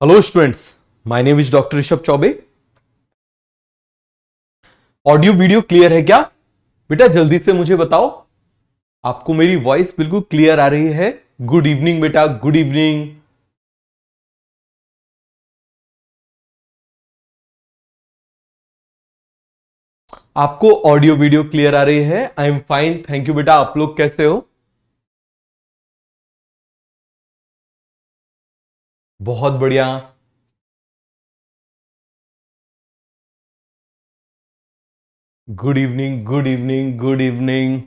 Hello students, my name is doctor Rishabh Choubey. Audio video clear है क्या? बेटा जल्दी से मुझे बताओ, आपको मेरी वॉइस बिल्कुल क्लियर आ रही है? गुड इवनिंग बेटा, गुड इवनिंग। आपको ऑडियो वीडियो क्लियर आ रही है? I am fine, thank you बेटा। आप लोग कैसे हो? बहुत बढ़िया। Good evening, good evening, good evening.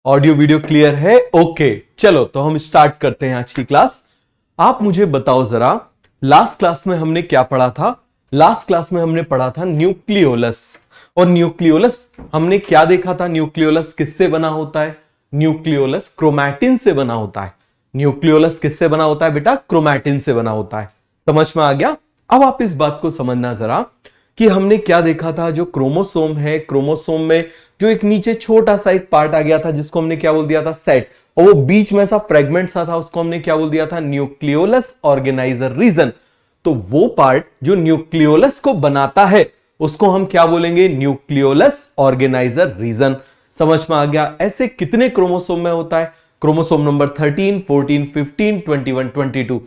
Audio video clear है? ओके, चलो तो हम स्टार्ट करते हैं आज की क्लास। आप मुझे बताओ जरा, लास्ट क्लास में हमने क्या पढ़ा था? लास्ट क्लास में हमने पढ़ा था न्यूक्लियोलस। और न्यूक्लियोलस हमने क्या देखा था? न्यूक्लियोलस किससे बना होता है? न्यूक्लियोलस क्रोमैटिन से बना होता है। न्यूक्लियोलस किससे बना होता है बेटा? क्रोमैटिन से बना होता है। समझ में आ गया? अब आप इस बात को समझना जरा कि हमने क्या देखा था। जो क्रोमोसोम है, क्रोमोसोम में जो एक नीचे छोटा सा एक पार्ट आ गया था जिसको हमने क्या बोल दिया था? सेट। और वो बीच में ऐसा फ्रेगमेंट सा था, उसको हमने क्या बोल दिया था? Nucleolus organizer region. तो वो पार्ट जो न्यूक्लियोलस को बनाता है उसको हम क्या बोलेंगे? Nucleolus organizer region. समझ में आ गया? ऐसे कितने क्रोमोसोम में होता है? Chromosome number 13, 14, 15, 21, 22।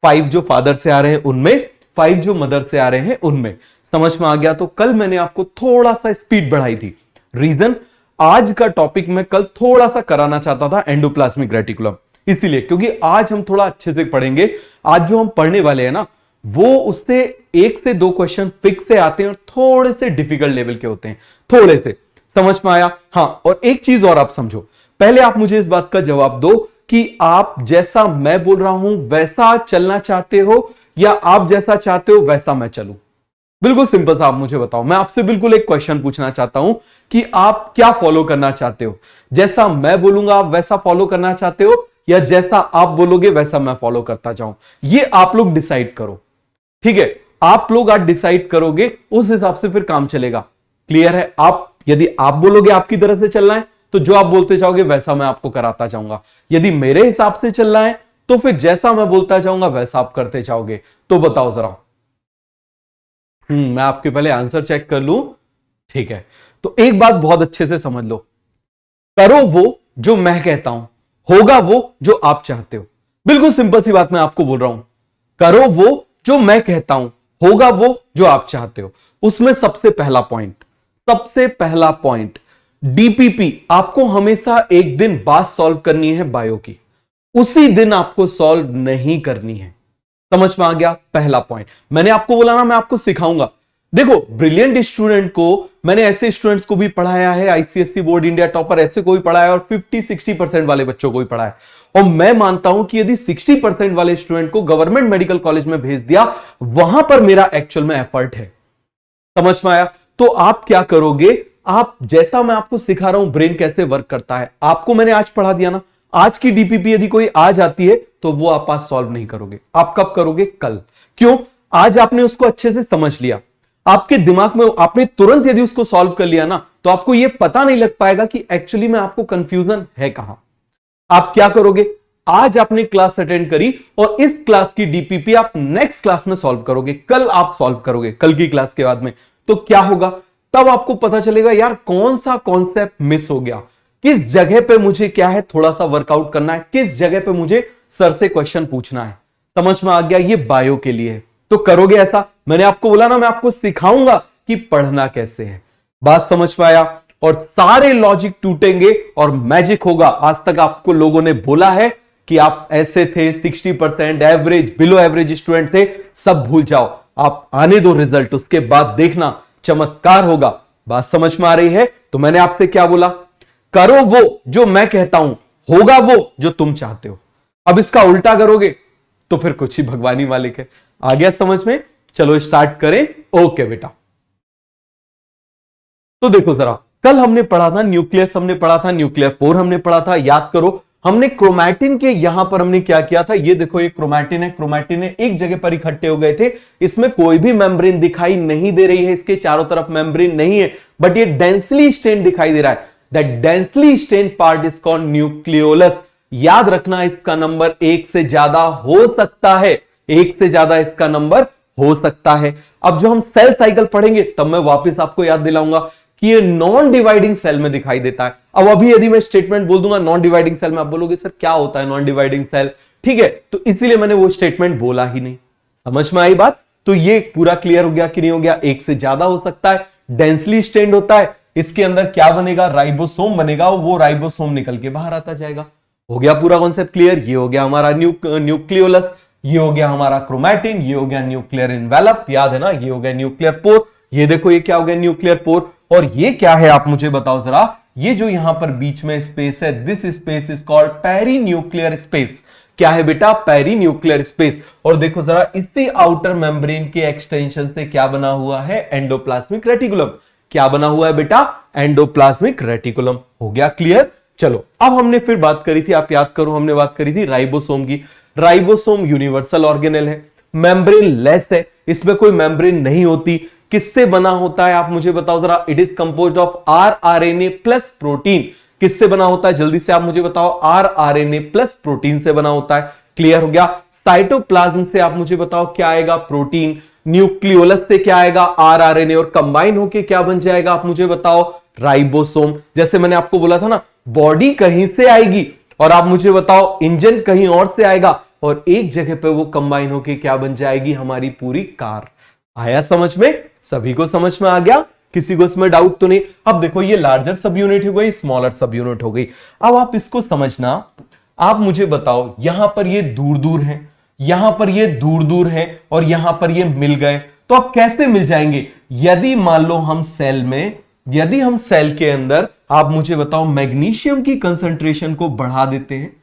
5 जो फादर से आ रहे हैं उनमें, 5 जो मदर से आ रहे हैं उनमें। समझ में आ गया? तो कल मैंने आपको थोड़ा सा स्पीड बढ़ाई थी। रीजन, आज का टॉपिक मैं कल थोड़ा सा कराना चाहता था एंडोप्लाज्मिक रेटिकुलम, इसीलिए क्योंकि आज हम थोड़ा अच्छे से पढ़ेंगे। आज जो हम पढ़ने वाले हैं ना, वो उससे 1 से 2 क्वेश्चन फिक्स से आते हैं और थोड़े से डिफिकल्ट लेवल के होते हैं, थोड़े से। समझ में आया? हाँ, और एक चीज और आप समझो, पहले आप मुझे इस बात का जवाब दो कि आप जैसा मैं बोल रहा हूं वैसा चलना चाहते हो या आप जैसा चाहते हो वैसा मैं चलूं। बिल्कुल सिंपल सा आप मुझे बताओ। मैं आपसे बिल्कुल एक क्वेश्चन पूछना चाहता हूं कि आप क्या फॉलो करना चाहते हो? जैसा मैं बोलूंगा आप वैसा फॉलो करना चाहते हो या जैसा आप बोलोगे वैसा मैं फॉलो करता जाऊं? ये आप लोग डिसाइड करो, ठीक है? आप लोग आज डिसाइड करोगे, उस हिसाब से फिर काम चलेगा। क्लियर है? आप यदि आप बोलोगे आपकी तरह से चलना है तो जो आप बोलते जाओगे वैसा मैं आपको कराता जाऊंगा। यदि मेरे हिसाब से चलना है तो फिर जैसा मैं बोलता जाऊंगा वैसा आप करते जाओगे। तो बताओ जरा। मैं आपके पहले आंसर चेक कर लूं। ठीक है, तो एक बात बहुत अच्छे से समझ लो, करो वो जो मैं कहता हूं, होगा वो जो आप चाहते हो। बिल्कुल सिंपल सी बात मैं आपको बोल रहा हूं, करो वो जो मैं कहता हूं, होगा वो जो आप चाहते हो। उसमें सबसे पहला पॉइंट, सबसे पहला पॉइंट, डीपीपी आपको हमेशा एक दिन बाद सॉल्व करनी है बायो की, उसी दिन आपको सॉल्व नहीं करनी है। समझ में आ गया? पहला पॉइंट मैंने आपको बोला ना, मैं आपको सिखाऊंगा। देखो, ब्रिलियंट स्टूडेंट को मैंने ऐसे स्टूडेंट्स को भी पढ़ाया है, आईसीएसई बोर्ड इंडिया टॉपर ऐसे को भी पढ़ाया है और 50-60% वाले बच्चों को भी पढ़ाया है। और मैं मानता हूं कि यदि 60% वाले स्टूडेंट को गवर्नमेंट मेडिकल कॉलेज में भेज दिया, वहां पर मेरा एक्चुअल में एफर्ट है। समझ में आया? तो आप क्या करोगे? आप जैसा मैं आपको सिखा रहा हूं ब्रेन कैसे वर्क करता है, आपको मैंने आज पढ़ा दिया ना। आज की डीपीपी यदि कोई आ जाती है तो वो आप पास सॉल्व नहीं करोगे। आप कब करोगे? कल। क्यों? आज आपने उसको अच्छे से समझ लिया, आपके दिमाग में आपने तुरंत यदि उसको सॉल्व कर लिया ना, तो आपको यह पता नहीं लग पाएगा कि एक्चुअली में आपको कंफ्यूजन है कहां। आप क्या करोगे? आज आपने क्लास अटेंड करी और इस क्लास की डीपीपी आप नेक्स्ट क्लास में सॉल्व करोगे, कल आप सॉल्व करोगे, कल की क्लास के बाद में। तो क्या होगा? तब आपको पता चलेगा यार कौन सा कॉन्सेप्ट मिस हो गया, किस जगह पे मुझे क्या है थोड़ा सा वर्कआउट करना है, किस जगह पे मुझे सर से क्वेश्चन पूछना है। समझ में आ गया? ये बायो के लिए है। तो करोगे ऐसा? मैंने आपको बोला ना, मैं आपको सिखाऊंगा कि पढ़ना कैसे है। बात समझ में आया? और सारे लॉजिक टूटेंगे और मैजिक होगा। आज तक आपको लोगों ने बोला है कि आप ऐसे थे, 60% एवरेज, बिलो एवरेज स्टूडेंट थे, सब भूल जाओ। आप आने दो रिजल्ट, उसके बाद देखना चमत्कार होगा। बात समझ में आ रही है? तो मैंने आपसे क्या बोला? करो वो जो मैं कहता हूं, होगा वो जो तुम चाहते हो। अब इसका उल्टा करोगे तो फिर कुछ ही भगवानी मालिक है। आ गया समझ में? चलो स्टार्ट करें। ओके बेटा, तो देखो जरा, कल हमने पढ़ा था न्यूक्लियस, हमने पढ़ा था न्यूक्लियर पोर, हमने पढ़ा था, याद करो। हमने क्रोमैटिन के यहां पर हमने क्या किया था? ये देखो, ये क्रोमैटिन है, क्रोमैटिन है एक जगह पर इकट्ठे हो गए थे। इसमें कोई भी मेम्ब्रेन दिखाई नहीं दे रही है, इसके चारों तरफ मेम्ब्रेन नहीं है, बट ये डेंसली स्टेन दिखाई दे रहा है। That densely stain part is called nucleolus. याद रखना इसका नंबर एक से ज्यादा हो सकता है, एक से ज्यादा इसका नंबर हो सकता है। अब जो हम सेल साइकिल पढ़ेंगे तब मैं वापस आपको याद दिलाऊंगा कि ये नॉन डिवाइडिंग सेल में दिखाई देता है। अब अभी यदि मैं स्टेटमेंट बोल दूंगा नॉन डिवाइडिंग सेल में, आप बोलोगे सर क्या होता है नॉन डिवाइडिंग सेल, ठीक है, तो इसीलिए मैंने वो स्टेटमेंट बोला ही नहीं। समझ में आई बात? तो ये पूरा क्लियर हो गया कि नहीं हो गया? एक से ज्यादा हो सकता है, डेंसली स्ट्रेन्ड होता है, इसके अंदर क्या बनेगा, राइबोसोम बनेगा, वो राइबोसोम निकल के बाहर आता जाएगा। हो गया पूरा कॉन्सेप्ट क्लियर? ये हो गया हमारा न्यूक्लियोलस, ये हो गया हमारा क्रोमैटिन, ये हो गया न्यूक्लियर इनवेलप, याद है ना, ये हो गया न्यूक्लियर पोर, ये देखो ये क्या हो गया न्यूक्लियर पोर, और ये क्या है आप मुझे बताओ जरा, ये जो यहां पर बीच में स्पेस है, this space is called perinuclear space. क्या है बेटा? Perinuclear space. और देखो जरा इसी आउटर मेम्ब्रेन के एक्सटेंशन से क्या बना हुआ है, एंडोप्लाज्मिक रेटिकुलम। क्या बना हुआ है बेटा? Endoplasmic reticulum. हो गया क्लियर? चलो अब हमने फिर बात करी थी, आप याद करो, हमने बात करी थी राइबोसोम की। राइबोसोम यूनिवर्सल ऑर्गेनेल है, मेम्ब्रेन लेस है, इसमें कोई मेम्ब्रेन नहीं होती। किससे बना होता है आप मुझे बताओ जरा? It is composed of rRNA plus protein. किससे बना होता है जल्दी से आप मुझे बताओ? आरआरएनए प्लस प्रोटीन से बना होता है। क्लियर हो गया? साइटोप्लाज्म से आप मुझे बताओ क्या आएगा? प्रोटीन। न्यूक्लियोलस से क्या आएगा? आरआरएनए, और कंबाइन होके क्या बन जाएगा आप मुझे बताओ? राइबोसोम। जैसे मैंने आपको बोला था ना, बॉडी कहीं से आएगी और आप मुझे बताओ इंजन कहीं और से आएगा, और एक जगह पे वो कंबाइन होके क्या बन जाएगी? हमारी पूरी कार। आया समझ में? सभी को समझ में आ गया? किसी को इसमें डाउट तो नहीं? अब देखो ये लार्जर सब यूनिट हो गई, स्मॉलर सब यूनिट हो गई। अब आप इसको समझना, आप मुझे बताओ यहां पर ये दूर दूर है, यहां पर ये दूर दूर है, और यहां पर ये मिल गए, तो अब कैसे मिल जाएंगे? यदि मान लो हम सेल में, यदि हम सेल के अंदर आप मुझे बताओ मैग्नीशियम की कंसंट्रेशन को बढ़ा देते हैं,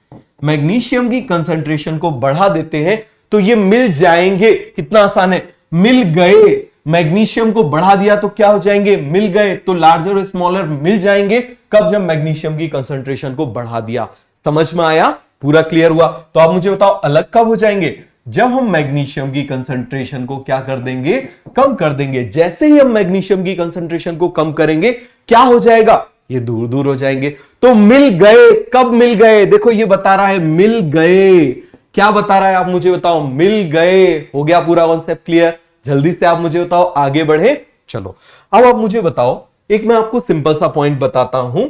मैग्नीशियम की कंसंट्रेशन को बढ़ा देते हैं, तो ये मिल जाएंगे। कितना आसान है, मिल गए। मैग्नीशियम को बढ़ा दिया तो क्या हो जाएंगे? मिल गए। तो लार्जर और स्मॉलर मिल जाएंगे कब? जब मैग्नीशियम की कंसंट्रेशन को बढ़ा दिया। समझ में आया? पूरा क्लियर हुआ? तो आप मुझे बताओ अलग कब हो जाएंगे? जब हम मैग्नीशियम की कंसंट्रेशन को क्या कर देंगे? कम कर देंगे। जैसे ही हम मैग्नीशियम की कंसंट्रेशन को कम करेंगे क्या हो जाएगा? ये दूर दूर हो जाएंगे। तो मिल गए। कब मिल गए? देखो ये बता रहा है मिल गए। क्या बता रहा है आप मुझे बताओ? मिल गए। हो गया पूरा कॉन्सेप्ट क्लियर? जल्दी से आप मुझे बताओ, आगे बढ़े। चलो अब आप मुझे बताओ, एक मैं आपको सिंपल सा पॉइंट बताता हूं,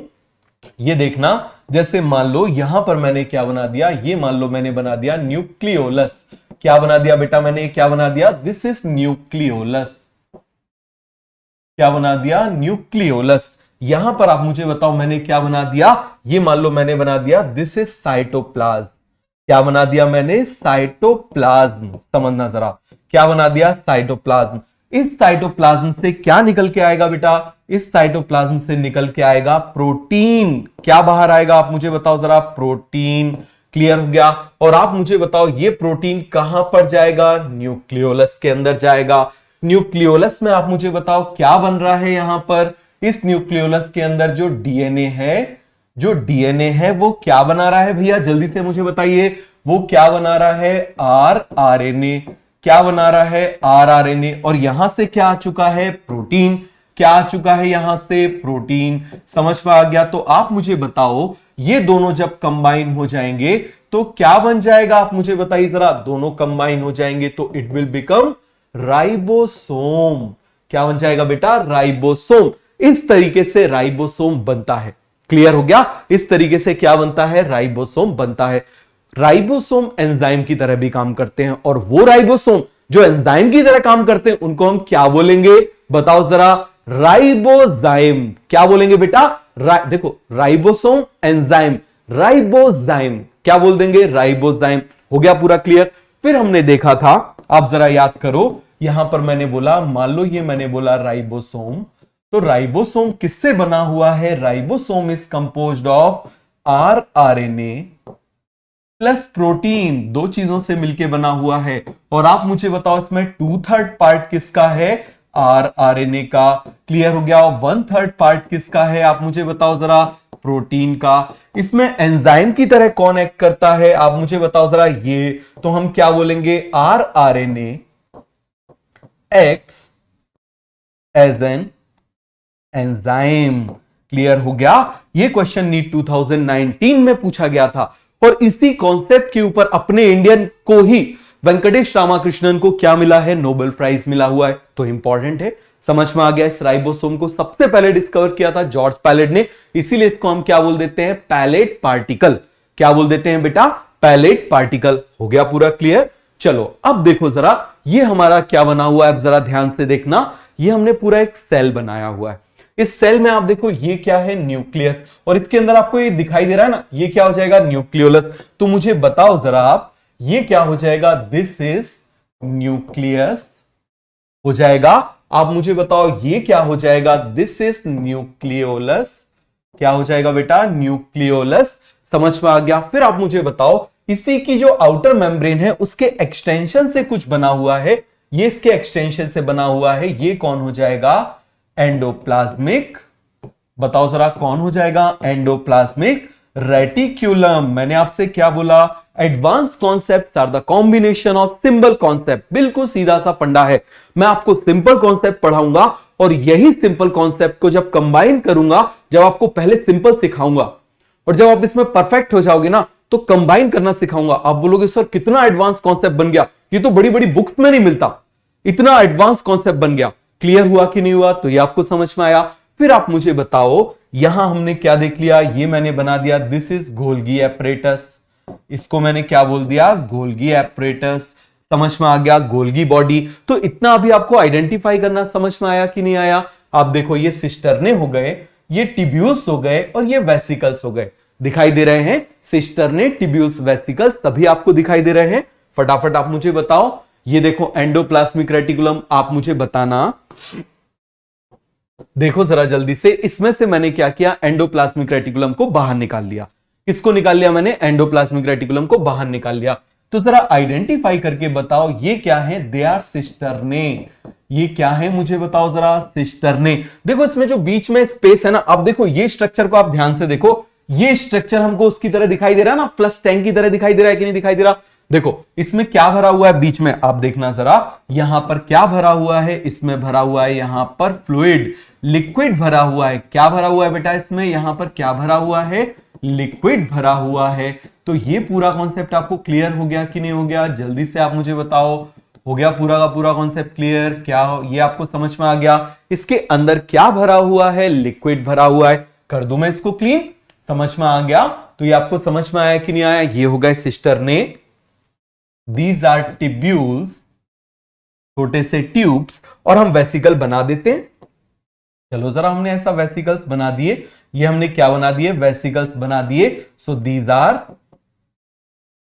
ये देखना। जैसे मान लो यहां पर मैंने क्या बना दिया, ये मान लो मैंने बना दिया न्यूक्लियोलस। क्या बना दिया बेटा मैंने? क्या बना दिया? This is nucleolus. क्या बना दिया? न्यूक्लियोलस। यहां पर आप मुझे बताओ मैंने क्या बना दिया? ये मान लो मैंने बना दिया दिस इज साइटोप्लाज्म। क्या बना दिया मैंने? साइटोप्लाज्म। समझना जरा, क्या बना दिया? साइटोप्लाज्म। इस साइटोप्लाज्म से क्या निकल के आएगा बेटा? इस साइटोप्लाज्म से निकल के आएगा प्रोटीन। क्या बाहर आएगा आप मुझे बताओ जरा? प्रोटीन। क्लियर हो गया? और आप मुझे बताओ ये प्रोटीन कहां पर जाएगा? न्यूक्लियोलस के अंदर जाएगा। न्यूक्लियोलस में आप मुझे बताओ क्या बन रहा है यहां पर? इस न्यूक्लियोलस के अंदर जो डीएनए है, जो डीएनए है वो क्या बना रहा है भैया? जल्दी से मुझे बताइए, वो क्या बना रहा है? आरआरएनए। क्या बना रहा है? आरआरएनए। और यहां से क्या आ चुका है? प्रोटीन। क्या आ चुका है यहां से? प्रोटीन। समझ में आ गया? तो आप मुझे बताओ ये दोनों जब कंबाइन हो जाएंगे तो क्या बन जाएगा? आप मुझे बताइए जरा। दोनों कंबाइन हो जाएंगे तो इट विल बिकम राइबोसोम। क्या बन जाएगा बेटा? राइबोसोम। इस तरीके से राइबोसोम बनता है। क्लियर हो गया? इस तरीके से क्या बनता है? राइबोसोम बनता है। राइबोसोम एंजाइम की तरह भी काम करते हैं, और वो राइबोसोम जो एंजाइम की तरह काम करते हैं उनको हम क्या बोलेंगे? बताओ जरा। राइबोजाइम। क्या बोलेंगे बेटा? देखो राइबोसोम एंजाइम, राइबोजाइम। क्या बोल देंगे? राइबोजाइम। हो गया पूरा क्लियर? फिर हमने देखा था, आप जरा याद करो, यहां पर मैंने बोला, मान लो ये मैंने बोला राइबोसोम, तो राइबोसोम किससे बना हुआ है? Ribosome is composed of rRNA plus protein. दो चीजों से मिलकर बना हुआ है। और आप मुझे बताओ इसमें 2/3 पार्ट किसका है? आरआरएनए का। क्लियर हो गया? और 1/3 पार्ट किसका है? आप मुझे बताओ जरा। प्रोटीन का। इसमें एंजाइम की तरह कौन एक्ट करता है? आप मुझे बताओ जरा। ये तो हम क्या बोलेंगे? RRNA acts as an enzyme. Clear हो गया? ये क्वेश्चन नीट 2019 में पूछा गया था। और इसी कॉन्सेप्ट के ऊपर अपने इंडियन को ही वेंकटेश रामाकृष्णन को क्या मिला है, नोबेल प्राइज मिला हुआ है। तो इंपॉर्टेंट है, समझ में आ गया। इस राइबोसोम को सबसे पहले डिस्कवर किया था जॉर्ज पैलेट ने, इसीलिए इसको हम क्या बोल देते हैं, पैलेट पार्टिकल। क्या बोल देते हैं बेटा, पैलेट पार्टिकल। हो गया पूरा क्लियर। चलो अब देखो जरा, ये हमारा क्या बना हुआ है, अब जरा ध्यान से देखना। ये हमने पूरा एक सेल बनाया हुआ है। इस सेल में आप देखो ये क्या है, न्यूक्लियस, और इसके अंदर आपको ये दिखाई दे रहा है ना, ये क्या हो जाएगा, न्यूक्लियोलस। तो मुझे बताओ जरा आप, ये क्या हो जाएगा, दिस इज न्यूक्लियस हो जाएगा। आप मुझे बताओ ये क्या हो जाएगा, दिस इज न्यूक्लियोलस। क्या हो जाएगा बेटा, न्यूक्लियोलस। समझ में आ गया। फिर आप मुझे बताओ, इसी की जो आउटर मेम्ब्रेन है उसके एक्सटेंशन से कुछ बना हुआ है, ये इसके एक्सटेंशन से बना हुआ है, ये कौन हो जाएगा, एंडोप्लाज्मिक। बताओ जरा कौन हो जाएगा, एंडोप्लाज्मिक रेटिक्यूलम। मैंने आपसे क्या बोला, advance concept are the combination of simple concept. बिल्कुल सीधा सा फंडा है। मैं आपको सिंपल कॉन्सेप्ट पढ़ाऊंगा और यही सिंपल कॉन्सेप्ट को जब कंबाइन करूंगा, जब आपको पहले सिंपल सिखाऊंगा और जब आप इसमें परफेक्ट हो जाओगे ना, तो कंबाइन करना सिखाऊंगा। आप बोलोगे सर कितना एडवांस कॉन्सेप्ट बन गया, ये तो बड़ी बड़ी बुक्स में नहीं मिलता, इतना एडवांस कॉन्सेप्ट बन गया। क्लियर हुआ कि नहीं हुआ, तो ये आपको समझ में आया। फिर आप मुझे बताओ, यहां हमने क्या देख लिया, ये मैंने बना दिया, दिस इज गोल्गी एपरेटस। इसको मैंने क्या बोल दिया, गोल्गी एपरेटस। समझ में आ गया, गोल्गी बॉडी। तो इतना अभी आपको आइडेंटिफाई करना समझ में आया कि नहीं आया। आप देखो, ये सिस्टरने हो गए, ये टिब्यूल्स हो गए, और ये वेसिकल्स हो गए। दिखाई दे रहे हैं, सिस्टरने, टिब्यूल्स, वेसिकल्स सभी आपको दिखाई दे रहे हैं। फटाफट आप मुझे बताओ, ये देखो एंडोप्लाज्मिक रेटिकुलम। आप मुझे बताना, देखो जरा जल्दी से, इसमें से मैंने क्या किया, एंडोप्लाज्मिक रेटिकुलम को बाहर निकाल लिया। किसको निकाल लिया मैंने, एंडोप्लाज्मिक रेटिकुलम को बाहर निकाल लिया। तो जरा आइडेंटिफाई करके बताओ, ये क्या है, दे आर सिस्टरने। ये क्या है मुझे बताओ जरा, सिस्टरने। देखो इसमें जो बीच में स्पेस है ना, अब देखो ये स्ट्रक्चर को आप ध्यान से देखो, ये स्ट्रक्चर हमको उसकी तरह दिखाई दे रहा है ना, फ्लश टैंक की तरह दिखाई दे रहा है कि नहीं दिखाई दे रहा। देखो इसमें क्या भरा हुआ है बीच में, आप देखना जरा, यहां पर क्या भरा हुआ है, इसमें भरा हुआ है यहां पर फ्लूइड, लिक्विड भरा हुआ है। क्या भरा हुआ है बेटा इसमें, यहां पर क्या भरा हुआ है, लिक्विड भरा हुआ है। तो ये पूरा कॉन्सेप्ट आपको क्लियर हो गया कि नहीं हो गया, जल्दी से आप मुझे बताओ। हो गया पूरा का पूरा कॉन्सेप्ट क्लियर, क्या ये आपको समझ में आ गया। इसके अंदर क्या भरा हुआ है, लिक्विड भरा हुआ है। कर दूं मैं इसको क्लीन, समझ में आ गया। तो ये आपको समझ में आया कि नहीं आया। ये हो गए सिस्टरने, दीज आर टिब्यूल्स, छोटे से ट्यूब्स, और हम वेसिकल बना देते हैं। चलो जरा, हमने ऐसा वेसिकल्स बना दिए, ये हमने क्या बना दिए, वेसिकल्स बना दिए। So these are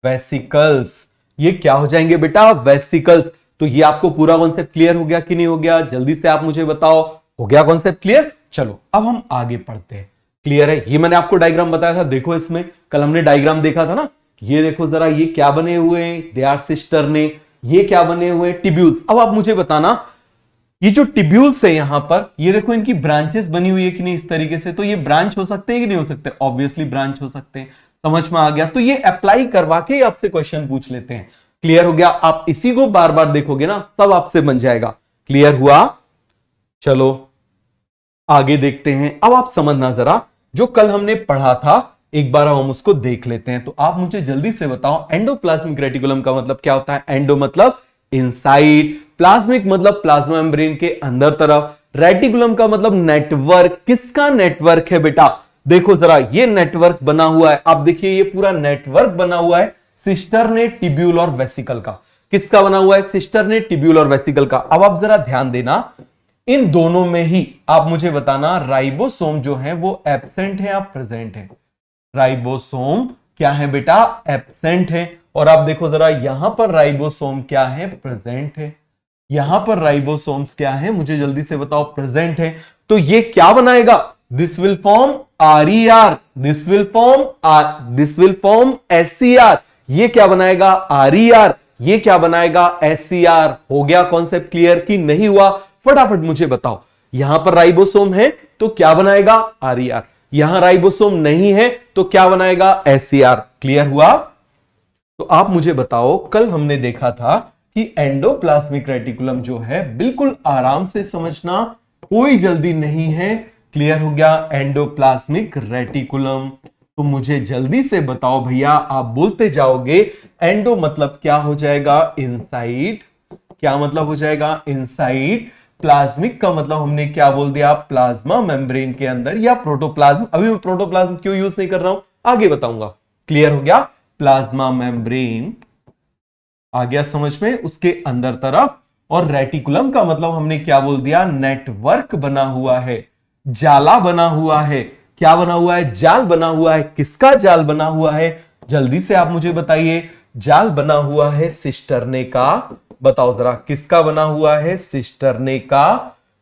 vesicles. ये क्या हो जाएंगे बेटा, वेसिकल्स। तो ये आपको पूरा कॉन्सेप्ट क्लियर हो गया कि नहीं हो गया, जल्दी से आप मुझे बताओ। हो गया कॉन्सेप्ट क्लियर। चलो अब हम आगे पढ़ते हैं। क्लियर है, ये मैंने आपको डायग्राम बताया था, देखो इसमें कल हमने डायग्राम देखा था ना। ये देखो जरा, ये क्या बने हुए हैं, दे आर सिस्टरने। ये क्या बने हुए हैं, टिब्यूल्स। अब आप मुझे बताना, ये जो टिब्यूल्स है यहां पर, ये देखो इनकी ब्रांचेस बनी हुई है कि नहीं इस तरीके से। तो ये ब्रांच हो सकते हैं कि नहीं हो सकते, ऑब्वियसली ब्रांच हो सकते हैं। समझ में आ गया। तो ये अप्लाई करवा के आपसे क्वेश्चन पूछ लेते हैं। क्लियर हो गया। आप इसी को बार बार देखोगे ना, सब आपसे बन जाएगा। क्लियर हुआ। चलो आगे देखते हैं। अब आप समझना जरा, जो कल हमने पढ़ा था एक बार हम उसको देख लेते हैं। तो आप मुझे जल्दी से बताओ, एंडोप्लाज्मिक रेटिकुलम का मतलब क्या होता है। एंडो मतलब इनसाइड, प्लाज्मिक मतलब प्लाज्मा मेम्ब्रेन के अंदर तरफ, रेटिकुलम का मतलब नेटवर्क। किसका नेटवर्क है बेटा, देखो जरा, ये नेटवर्क बना हुआ है। आप देखिए ये पूरा नेटवर्क बना हुआ है सिस्टरने, टिब्यूल और वेसिकल का। किसका बना हुआ है, सिस्टरने, टिब्यूल और वेसिकल का। अब आप जरा ध्यान देना, इन दोनों में ही आप मुझे बताना, राइबोसोम जो है वो एब्सेंट है या प्रेजेंट है। राइबोसोम क्या है बेटा, एब्सेंट है। और आप देखो जरा, यहां पर राइबोसोम क्या है, प्रेजेंट है। यहां पर राइबोसोम्स क्या है, मुझे जल्दी से बताओ, प्रेजेंट है। तो ये क्या बनाएगा, this will form RER, this will form SCR। ये क्या बनाएगा, RER। ये क्या बनाएगा, SCR। हो गया कॉन्सेप्ट क्लियर कि नहीं हुआ, फटाफट मुझे बताओ। यहां पर राइबोसोम है तो क्या बनाएगा, RER। यहां राइबोसोम नहीं है तो क्या बनाएगा, SCR। क्लियर हुआ। तो आप मुझे बताओ, कल हमने देखा था कि एंडोप्लाज्मिक रेटिकुलम जो है, बिल्कुल आराम से समझना, कोई जल्दी नहीं है। क्लियर हो गया, एंडोप्लाज्मिक रेटिकुलम। तो मुझे जल्दी से बताओ भैया, आप बोलते जाओगे एंडो मतलब क्या हो जाएगा, इनसाइड। क्या मतलब हो जाएगा, इनसाइड। प्लाज्मिक का मतलब हमने क्या बोल दिया, प्लाज्मा मेम्ब्रेन के अंदर या प्रोटोप्लाज्म। अभी मैं प्रोटोप्लाज्म क्यों यूज नहीं कर रहा हूं, आगे बताऊंगा। क्लियर हो गया, प्लाज्मा मेम्ब्रेन आ गया समझ में, उसके अंदर तरफ। और रेटिकुलम का मतलब हमने क्या बोल दिया, नेटवर्क बना हुआ है, जाला बना हुआ है। क्या बना हुआ है, जाल बना हुआ है। किसका जाल बना हुआ है, जल्दी से आप मुझे बताइए। जाल बना हुआ है सिस्टरने का। बताओ जरा, किसका बना हुआ है, सिस्टरने का।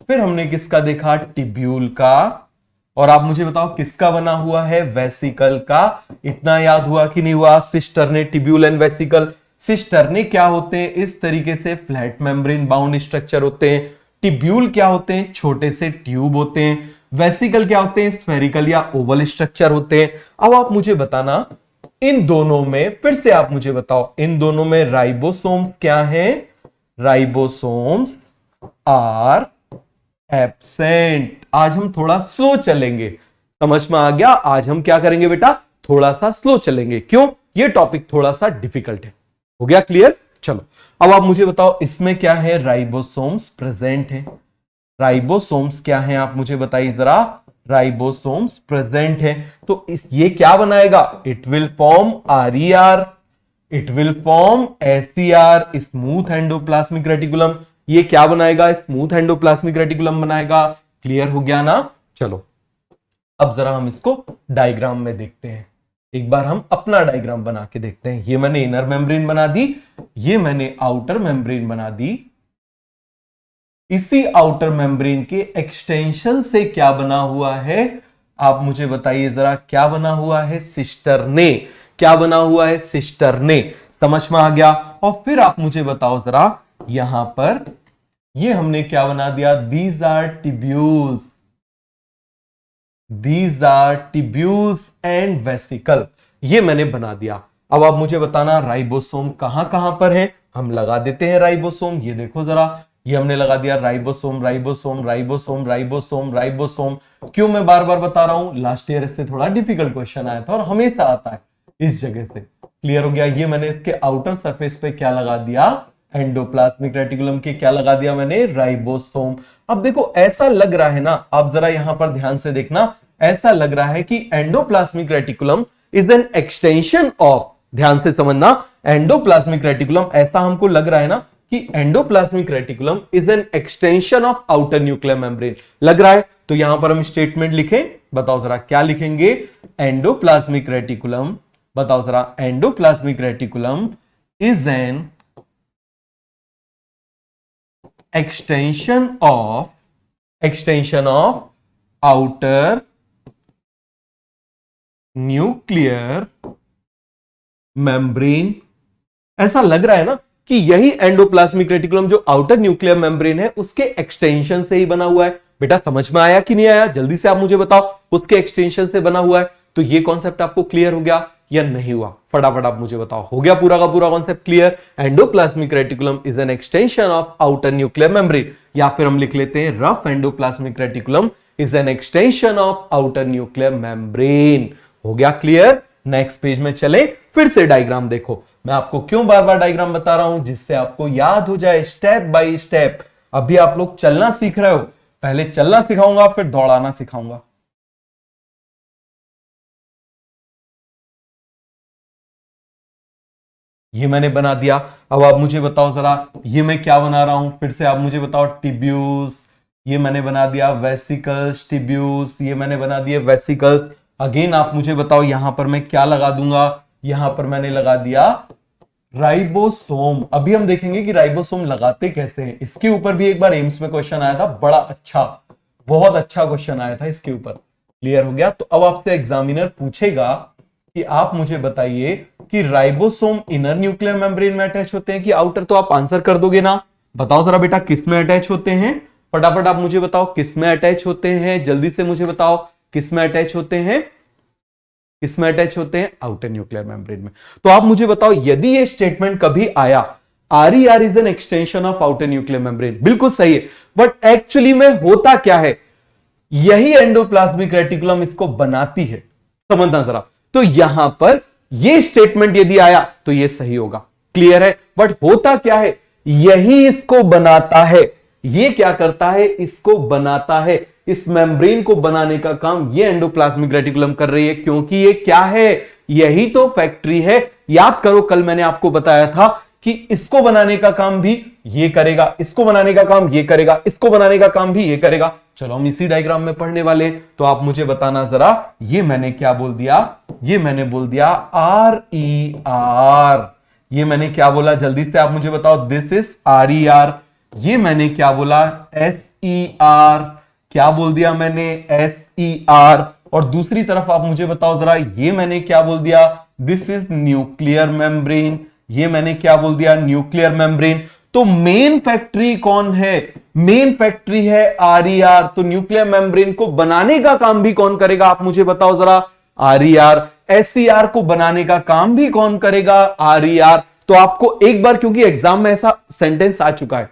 फिर हमने किसका देखा, टिब्यूल का। और आप मुझे बताओ किसका बना हुआ है, वेसिकल का। इतना याद हुआ कि नहीं हुआ, सिस्टरने, टिब्यूल एंड वेसिकल। सिस्टरने क्या होते हैं, इस तरीके से फ्लैट मेम्ब्रेन बाउंड स्ट्रक्चर होते हैं। टिब्यूल क्या होते हैं, छोटे से ट्यूब होते हैं। वेसिकल क्या होते हैं, स्फेरिकल या ओवल स्ट्रक्चर होते हैं। अब आप मुझे बताना, इन दोनों में, फिर से आप मुझे बताओ, इन दोनों में राइबोसोम्स क्या हैं, राइबोसोम्स आर एब्सेंट। आज हम थोड़ा स्लो चलेंगे, समझ में आ गया। आज हम क्या करेंगे बेटा, थोड़ा सा स्लो चलेंगे। क्यों, ये टॉपिक थोड़ा सा डिफिकल्ट है। हो गया क्लियर, चलो अब आप मुझे बताओ, इसमें क्या है, राइबोसोम्स प्रेजेंट है। राइबोसोम्स क्या है, आप मुझे बताइए जरा। राइबोसोम्स प्रेजेंट है, तो ये क्या बनाएगा, it will form RER, it will form SER, smooth endoplasmic reticulum. ये क्या बनाएगा, स्मूथ एंडोप्लाज्मिक रेटिकुलम बनाएगा। क्लियर हो गया ना, चलो अब जरा हम इसको डायग्राम में देखते हैं। एक बार हम अपना डायग्राम बना के देखते हैं। ये मैंने इनर मेम्ब्रेन बना दी, ये मैंने आउटर मेम्ब्रेन बना दी। इसी आउटर मेम्ब्रेन के एक्सटेंशन से क्या बना हुआ है, आप मुझे बताइए जरा। क्या बना हुआ है, सिस्टरने। क्या बना हुआ है, सिस्टरने। समझ में आ गया। और फिर आप मुझे बताओ जरा, यहां पर ये हमने क्या बना दिया, these are tubules, these are tubules and vesicle. ये मैंने बना दिया। अब आप मुझे बताना, राइबोसोम कहां कहां पर है। हम लगा देते हैं राइबोसोम। ये देखो जरा, ये हमने लगा दिया ribosome, ribosome, ribosome, ribosome, ribosome. क्यों मैं बार बार बता रहा हूं, लास्ट ईयर इससे थोड़ा डिफिकल्ट क्वेश्चन आया था और हमेशा आता है इस जगह से। क्लियर हो गया। ये मैंने इसके आउटर सरफेस पे क्या लगा दिया, एंडोप्लाज्मिक रेटिकुलम के क्या लगा दिया मैंने, राइबोसोम। अब देखो ऐसा लग रहा है ना, आप जरा यहां पर ध्यान से देखना, ऐसा लग रहा है कि endoplasmic reticulum is an extension of, ध्यान से समझना, एंडोप्लाज्मिक रेटिकुलम, ऐसा हमको लग रहा है ना कि endoplasmic reticulum is an extension of outer nuclear membrane. लग रहा है, तो यहां पर हम स्टेटमेंट लिखें। बताओ जरा क्या लिखेंगे, एंडोप्लाज्मिक रेटिकुलम, बताओ जरा, endoplasmic reticulum is an extension of outer nuclear membrane। ऐसा लग रहा है ना कि यही एंडोप्लाज्मिक रेटिकुलम जो आउटर न्यूक्लियर मेम्ब्रेन है उसके एक्सटेंशन से ही बना हुआ है। बेटा समझ में आया कि नहीं आया, जल्दी से आप मुझे बताओ, उसके एक्सटेंशन से बना हुआ है। तो ये कॉन्सेप्ट आपको क्लियर हो गया या नहीं हुआ, फटाफट आप मुझे बताओ। हो गया पूरा का पूरा concept clear. Endoplasmic reticulum is an extension of outer nuclear membrane, या फिर हम लिख लेते हैं rough endoplasmic reticulum is an extension of outer nuclear membrane. हो गया क्लियर। नेक्स्ट पेज में चले, फिर से डायग्राम देखो। मैं आपको क्यों बार बार डायग्राम बता रहा हूं, जिससे आपको याद हो जाए स्टेप बाय स्टेप। अभी आप लोग चलना सीख रहे हो, पहले चलना सिखाऊंगा फिर दौड़ाना सिखाऊंगा। ये मैंने बना दिया। अब आप मुझे बताओ जरा, ये मैं क्या बना रहा हूं, फिर से आप मुझे बताओ, टिब्यूल्स, ये मैंने बना दिया वेसिकल्स, टिब्यूल्स, ये मैंने बना दिए वेसिकल्स। अगेन आप मुझे बताओ, यहां पर मैं क्या लगा दूंगा, यहां पर मैंने लगा दिया राइबोसोम। अभी हम देखेंगे कि राइबोसोम लगाते कैसे हैं। इसके ऊपर भी एक बार एम्स में क्वेश्चन आया था, बड़ा अच्छा, बहुत अच्छा क्वेश्चन आया था इसके ऊपर। क्लियर हो गया। तो अब आपसे एग्जामिनर पूछेगा कि आप मुझे बताइए कि राइबोसोम इनर न्यूक्लियर मेम्ब्रेन में अटैच होते हैं कि आउटर, तो आप आंसर कर दोगे ना। बताओ जरा बेटा किस में अटैच होते हैं, फटाफट आप मुझे बताओ किस में अटैच होते हैं, जल्दी से मुझे बताओ किस में अटैच होते हैं, किस में अटैच होते हैं, आउटर न्यूक्लियर मेम्ब्रेन में। तो आप मुझे बताओ, यदि ये स्टेटमेंट कभी आया, RER is an extension of outer nuclear membrane, बिल्कुल सही है, बट एक्चुअली में होता क्या है, यही एंडोप्लाज्मिक रेटिकुलम इसको बनाती है। समझना जरा, तो यहां पर ये स्टेटमेंट यदि आया तो ये सही होगा। क्लियर है? बट होता क्या है, यही इसको बनाता है। ये क्या करता है, इसको बनाता है। इस मेम्ब्रेन को बनाने का काम ये एंडोप्लाज्मिक रेटिकुलम कर रही है, क्योंकि ये क्या है, यही तो फैक्ट्री है। याद करो, कल मैंने आपको बताया था कि इसको बनाने का काम भी ये करेगा, इसको बनाने का काम ये करेगा, इसको बनाने का काम भी ये करेगा। चलो हम इसी डायग्राम में पढ़ने वाले हैं, तो आप मुझे बताना जरा, ये मैंने क्या बोल दिया, ये मैंने बोल दिया RER। ये मैंने क्या बोला, जल्दी से आप मुझे बताओ, दिस इज RER। ये मैंने क्या बोला, SER। क्या बोल दिया मैंने, SER। और दूसरी तरफ आप मुझे बताओ जरा, ये मैंने क्या बोल दिया, दिस इज न्यूक्लियर मेम्ब्रेन। ये मैंने क्या बोल दिया, न्यूक्लियर मेम्ब्रेन। तो मेन फैक्ट्री कौन है, मेन फैक्ट्री है RER। तो न्यूक्लियर मेम्ब्रेन को बनाने का काम भी कौन करेगा, आप मुझे बताओ जरा, RER। SER को बनाने का काम भी कौन करेगा, RER। तो आपको एक बार, क्योंकि एग्जाम में ऐसा सेंटेंस आ चुका है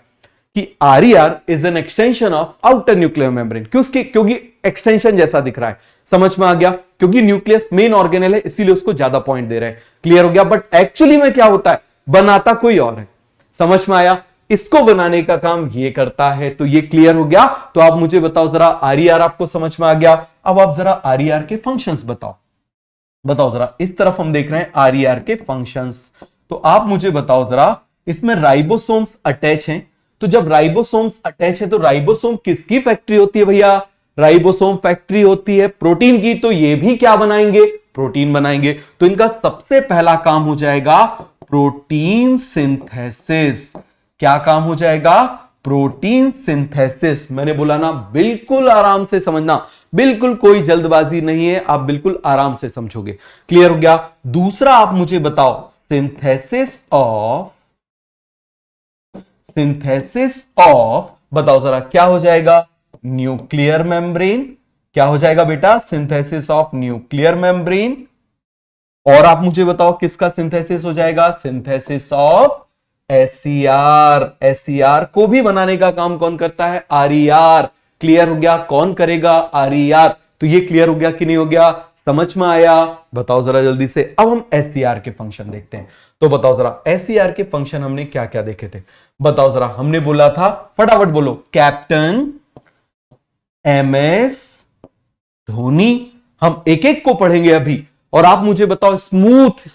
कि RER is an extension of outer nuclear membrane, क्योंकि एक्सटेंशन जैसा दिख रहा है। समझ में आ गया? क्योंकि न्यूक्लियस मेन ऑर्गेनेल है, इसीलिए उसको ज्यादा पॉइंट दे रहे हैं। क्लियर हो गया? बट एक्चुअली में क्या होता है, बनाता कोई और है। समझ में आया? इसको बनाने का काम ये करता है। तो ये क्लियर हो गया। तो आप मुझे बताओ जरा, RER आपको समझ में आ गया। अब आप जरा RER के फंक्शंस बताओ जरा। इस तरफ हम देख रहे हैं RER के फंक्शंस। तो आप मुझे बताओ जरा, इसमें राइबोसोम्स अटैच हैं। तो जब राइबोसोम्स अटैच है तो राइबोसोम किसकी फैक्ट्री होती है भैया, राइबोसोम फैक्ट्री होती है प्रोटीन की। तो ये भी क्या बनाएंगे, प्रोटीन बनाएंगे। तो इनका सबसे पहला काम हो जाएगा प्रोटीन सिंथेसिस। क्या काम हो जाएगा, प्रोटीन सिंथेसिस। मैंने बोला ना, बिल्कुल आराम से समझना, बिल्कुल कोई जल्दबाजी नहीं है, आप बिल्कुल आराम से समझोगे। क्लियर हो गया? दूसरा आप मुझे बताओ, सिंथेसिस ऑफ बताओ जरा, क्या हो जाएगा, न्यूक्लियर मेम्ब्रेन। क्या हो जाएगा बेटा, सिंथेसिस ऑफ न्यूक्लियर मेम्ब्रेन। और आप मुझे बताओ किसका सिंथेसिस हो जाएगा, सिंथेसिस ऑफ SER। SER को भी बनाने का काम कौन करता है, RER। क्लियर हो गया? कौन करेगा, RER। तो ये क्लियर हो गया कि नहीं हो गया, समझ में आया? बताओ जरा जल्दी से। अब हम SER के फंक्शन देखते हैं। तो बताओ जरा, SER के फंक्शन हमने क्या क्या देखे थे, बताओ जरा। हमने बोला था, फटाफट बोलो, कैप्टन MS धोनी। हम एक एक को पढ़ेंगे अभी। और आप मुझे बताओ, स्मूथ।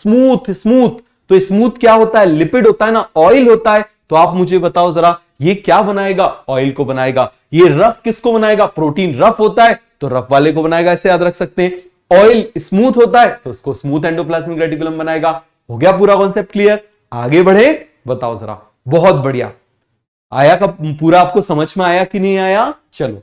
तो स्मूथ क्या होता है, लिपिड होता है ना, ऑयल होता है। तो आप मुझे बताओ जरा, ये क्या बनाएगा, ऑयल को बनाएगा। ये रफ किसको बनाएगा, प्रोटीन रफ होता है तो रफ वाले को बनाएगा, ऐसे याद रख सकते हैं। ऑयल स्मूथ होता है तो उसको स्मूथ एंडोप्लाज्मिक रेटिकुलम बनाएगा। हो गया पूरा कॉन्सेप्ट क्लियर? आगे बढ़े, बताओ जरा। बहुत बढ़िया, आया कब पूरा, आपको समझ में आया कि नहीं आया? चलो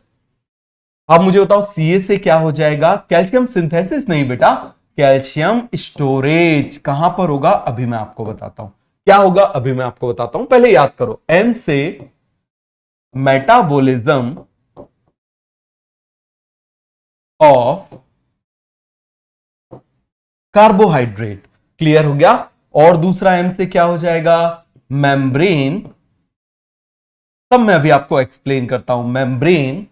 अब मुझे बताओ, CA से क्या हो जाएगा, कैल्शियम सिंथेसिस नहीं बेटा, कैल्शियम स्टोरेज। कहां पर होगा, अभी मैं आपको बताता हूं क्या होगा, अभी मैं आपको बताता हूं। पहले याद करो, M से मेटाबॉलिज्म ऑफ कार्बोहाइड्रेट। क्लियर हो गया? और दूसरा M से क्या हो जाएगा, मेम्ब्रेन। तब मैं अभी आपको एक्सप्लेन करता हूं, मेम्ब्रेन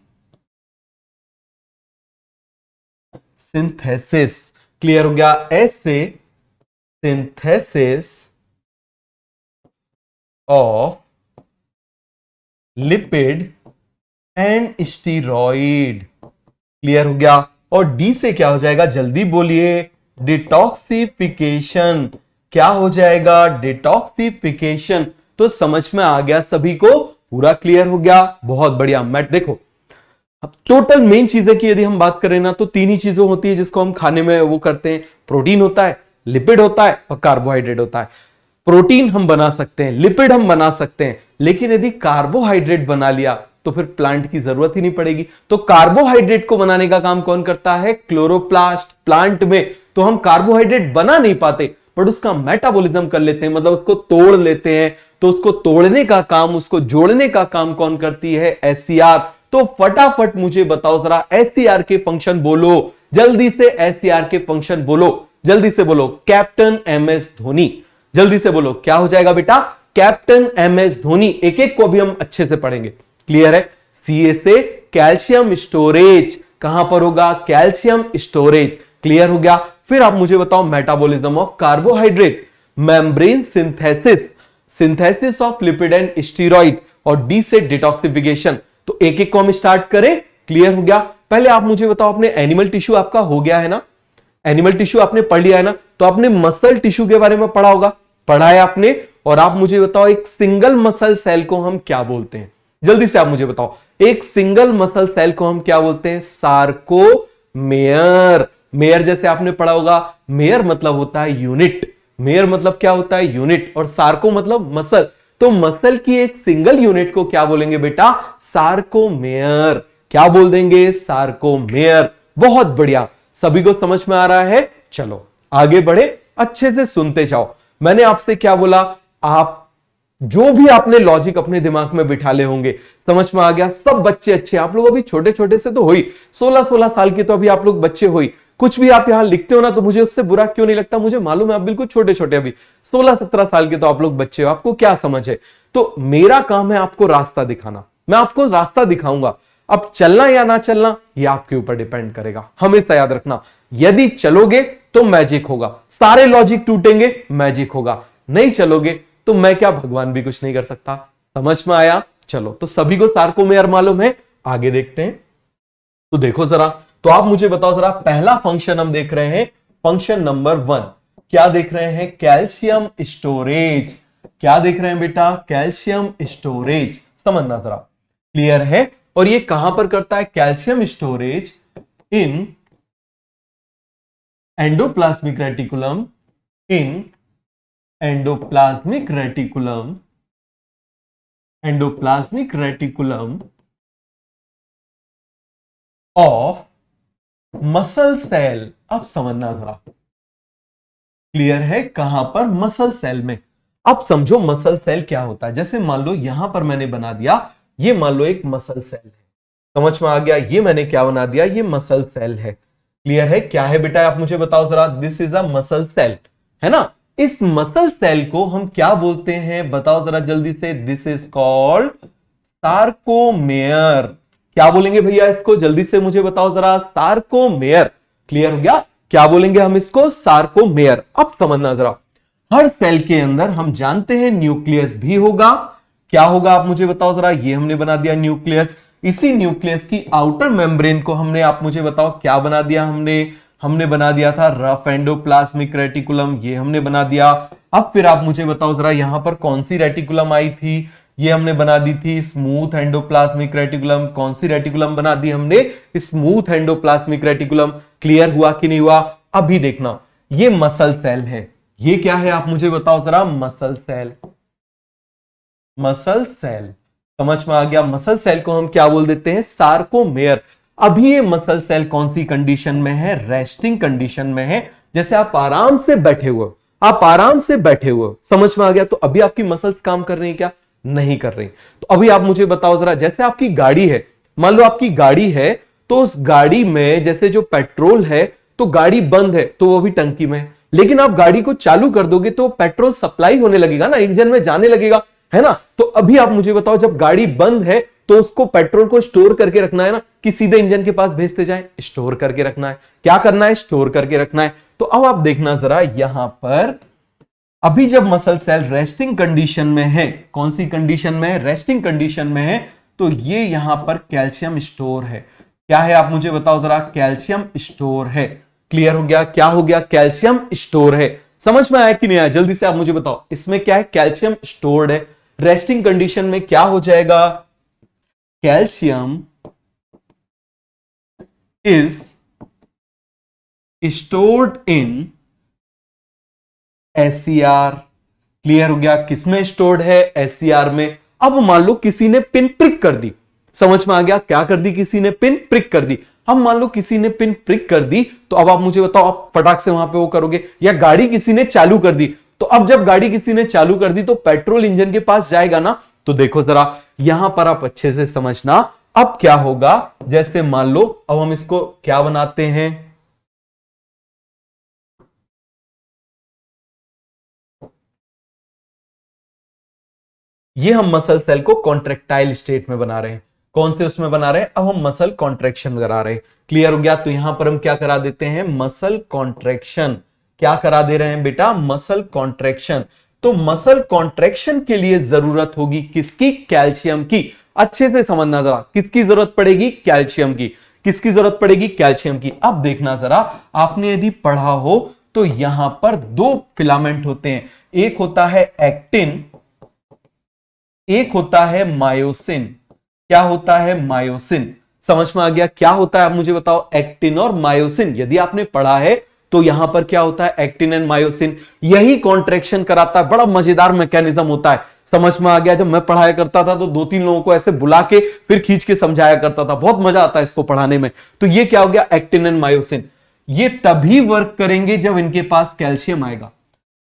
सिंथेसिस। क्लियर हो गया? S से synthesis of lipid and steroid. Clear हो गया? और D से क्या हो जाएगा, जल्दी बोलिए, डिटॉक्सिफिकेशन। क्या हो जाएगा, डिटॉक्सिफिकेशन। तो समझ में आ गया सभी को, पूरा क्लियर हो गया? बहुत बढ़िया। मैं देखो, अब टोटल मेन चीजें की यदि हम बात करें ना, तो तीन ही चीजें होती है जिसको हम खाने में वो करते हैं, प्रोटीन होता है, लिपिड होता है और कार्बोहाइड्रेट होता है। प्रोटीन हम बना सकते हैं, लिपिड हम बना सकते हैं, लेकिन यदि कार्बोहाइड्रेट बना लिया तो फिर प्लांट की जरूरत ही नहीं पड़ेगी। तो कार्बोहाइड्रेट को बनाने का काम कौन करता है, क्लोरोप्लास्ट। प्लांट में तो हम कार्बोहाइड्रेट बना नहीं पाते, बट उसका मेटाबॉलिज्म कर लेते हैं, मतलब उसको तोड़ लेते हैं। तो उसको तोड़ने का काम, उसको जोड़ने का काम कौन करती है, SER। तो फटाफट मुझे बताओ जरा, SER के फंक्शन बोलो जल्दी से, SER के फंक्शन बोलो जल्दी से, बोलो कैप्टन MS धोनी। जल्दी से बोलो, क्या हो जाएगा बेटा, कैप्टन MS धोनी। एक एक को भी हम अच्छे से पढ़ेंगे। क्लियर है? CA से कैल्शियम स्टोरेज, कहां पर होगा, कैल्शियम स्टोरेज। क्लियर हो गया? फिर आप मुझे बताओ metabolism of carbohydrate, membrane synthesis, synthesis of lipid and steroid, और डी से डिटॉक्सिफिकेशन। तो एक एक को हम स्टार्ट करें। क्लियर हो गया? पहले आप मुझे बताओ, अपने एनिमल टिश्यू आपका हो गया है ना, एनिमल टिश्यू आपने पढ़ लिया है ना, तो आपने मसल टिश्यू के बारे में पढ़ा होगा, पढ़ा है आपने। और आप मुझे बताओ एक सिंगल मसल सेल को हम क्या बोलते हैं? जल्दी से आप मुझे बताओ, एक सिंगल मसल सेल को हम क्या बोलते हैं? सार्कोमेयर। मेयर जैसे आपने पढ़ा होगा, मेयर मतलब होता है यूनिट, मेयर मतलब क्या होता है? यूनिट, और सार्को मतलब मसल। तो मसल की एक सिंगल यूनिट को क्या बोलेंगे बेटा? सार्कोमेयर। क्या बोल देंगे? सार्कोमेयर। बहुत बढ़िया, सभी को समझ में आ रहा है? चलो आगे बढ़े, अच्छे से सुनते जाओ। मैंने आपसे क्या बोला? आप जो भी आपने लॉजिक अपने दिमाग में बिठा ले होंगे, समझ में आ गया? सब बच्चे अच्छे, आप लोग अभी छोटे छोटे से तो हो ही, 16-16 साल के तो अभी आप लोग बच्चे हो ही। कुछ भी आप यहां लिखते हो ना, तो मुझे उससे बुरा क्यों नहीं लगता, मुझे मालूम है आप बिल्कुल छोटे छोटे, अभी 16-17 साल के तो आप लोग बच्चे हो, आपको क्या समझ है। तो मेरा काम है आपको रास्ता दिखाना, मैं आपको रास्ता दिखाऊंगा। अब चलना या ना चलना ये आपके ऊपर डिपेंड करेगा। हमेशा याद रखना, यदि चलोगे तो मैजिक होगा, सारे लॉजिक टूटेंगे, मैजिक होगा। नहीं चलोगे तो मैं क्या, भगवान भी कुछ नहीं कर सकता। समझ में आया? चलो, तो सभी को सार्कोमेयर मालूम है, आगे देखते हैं। तो देखो जरा, तो आप मुझे बताओ जरा, पहला फंक्शन हम देख रहे हैं, फंक्शन नंबर 1। क्या देख रहे हैं? Calcium storage. क्या देख रहे हैं बेटा? Calcium storage. समझना जरा, क्लियर है? और ये कहां पर करता है calcium storage? In endoplasmic reticulum, in endoplasmic reticulum, endoplasmic reticulum of muscle cell. अब समझना जरा, क्लियर है? कहां पर? मसल सेल में। अब समझो मसल सेल क्या होता है। जैसे मान लो यहां पर मैंने बना दिया, ये मान लो एक मसल सेल है, समझ में आ गया? ये मैंने क्या बना दिया? ये मसल सेल है। क्लियर है? क्या है बेटा, आप मुझे बताओ जरा। This is a muscle cell, है ना? इस मसल सेल को हम क्या बोलते हैं? बताओ जरा जल्दी से। This is called sarcomere. क्या बोलेंगे भैया इसको? जल्दी से मुझे बताओ जरा। सार्कोमेयर। क्लियर हो गया? क्या बोलेंगे हम इसको? सार्कोमेयर। अब समझना जरा, हर सेल के अंदर हम जानते हैं न्यूक्लियस भी होगा। क्या होगा आप मुझे बताओ जरा। ये हमने बना दिया न्यूक्लियस, इसी न्यूक्लियस की आउटर मेम्ब्रेन को हमने, आप मुझे बताओ क्या बना दिया? हमने बना दिया था रफ एंडोप्लाज्मिक रेटिकुलम, ये हमने बना दिया। अब फिर आप मुझे बताओ जरा, यहां पर कौन सी रेटिकुलम आई थी? ये हमने बना दी थी स्मूथ एंडोप्लाज्मिक रेटिकुलम। कौन सी रेटिकुलम बना दी हमने? Smooth endoplasmic reticulum. क्लियर हुआ कि नहीं हुआ? अभी देखना, ये मसल सेल है, ये क्या है आप मुझे बताओ जरा। Muscle cell, muscle cell. समझ में आ गया? मसल सेल को हम क्या बोल देते हैं? सार्कोमेयर। अभी ये मसल सेल कौन सी कंडीशन में है? रेस्टिंग कंडीशन में है। जैसे आप आराम से बैठे हुए, आप आराम से बैठे हुए, समझ में आ गया? तो अभी आपकी मसल्स काम कर रही है क्या? नहीं कर रही। तो अभी आप मुझे बताओ जरा, जैसे आपकी गाड़ी है, मान लो आपकी गाड़ी है, तो उस गाड़ी में जैसे जो पेट्रोल है, तो गाड़ी बंद है तो वो भी टंकी में है, लेकिन आप गाड़ी को चालू कर दोगे तो पेट्रोल सप्लाई होने लगेगा ना, इंजन में जाने लगेगा, है ना? तो अभी आप मुझे बताओ, जब गाड़ी बंद है तो उसको पेट्रोल को स्टोर करके रखना है ना, कि सीधे इंजन के पास भेजते जाए? स्टोर करके रखना है। क्या करना है? स्टोर करके रखना है। तो अब आप देखना जरा, यहां पर अभी जब मसल सेल रेस्टिंग कंडीशन में है, कौन सी कंडीशन में है? रेस्टिंग कंडीशन में है, तो ये यहां पर कैल्शियम स्टोर है। क्या है आप मुझे बताओ जरा? कैल्शियम स्टोर है। क्लियर हो गया? क्या हो गया? कैल्शियम स्टोर है। समझ में आया कि नहीं आया? जल्दी से आप मुझे बताओ, इसमें क्या है? कैल्शियम स्टोर्ड है। रेस्टिंग कंडीशन में क्या हो जाएगा? Calcium is stored in SCR. Clear हो गया? किसमें स्टोर्ड है? एससीआर में। अब मान लो किसी ने पिन प्रिक कर दी, समझ में आ गया? क्या कर दी? किसी ने पिन प्रिक कर दी। हम मान लो किसी ने पिन प्रिक कर दी, तो अब आप मुझे बताओ, आप फटाक से वहां पे वो करोगे, या गाड़ी किसी ने चालू कर दी, तो अब जब गाड़ी किसी ने चालू कर दी तो पेट्रोल इंजन के पास जाएगा ना। तो देखो जरा, यहां पर आप अच्छे से समझना, अब क्या होगा? जैसे मान लो, अब हम इसको क्या बनाते हैं? ये हम मसल सेल को कॉन्ट्रेक्टाइल स्टेट में बना रहे हैं। कौन से उसमें बना रहे हैं, अब हम मसल कॉन्ट्रैक्शन करा रहे हैं। क्लियर हो गया? तो यहां पर हम क्या करा देते हैं, मसल कॉन्ट्रैक्शन। क्या करा दे रहे हैं बेटा, मसल कॉन्ट्रैक्शन। तो मसल कॉन्ट्रैक्शन के लिए जरूरत होगी किसकी, कैल्शियम की। अच्छे से समझना जरा, किसकी जरूरत पड़ेगी, कैल्शियम की। किसकी जरूरत पड़ेगी, कैल्शियम की। अब देखना जरा, आपने यदि पढ़ा हो तो यहां पर दो फिलामेंट होते हैं, एक होता है एक्टिन, एक होता है मायोसिन। क्या होता है, मायोसिन। समझ में आ गया क्या होता है, आप मुझे बताओ, एक्टिन और मायोसिन। यदि आपने पढ़ा है तो यहां पर क्या होता है, एक्टिन एंड मायोसिन, यही कॉन्ट्रैक्शन कराता है। बड़ा मजेदार मैकेनिज्म होता है, समझ में आ गया। जब मैं पढ़ाया करता था तो 2-3 लोगों को ऐसे बुला के फिर खींच के समझाया करता था, बहुत मजा आता है इसको पढ़ाने में। तो ये क्या हो गया, एक्टिन एंड मायोसिन। ये तभी वर्क करेंगे जब इनके पास कैल्शियम आएगा।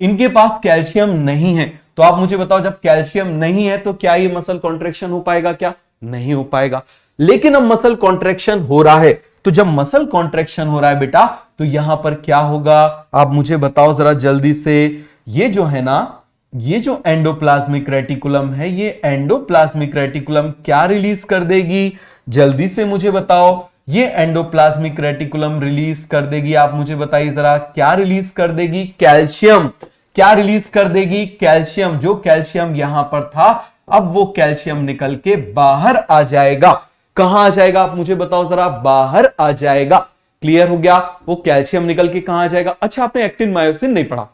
इनके पास कैल्शियम नहीं है, तो आप मुझे बताओ, जब कैल्शियम नहीं है तो क्या ये मसल कॉन्ट्रैक्शन हो पाएगा, क्या नहीं हो पाएगा। लेकिन अब मसल कॉन्ट्रैक्शन हो रहा है, तो जब मसल कॉन्ट्रैक्शन हो रहा है बेटा, तो यहां पर क्या होगा, आप मुझे बताओ जरा जल्दी से। ये जो है ना, ये जो एंडोप्लाज्मिक रेटिकुलम है, ये एंडोप्लाज्मिक रेटिकुलम क्या रिलीज कर देगी, जल्दी से मुझे बताओ। ये एंडोप्लाज्मिक रेटिकुलम रिलीज कर देगी, आप मुझे बताइए जरा, क्या रिलीज कर देगी, कैल्शियम। क्या रिलीज कर देगी, कैल्शियम। जो कैल्शियम यहां पर था, अब वो कैल्शियम निकल के बाहर आ जाएगा। कहां आ जाएगा, आप मुझे बताओ जरा, बाहर आ जाएगा। क्लियर हो गया, वो कैल्शियम निकल के कहां आ जाएगा। अच्छा, आपने एक्टिन मायोसिन नहीं पढ़ा,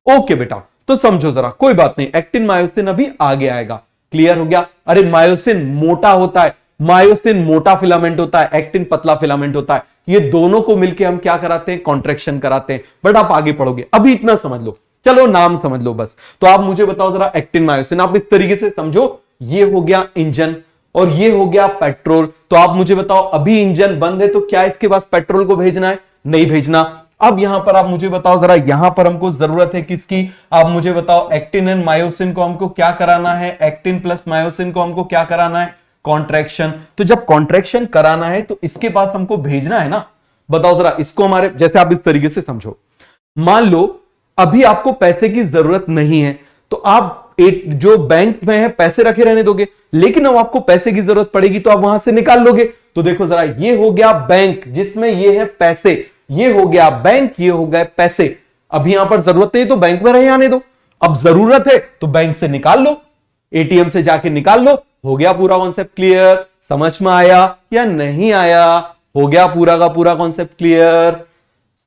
ओके बेटा, तो समझो जरा, कोई बात नहीं, एक्टिन मायोसिन अभी आगे आएगा। क्लियर हो गया। अरे मायोसिन मोटा होता है, मायोसिन मोटा फिलामेंट होता है, एक्टिन पतला फिलामेंट होता है। ये दोनों को मिलकर हम क्या कराते हैं, कॉन्ट्रैक्शन कराते हैं। बट आप आगे पढ़ोगे, अभी इतना समझ लो, चलो नाम समझ लो बस। तो आप मुझे बताओ जरा, एक्टिन मायोसिन, आप इस तरीके से समझो, ये हो गया इंजन और ये हो गया पेट्रोल। तो आप मुझे बताओ, अभी इंजन बंद है तो क्या इसके पास पेट्रोल को भेजना है, नहीं भेजना। अब यहां पर आप मुझे बताओ जरा, यहां पर हमको जरूरत है किसकी, आप मुझे बताओ, एक्टिन एंड मायोसिन को हमको क्या कराना है, एक्टिन प्लस मायोसिन को हमको क्या कराना है, कॉन्ट्रैक्शन। तो जब कॉन्ट्रैक्शन कराना है तो इसके पास हमको भेजना है ना। बताओ जरा, इसको हमारे, जैसे आप इस तरीके से समझो, मान लो अभी आपको पैसे की जरूरत नहीं है, तो आप एक जो बैंक में है पैसे रखे रहने दोगे, लेकिन अब आपको पैसे की जरूरत पड़ेगी तो आप वहां से निकाल लोगे। तो देखो जरा, ये हो गया बैंक जिसमें ये है पैसे, ये हो गया बैंक, ये हो गए पैसे। अभी यहां पर जरूरत नहीं तो बैंक में रहे आने दो, अब जरूरत है तो बैंक से निकाल लो, एटीएम से जाके निकाल लो। हो गया पूरा कॉन्सेप्ट क्लियर, समझ में आया या नहीं आया, हो गया पूरा का पूरा कॉन्सेप्ट क्लियर,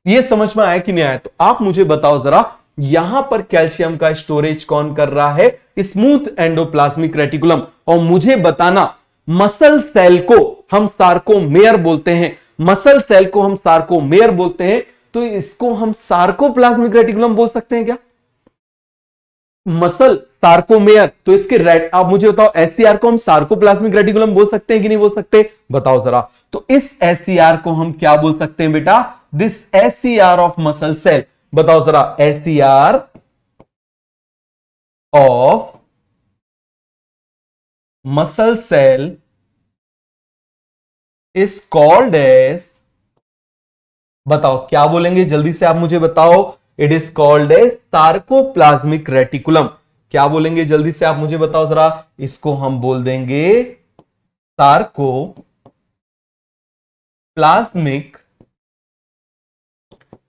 ये समझ में आया कि नहीं आया। तो आप मुझे बताओ जरा, यहां पर कैल्शियम का स्टोरेज कौन कर रहा है, स्मूथ एंडोप्लाज्मिक रेटिकुलम। और मुझे बताना, मसल सेल को हम सार्कोमेयर बोलते हैं, मसल सेल को हम सार्कोमेयर बोलते हैं, तो इसको हम सार्कोप्लाज्मिक रेटिकुलम बोल सकते हैं क्या, मसल सार्कोमेयर। तो इसके आप मुझे बताओ, एससीआर को हम सार्कोप्लाज्मिक रेटिकुलम बोल सकते हैं कि नहीं बोल सकते, बताओ जरा। तो इस एससीआर को हम क्या बोल सकते हैं बेटा, this SCR of muscle cell. बताओ जरा, SCR of muscle cell is called as, बताओ क्या बोलेंगे, जल्दी से आप मुझे बताओ। It is called as sarcoplasmic reticulum. क्या बोलेंगे, जल्दी से आप मुझे बताओ जरा, इसको हम बोल देंगे सार्कोप्लाज्मिक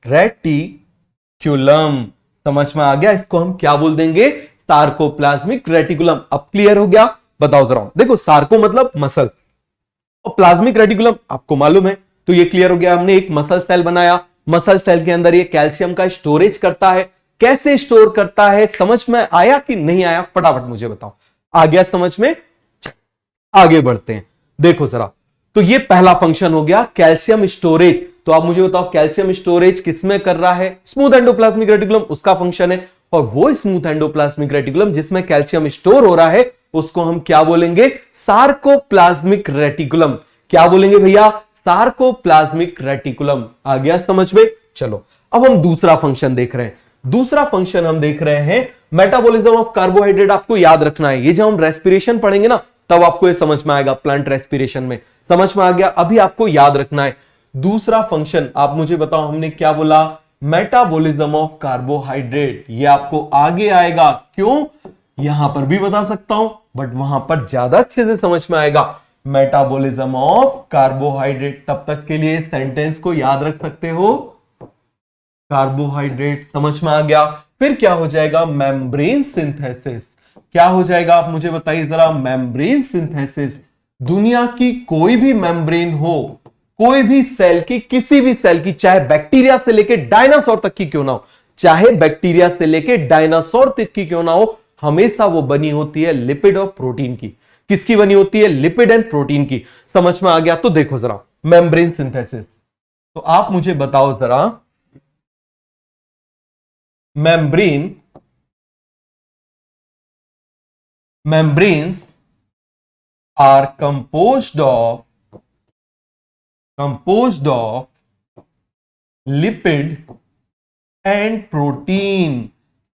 रेटिकुलम। समझ में आ गया, इसको हम क्या बोल देंगे, सार्कोप्लाज्मिक रेटिकुलम। अब क्लियर हो गया, बताओ जरा। देखो, सार्को मतलब मसल और प्लाज्मिक रेटिकुलम आपको मालूम है, तो ये क्लियर हो गया। हमने एक मसल सेल बनाया, मसल सेल के अंदर ये कैल्शियम का स्टोरेज करता है। कैसे स्टोर करता है, समझ में आया कि नहीं आया, फटाफट मुझे बताओ। आ गया समझ में, आगे बढ़ते हैं। देखो जरा, तो ये पहला फंक्शन हो गया, कैल्शियम स्टोरेज। तो आप मुझे बताओ, कैल्शियम स्टोरेज किसमें कर रहा है, स्मूथ एंडोप्लाज्मिक रेटिकुलम, उसका फंक्शन है। और वो स्मूथ एंडोप्लाज्मिक रेटिकुलम जिसमें कैल्शियम स्टोर हो रहा है, उसको हम क्या बोलेंगे, सार्कोप्लाज्मिक रेटिकुलम। क्या बोलेंगे भैया, सार्कोप्लाज्मिक रेटिकुलम। आ गया समझ में। चलो, अब हम दूसरा फंक्शन देख रहे हैं। दूसरा फंक्शन हम देख रहे हैं मेटाबॉलिज्म ऑफ कार्बोहाइड्रेट। आपको याद रखना है, ये जब हम रेस्पिरेशन पढ़ेंगे ना, तब आपको ये समझ में आएगा, प्लांट रेस्पिरेशन में। समझ में आ गया, अभी आपको याद रखना है। दूसरा फंक्शन आप मुझे बताओ, हमने क्या बोला, मेटाबॉलिज्म ऑफ कार्बोहाइड्रेट। ये आपको आगे आएगा, क्यों, यहां पर भी बता सकता हूं, बट वहां पर ज्यादा अच्छे से समझ में आएगा। Metabolism of carbohydrate. तब तक के लिए सेंटेंस को याद रख सकते हो, कार्बोहाइड्रेट। समझ में आ गया। फिर क्या हो जाएगा, मेम्ब्रेन सिंथेसिस। क्या हो जाएगा आप मुझे बताइए जरा, मेम्ब्रेन सिंथेसिस। दुनिया की कोई भी मेम्ब्रेन हो, कोई भी सेल की, किसी भी सेल की, चाहे बैक्टीरिया से लेके डायनासोर तक की क्यों ना हो, चाहे बैक्टीरिया से लेके डायनासोर तक की क्यों ना हो, हमेशा वो बनी होती है लिपिड और प्रोटीन की। किसकी बनी होती है, लिपिड एंड प्रोटीन की। समझ में आ गया। तो देखो जरा मेम्ब्रेन सिंथेसिस, तो आप मुझे बताओ जरा, membranes are composed of lipid and protein।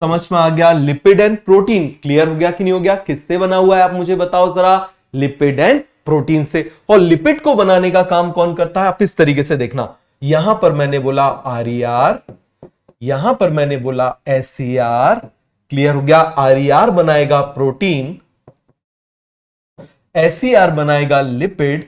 समझ में आ गया, लिपिड एंड प्रोटीन। क्लियर हो गया कि नहीं हो गया? किससे बना हुआ है आप मुझे बताओ जरा, लिपिड एंड प्रोटीन से। और लिपिड को बनाने का काम कौन करता है, आप इस तरीके से देखना, यहां पर मैंने बोला RER, यहां पर मैंने बोला SER। क्लियर हो गया। RER बनाएगा प्रोटीन, SER बनाएगा लिपिड,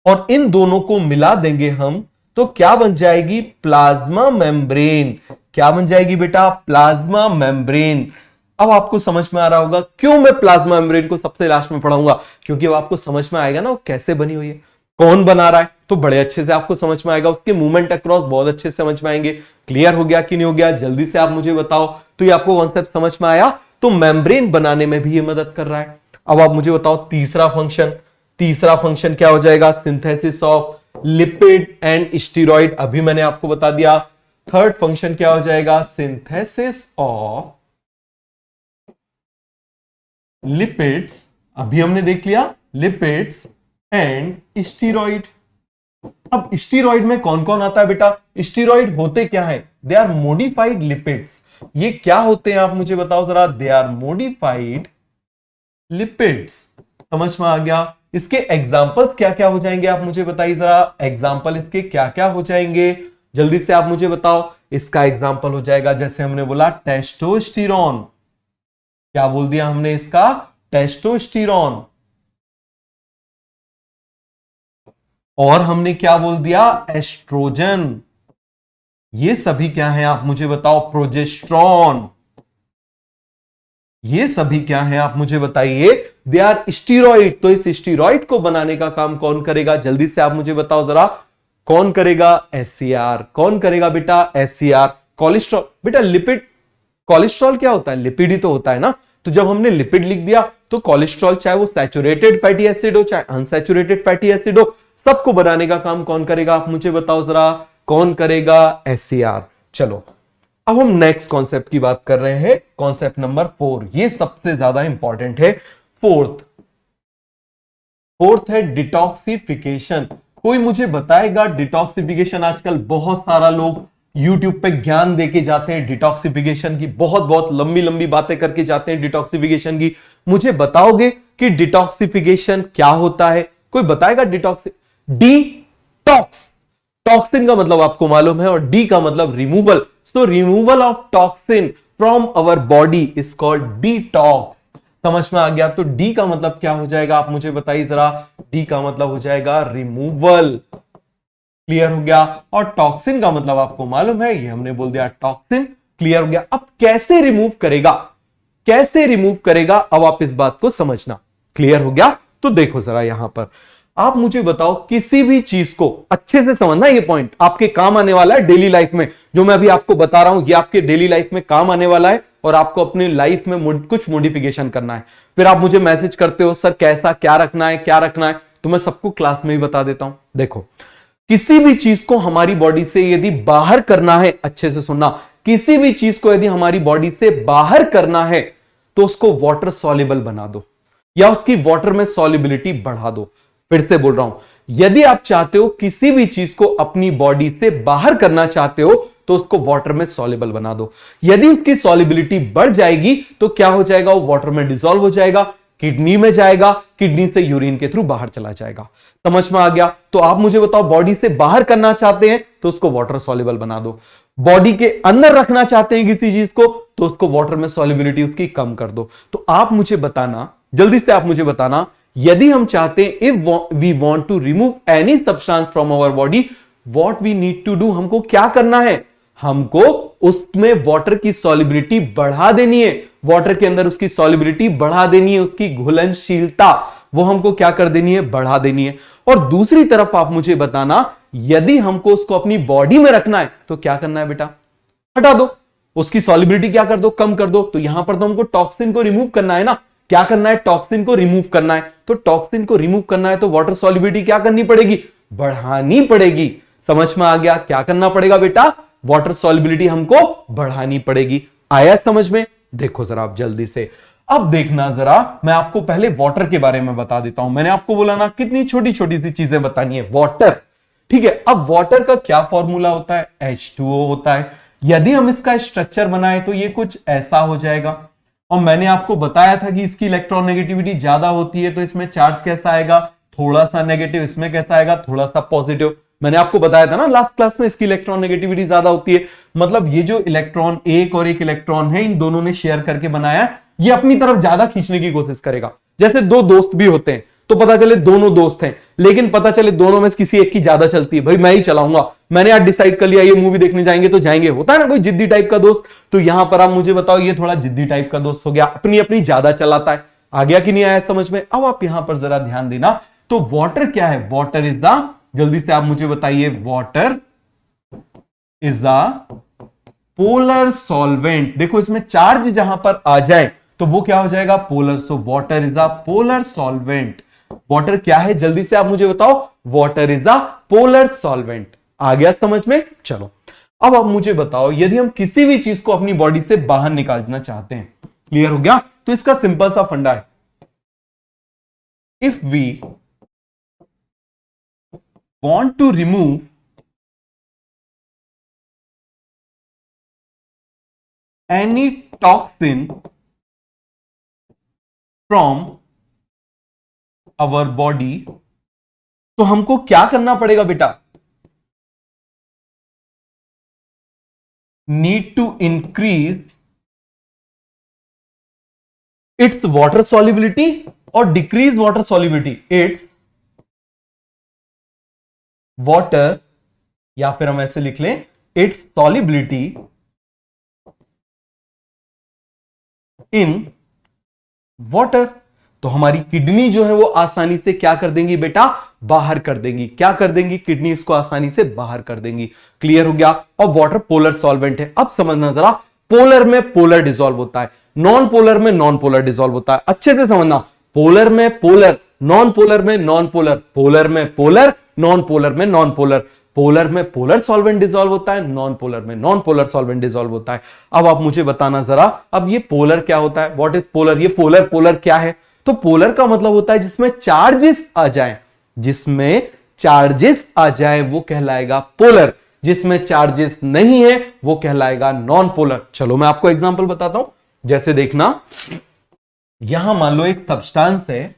और इन दोनों को मिला देंगे हम तो क्या बन जाएगी, प्लाज्मा मेम्ब्रेन। क्या बन जाएगी बेटा, प्लाज्मा मेम्ब्रेन। अब आपको समझ में आ रहा होगा क्यों मैं प्लाज्मा मेम्ब्रेन को सबसे लास्ट में पढ़ाऊंगा, क्योंकि अब आपको समझ में आएगा ना वो कैसे बनी हुई है, कौन बना रहा है, तो बड़े अच्छे से आपको समझ में आएगा, उसके मूवमेंट अक्रॉस बहुत अच्छे से समझ में आएंगे। क्लियर हो गया कि नहीं हो गया? जल्दी से आप मुझे बताओ। तो ये आपको कॉन्सेप्ट समझ में आया? तो मेम्ब्रेन बनाने में भी ये मदद कर रहा है। अब आप मुझे बताओ तीसरा फंक्शन क्या हो जाएगा, synthesis of lipid and steroid. अभी मैंने आपको बता दिया। थर्ड फंक्शन क्या हो जाएगा, सिंथेसिस ऑफ लिपिड्स। अभी हमने देख लिया लिपिड्स एंड स्टीरॉइड। अब स्टीरॉइड में कौन कौन आता है बेटा? स्टीरॉइड होते क्या है, दे आर मॉडिफाइड लिपिड्स। ये क्या होते हैं आप मुझे बताओ जरा, दे आर मॉडिफाइड लिपिड्स। समझ में आ गया। इसके एग्जाम्पल्स क्या क्या हो जाएंगे आप मुझे बताइए जरा, एग्जाम्पल इसके क्या क्या हो जाएंगे, जल्दी से आप मुझे बताओ। इसका एग्जाम्पल हो जाएगा, जैसे हमने बोला टेस्टोस्टेरोन। क्या बोल दिया हमने इसका, टेस्टोस्टेरोन। और हमने क्या बोल दिया, एस्ट्रोजन। ये सभी क्या है आप मुझे बताओ, प्रोजेस्ट्रॉन। ये सभी क्या है आप मुझे बताइए, दे आर स्टीरॉइड। तो इस स्टीरॉइड को बनाने का काम कौन करेगा, जल्दी से आप मुझे बताओ जरा, कौन करेगा, SCR। कौन करेगा बेटा, SCR। कोलेस्ट्रॉल, बेटा लिपिड, कोलेस्ट्रॉल क्या होता है, लिपिड ही तो होता है ना। तो जब हमने लिपिड लिख दिया तो कोलेस्ट्रॉल, चाहे वो सैचुरेटेड फैटी एसिड हो चाहे अनसैचुरेटेड फैटी एसिड हो, सबको बनाने का काम कौन करेगा आप मुझे बताओ जरा, कौन करेगा, SCR। चलो अब हम नेक्स्ट कॉन्सेप्ट की बात कर रहे हैं, कॉन्सेप्ट नंबर 4। ये सबसे ज्यादा इंपॉर्टेंट है। फोर्थ है डिटॉक्सिफिकेशन। कोई मुझे बताएगा डिटॉक्सिफिकेशन? आजकल बहुत सारा लोग YouTube पे ज्ञान देके जाते हैं डिटॉक्सिफिकेशन की, बहुत बहुत लंबी लंबी बातें करके जाते हैं डिटॉक्सिफिकेशन की। मुझे बताओगे कि डिटॉक्सिफिकेशन क्या होता है? कोई बताएगा डिटॉक्स, टॉक्सिन का मतलब आपको मालूम है, और डी का मतलब removal. So removal of toxin from our body is called detox. समझ में आ गया? तो डी का मतलब क्या हो जाएगा आप मुझे बताइए जरा, डी का मतलब हो जाएगा रिमूवल। क्लियर हो गया। और टॉक्सिन का मतलब आपको मालूम है, ये हमने बोल दिया टॉक्सिन। क्लियर हो गया। अब कैसे रिमूव करेगा, कैसे रिमूव करेगा, अब आप इस बात को समझना। क्लियर हो गया? तो देखो जरा यहां पर आप मुझे बताओ, किसी भी चीज को अच्छे से समझना, ये पॉइंट आपके काम आने वाला है डेली लाइफ में। जो मैं अभी आपको बता रहा हूं ये आपके डेली लाइफ में काम आने वाला है, और आपको अपनी लाइफ में कुछ मॉडिफिकेशन करना है। फिर आप मुझे मैसेज करते हो सर कैसा, क्या रखना है, क्या रखना है, तो मैं सबको क्लास में ही बता देता हूं। देखो किसी भी चीज को हमारी बॉडी से यदि बाहर करना है, अच्छे से सुनना, किसी भी चीज को यदि हमारी बॉडी से बाहर करना है तो उसको वाटर सॉल्युबल बना दो, या उसकी वाटर में सॉल्युबिलिटी बढ़ा दो। फिर से बोल रहा हूं, यदि आप चाहते हो किसी भी चीज को अपनी बॉडी से बाहर करना चाहते हो तो उसको वाटर में सॉल्युबल बना दो। यदि उसकी सॉल्युबिलिटी बढ़ जाएगी तो क्या हो जाएगा, वो वाटर में डिसॉल्व हो जाएगा, किडनी में जाएगा, किडनी से यूरिन के थ्रू बाहर चला जाएगा। समझ में आ गया? तो आप मुझे बताओ, बॉडी से बाहर करना चाहते हैं तो उसको वाटर सॉल्युबल बना दो, बॉडी के अंदर रखना चाहते हैं किसी चीज को तो उसको वाटर में सॉल्युबिलिटी उसकी कम कर दो। तो आप मुझे बताना, जल्दी से आप मुझे बताना, यदि हम चाहते हैं, if we want to remove any substance from our body, what we need to do, हमको क्या करना है, हमको उसमें वाटर की सॉलिबिलिटी बढ़ा देनी है, वाटर के अंदर उसकी सॉलिबिलिटी बढ़ा देनी है, उसकी घुलनशीलता वो हमको क्या कर देनी है, बढ़ा देनी है। और दूसरी तरफ आप मुझे बताना, यदि हमको उसको अपनी बॉडी में रखना है तो क्या करना है बेटा, हटा दो, उसकी सॉलिबिलिटी क्या कर दो, कम कर दो। तो यहां पर तो हमको टॉक्सिन को रिमूव करना है ना, क्या करना है, टॉक्सिन को रिमूव करना है। तो टॉक्सिन को रिमूव करना है तो वाटर सॉलिबिलिटी क्या करनी पड़ेगी, बढ़ानी पड़ेगी। समझ में आ गया, क्या करना पड़ेगा बेटा, वाटर सॉलिबिलिटी हमको बढ़ानी पड़ेगी। आया समझ में? देखो जरा आप जल्दी से, अब देखना जरा, मैं आपको पहले वाटर के बारे में बता देता हूं। मैंने आपको बोला ना कितनी छोटी छोटी सी चीजें बतानी है, वाटर, ठीक है। अब वाटर का क्या फॉर्मूला होता है, H2O होता है। यदि हम इसका स्ट्रक्चर बनाए तो ये कुछ ऐसा हो जाएगा। और मैंने आपको बताया था कि इसकी इलेक्ट्रॉनेगेटिविटी ज्यादा होती है तो इसमें चार्ज कैसा आएगा, थोड़ा सा नेगेटिव, इसमें कैसा आएगा, थोड़ा सा पॉजिटिव। मैंने आपको बताया था ना लास्ट क्लास में, इसकी इलेक्ट्रॉनेगेटिविटी ज्यादा होती है। मतलब ये जो इलेक्ट्रॉन, एक और एक इलेक्ट्रॉन है, इन दोनों ने शेयर करके बनाया, ये अपनी तरफ ज्यादा खींचने की कोशिश करेगा। जैसे दो दोस्त भी होते हैं तो पता चले दोनों दोस्त हैं, लेकिन पता चले दोनों में से किसी एक की ज्यादा चलती है, भाई मैं ही चलाऊंगा, मैंने आज डिसाइड कर लिया ये मूवी देखने जाएंगे तो जाएंगे, होता है ना कोई जिद्दी टाइप का दोस्त। तो यहां पर आप मुझे बताओ, ये थोड़ा जिद्दी टाइप का दोस्त हो गया, अपनी अपनी ज्यादा चलाता है। आ गया कि नहीं आया समझ में? अब आप यहां पर जरा ध्यान देना, तो वाटर क्या है, वाटर इज द, जल्दी से आप मुझे बताइए, water is the polar solvent. देखो इसमें चार्ज जहां पर आ जाए तो वो क्या हो जाएगा, polar. So water is the polar solvent. Water क्या है, जल्दी से आप मुझे बताओ, water is the polar solvent. आ गया समझ में? चलो अब आप मुझे बताओ, यदि हम किसी भी चीज को अपनी बॉडी से बाहर निकालना चाहते हैं, क्लियर हो गया, तो इसका सिंपल सा फंडा है, if we want to remove any toxin from our body, तो हमको क्या करना पड़ेगा बेटा, need to increase its water solubility और decrease water solubility, its water, या फिर हम ऐसे लिख लें, इट्स सॉलिबिलिटी इन वाटर। तो हमारी किडनी जो है वो आसानी से क्या कर देंगी बेटा, बाहर कर देंगी। क्या कर देंगी, किडनी इसको आसानी से बाहर कर देंगी। क्लियर हो गया? और वाटर पोलर सॉल्वेंट है। अब समझना जरा, पोलर में पोलर डिसॉल्व होता है, नॉन पोलर में नॉन पोलर डिसॉल्व होता है। अच्छे से समझना, पोलर में पोलर, नॉन पोलर में नॉन पोलर, पोलर में पोलर, नॉन पोलर में नॉन पोलर, पोलर में पोलर सॉल्वेंट डिसॉल्व होता है, नॉन पोलर में नॉन पोलर सॉल्वेंट डिसॉल्व होता है। अब आप मुझे बताना जरा, अब ये पोलर क्या होता है, व्हाट इज पोलर, ये पोलर, पोलर क्या है, तो पोलर का मतलब होता है जिसमें चार्जेस आ जाएं, जिसमें चार्जेस आ जाए वो कहलाएगा पोलर, जिसमें चार्जेस नहीं है वो कहलाएगा नॉन पोलर। चलो मैं आपको एग्जांपल बताता हूं, जैसे देखना, यहां मान लो एक सब्सटेंस है,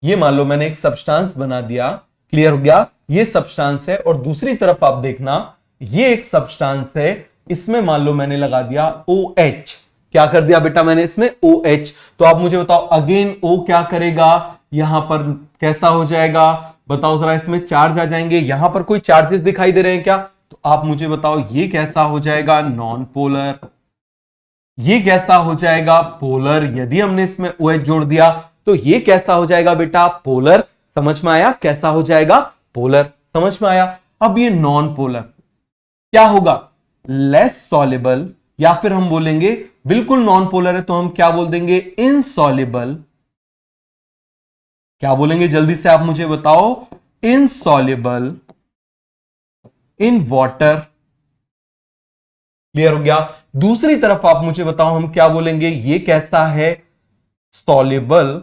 ये मान लो मैंने एक सब्सटेंस बना दिया, क्लियर हो गया, ये सब्सटेंस है, और दूसरी तरफ आप देखना ये एक सब्सटेंस है, इसमें मान लो मैंने लगा दिया OH। क्या कर दिया बेटा मैंने इसमें OH। तो आप मुझे बताओ अगेन O क्या करेगा, यहां पर कैसा हो जाएगा, बताओ जरा, इसमें चार्ज आ जाएंगे, यहां पर कोई चार्जेस दिखाई दे रहे हैं क्या, तो आप मुझे बताओ ये कैसा हो जाएगा, नॉन पोलर, ये कैसा हो जाएगा, पोलर। यदि हमने इसमें OH जोड़ दिया तो ये कैसा हो जाएगा बेटा, पोलर। समझ में आया, कैसा हो जाएगा, पोलर। समझ में आया। अब ये नॉन पोलर क्या होगा, लेस सॉल्युबल, या फिर हम बोलेंगे बिल्कुल नॉन पोलर है तो हम क्या बोल देंगे, इनसॉल्युबल। क्या बोलेंगे जल्दी से आप मुझे बताओ, इनसॉल्युबल इन वाटर। क्लियर हो गया। दूसरी तरफ आप मुझे बताओ हम क्या बोलेंगे, ये कैसा है, सॉल्युबल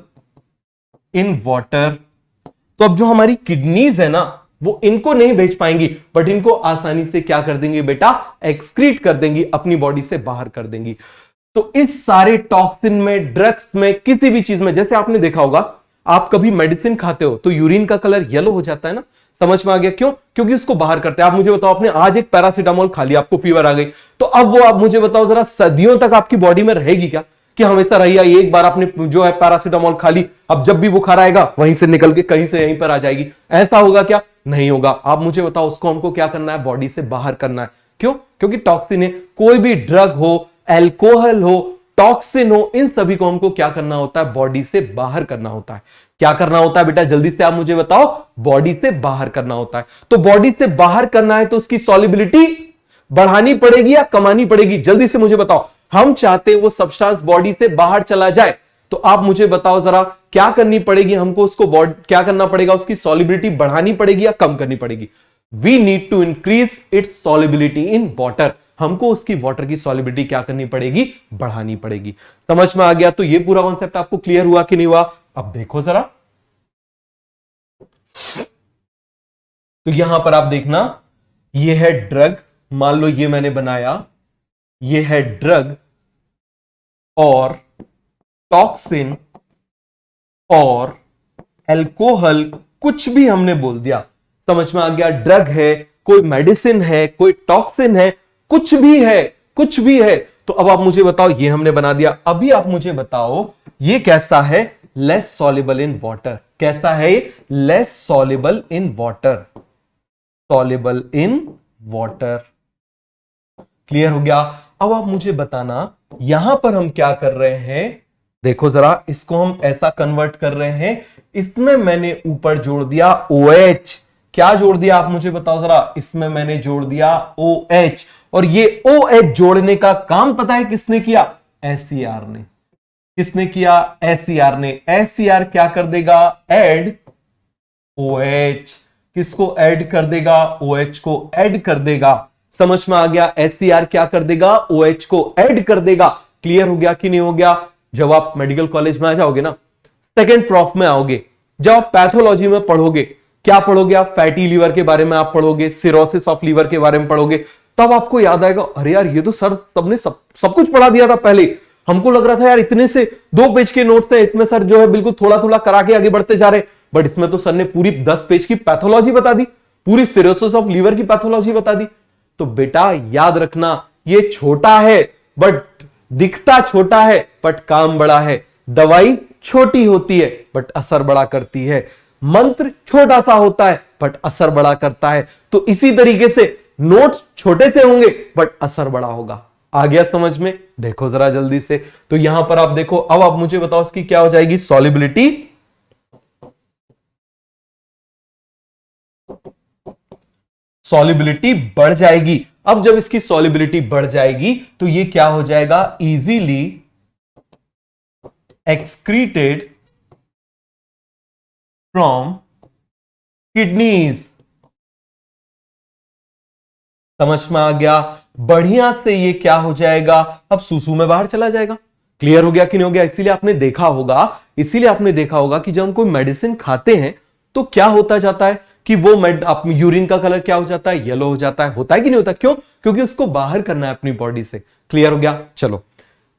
इन वाटर। तो अब जो हमारी किडनीज है ना वो इनको नहीं भेज पाएंगी, बट इनको आसानी से क्या कर देंगे बेटा, एक्सक्रीट कर देंगी, अपनी बॉडी से बाहर कर देंगी। तो इस सारे टॉक्सिन में, ड्रग्स में, किसी भी चीज में, जैसे आपने देखा होगा आप कभी मेडिसिन खाते हो तो यूरिन का कलर येलो हो जाता है ना, समझ में आ गया, क्यों, क्योंकि उसको बाहर करते हैं। आप मुझे बताओ, आपने आज एक पैरासीटामोल खा लिया, आपको फीवर आ गई, तो अब वो आप मुझे बताओ जरा, सदियों तक आपकी बॉडी में रहेगी क्या, कि हमेशा रहिए एक बार आपने जो है पैरासीटामोल खा ली, अब जब भी बुखार आएगा वहीं से निकल के कहीं से यहीं पर आ जाएगी, ऐसा होगा क्या? नहीं होगा। आप मुझे बताओ उसको हमको क्या करना है? बॉडी से बाहर करना है। क्यों? क्योंकि टॉक्सिन है। कोई भी ड्रग हो, एल्कोहल हो, टॉक्सिन हो, इन सभी को हमको क्या करना होता है? बॉडी से बाहर करना होता है। क्या करना होता है बेटा? जल्दी से आप मुझे बताओ। बॉडी से बाहर करना होता है। तो बॉडी से बाहर करना है तो उसकी सॉल्युबिलिटी बढ़ानी पड़ेगी या कमानी पड़ेगी? जल्दी से मुझे बताओ। हम चाहते हैं वो सब्सटेंस बॉडी से बाहर चला जाए, तो आप मुझे बताओ जरा क्या करनी पड़ेगी हमको? उसको क्या करना पड़ेगा? उसकी सॉल्युबिलिटी बढ़ानी पड़ेगी या कम करनी पड़ेगी? We need to increase its solubility in water. हमको उसकी वाटर की सॉल्युबिलिटी क्या करनी पड़ेगी? बढ़ानी पड़ेगी। समझ में आ गया? तो ये पूरा कॉन्सेप्ट आपको क्लियर हुआ कि नहीं हुआ? अब देखो जरा, तो यहां पर आप देखना, ये है ड्रग। मान लो ये मैंने बनाया, ये है ड्रग और टॉक्सिन और अल्कोहल, कुछ भी हमने बोल दिया। समझ में आ गया? ड्रग है, कोई मेडिसिन है, कोई टॉक्सिन है, कुछ भी है, कुछ भी है। तो अब आप मुझे बताओ, ये हमने बना दिया। अभी आप मुझे बताओ ये कैसा है? Less soluble in water. कैसा है? Less soluble in water. Soluble in water. Clear हो गया? अब आप मुझे बताना, यहां पर हम क्या कर रहे हैं? देखो जरा, इसको हम ऐसा कन्वर्ट कर रहे हैं, इसमें मैंने ऊपर जोड़ दिया OH। क्या जोड़ दिया आप मुझे बताओ जरा? इसमें मैंने जोड़ दिया OH। और ये OH जोड़ने का काम पता है किसने किया? SCR ने। किसने किया? SCR ने। SCR क्या कर देगा? Add OH। किसको ऐड कर देगा? OH को ऐड कर देगा। समझ में आ गया? SCR क्या कर देगा? OH को ऐड कर देगा। क्लियर हो गया कि नहीं हो गया? जब आप मेडिकल कॉलेज में आ जाओगे ना, सेकेंड प्रॉफ में आओगे, जब आप पैथोलॉजी में पढ़ोगे, क्या पढ़ोगे आप? फैटी लीवर के बारे में आप पढ़ोगे, सिरोसिस ऑफ लीवर के बारे में पढ़ोगे, तब आपको याद आएगा, अरे यार ये तो सर सबने सब कुछ पढ़ा दिया था पहले। हमको लग रहा था यार इतने से 2 पेज के नोट्स हैं, इसमें सर जो है बिल्कुल थोड़ा थोड़ा करा के आगे बढ़ते जा रहे, बट इसमें तो सर ने पूरी 10 पेज की पैथोलॉजी बता दी, पूरी सिरोसिस ऑफ लीवर की पैथोलॉजी बता दी। तो बेटा याद रखना, ये छोटा है बट दिखता छोटा है बट काम बड़ा है। दवाई छोटी होती है बट असर बड़ा करती है। मंत्र छोटा सा होता है बट असर बड़ा करता है। तो इसी तरीके से नोट्स छोटे से होंगे बट असर बड़ा होगा। आ गया समझ में? देखो जरा जल्दी से, तो यहां पर आप देखो, अब आप मुझे बताओ इसकी क्या हो जाएगी? सॉल्युबिलिटी सॉल्युबिलिटी बढ़ जाएगी। अब जब इसकी सॉल्युबिलिटी बढ़ जाएगी तो ये क्या हो जाएगा? Easily excreted from kidneys. समझ में आ गया? बढ़िया से ये क्या हो जाएगा? अब सूसू में बाहर चला जाएगा। क्लियर हो गया कि नहीं हो गया? इसीलिए आपने देखा होगा कि जब हम कोई मेडिसिन खाते हैं तो क्या होता जाता है कि वो यूरिन का कलर क्या हो जाता है? येलो हो जाता है। होता है कि नहीं होता? क्यों? क्योंकि उसको बाहर करना है अपनी बॉडी से। क्लियर हो गया? चलो,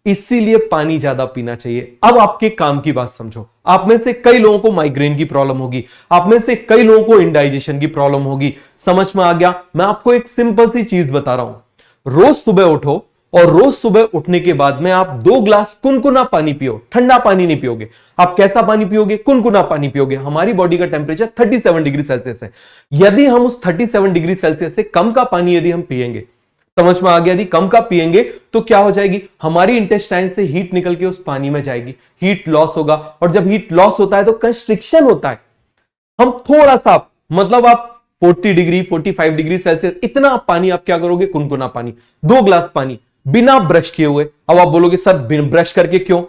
इसीलिए पानी ज्यादा पीना चाहिए। अब आपके काम की बात समझो। आप में से कई लोगों को माइग्रेन की प्रॉब्लम होगी, आप में से कई लोगों को इंडाइजेशन की प्रॉब्लम होगी। समझ में आ गया? मैं आपको एक सिंपल सी चीज बता रहा हूं। रोज सुबह उठो और रोज सुबह उठने के बाद में आप 2 ग्लास कुनकुना पानी पियो। ठंडा पानी नहीं पियोगे। आप कैसा पानी पियोगे? कुनकुना पानी पियोगे। हमारी बॉडी का टेम्परेचर 37 डिग्री सेल्सियस है। यदि हम उस 37 डिग्री सेल्सियस से कम का पानी यदि हम पिएंगे, समझ में आ गया? यदि कम का पिएंगे तो क्या हो जाएगी? हमारी इंटेस्टाइन से हीट निकल के उस पानी में जाएगी, हीट लॉस होगा। और जब हीट लॉस होता है तो कंस्ट्रिक्शन होता है। हम थोड़ा सा, मतलब आप 40 डिग्री 45 डिग्री सेल्सियस इतना पानी आप क्या करोगे? कुनकुना पानी, 2 ग्लास पानी बिना ब्रश किए हुए। अब आप बोलोगे सर ब्रश करके क्यों?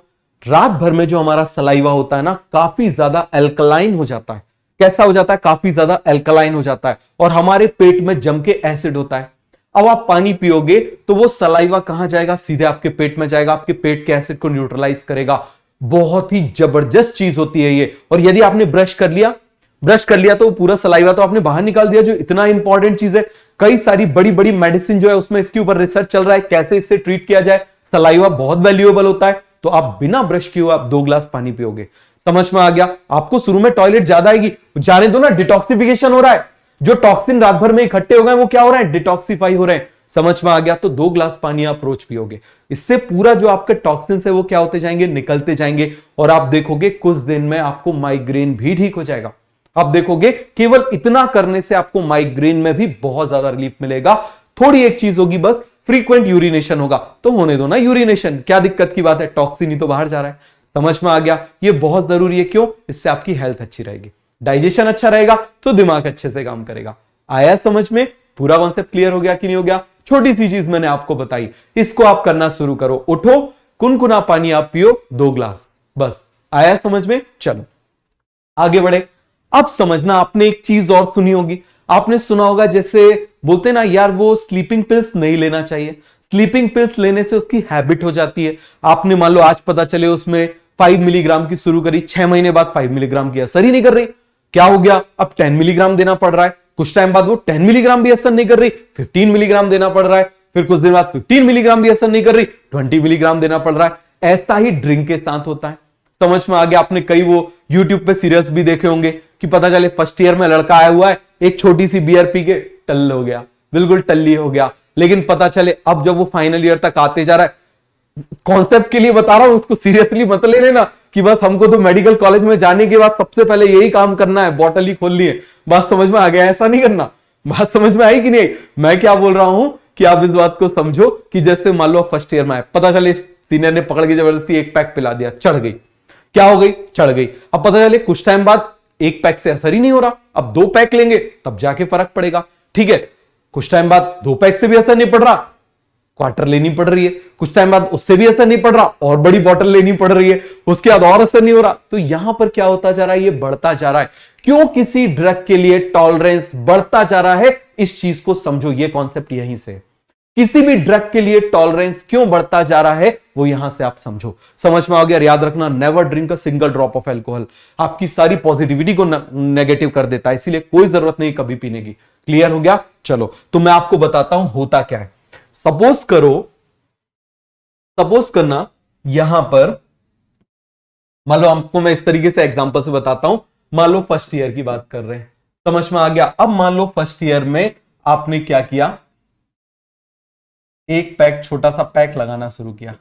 रात भर में जो हमारा सलाइवा होता है ना, काफी ज्यादा अल्कलाइन हो जाता है। कैसा हो जाता है? काफी ज्यादा अल्कलाइन हो जाता है और हमारे पेट में जम के एसिड होता है। अब आप पानी पियोगे तो वो सलाइवा कहां जाएगा? सीधे आपके पेट में जाएगा, आपके पेट के एसिड को न्यूट्रलाइज करेगा। बहुत ही जबरदस्त चीज होती है ये। और यदि आपने ब्रश कर लिया तो पूरा सलाइवा तो आपने बाहर निकाल दिया, जो इतना इंपॉर्टेंट चीज है। कई सारी बड़ी बड़ी मेडिसिन जो है उसमें इसके ऊपर रिसर्च चल रहा है, कैसे इससे ट्रीट किया जाए। सलाइवा बहुत वैल्यूएबल होता है। तो आप बिना ब्रश किए हुए आप 2 ग्लास पानी पियोगे। समझ में आ गया? आपको शुरू में टॉयलेट ज्यादा आएगी, जाने दो ना, डिटॉक्सिफिकेशन हो रहा है। जो टॉक्सिन रात भर में इकट्ठे हो गए वो क्या हो रहा है? डिटॉक्सिफाई हो रहे हैं। समझ में आ गया? तो 2 ग्लास पानी आप रोज पियोगे, इससे पूरा जो आपके टॉक्सिन्स है वो क्या होते जाएंगे, निकलते जाएंगे, और आप देखोगे कुछ दिन में आपको माइग्रेन भी ठीक हो जाएगा। आप देखोगे केवल इतना करने से आपको माइग्रेन में भी बहुत ज्यादा रिलीफ मिलेगा। थोड़ी एक चीज होगी बस, फ्रीक्वेंट यूरिनेशन होगा, तो होने दो ना यूरिनेशन, क्या दिक्कत की बात है, टॉक्सिन ही तो बाहर जा रहा है। समझ में आ गया? ये बहुत जरूरी है। क्यों? इससे आपकी हेल्थ अच्छी रहेगी, डाइजेशन अच्छा रहेगा तो दिमाग अच्छे से काम करेगा। आया समझ में? पूरा कॉन्सेप्ट क्लियर हो गया कि नहीं हो गया? छोटी सी चीज मैंने आपको बताई, इसको आप करना शुरू करो। उठो, कुनकुना पानी आप पियो 2 ग्लास, बस। आया समझ में? चलो आगे बढ़े। अब समझना, आपने एक चीज और सुनी होगी, आपने सुना होगा जैसे बोलते ना यार वो स्लीपिंग पिल्स नहीं लेना चाहिए, स्लीपिंग पिल्स लेने से उसकी हैबिट हो जाती है। आपने मान लो आज पता चले उसमें 5 मिलीग्राम की शुरू करी, 6 महीने बाद 5 मिलीग्राम की असर ही नहीं कर रही, क्या हो गया? अब 10 मिलीग्राम देना पड़ रहा है, कुछ टाइम बाद वो 10 मिलीग्राम भी असर नहीं कर रही, 15 मिलीग्राम देना पड़ रहा है, फिर कुछ दिन बाद 15 मिलीग्राम भी असर नहीं कर रही, 20 मिलीग्राम देना पड़ रहा है। ऐसा ही ड्रिंक के साथ होता है। समझ में आ गया? आपने कई वो यूट्यूब पे सीरियल्स भी देखे होंगे कि पता चले फर्स्ट ईयर में लड़का आया हुआ है, एक छोटी सी बियर पी के टल्ल हो गया, बिल्कुल टल्ली हो गया, लेकिन पता चले अब जब वो फाइनल ईयर तक आते जा रहा है, कॉन्सेप्ट के लिए बता रहा हूं, उसको सीरियसली मत ले लेना कि बस हमको तो मेडिकल कॉलेज में जाने के बाद सबसे पहले यही काम करना है, बॉटल ही खोलनी है। बात समझ में आ गया? ऐसा नहीं करना। बात समझ में आई कि नहीं? मैं क्या बोल रहा हूं कि आप इस बात को समझो कि जैसे मान लो फर्स्ट ईयर में आए, पता चले सीनियर ने पकड़ के जबरदस्ती 1 पैक पिला दिया, चढ़ गई, क्या हो गई? चढ़ गई। अब पता चले कुछ टाइम बाद 1 पैक से असर ही नहीं हो रहा, अब 2 पैक लेंगे तब जाके फर्क पड़ेगा। ठीक है, कुछ टाइम बाद 2 पैक से भी असर नहीं पड़ रहा, क्वार्टर लेनी पड़ रही है, कुछ टाइम बाद उससे भी असर नहीं पड़ रहा और बड़ी बोतल लेनी पड़ रही है, उसके बाद और असर नहीं हो रहा। तो यहां पर क्या होता जा रहा है? ये बढ़ता जा रहा है। क्यों? किसी ड्रग के लिए टॉलरेंस बढ़ता जा रहा है। इस चीज को समझो, ये कॉन्सेप्ट यहीं से, किसी भी ड्रग के लिए टॉलरेंस क्यों बढ़ता जा रहा है वो यहां से आप समझो। समझ में आ गया? याद रखना, never drink a single drop of alcohol, आपकी सारी पॉजिटिविटी को नेगेटिव कर देता है, इसीलिए कोई जरूरत नहीं कभी पीने की। क्लियर हो गया? चलो तो मैं आपको बताता हूं होता क्या है। सपोज करना यहां पर, मान लो आपको मैं इस तरीके से एग्जांपल से बताता हूं, मान लो फर्स्ट ईयर की बात कर रहे हैं, समझ में आ गया? अब मान लो फर्स्ट ईयर में आपने क्या किया, 1 पैक, छोटा सा पैक लगाना शुरू किया,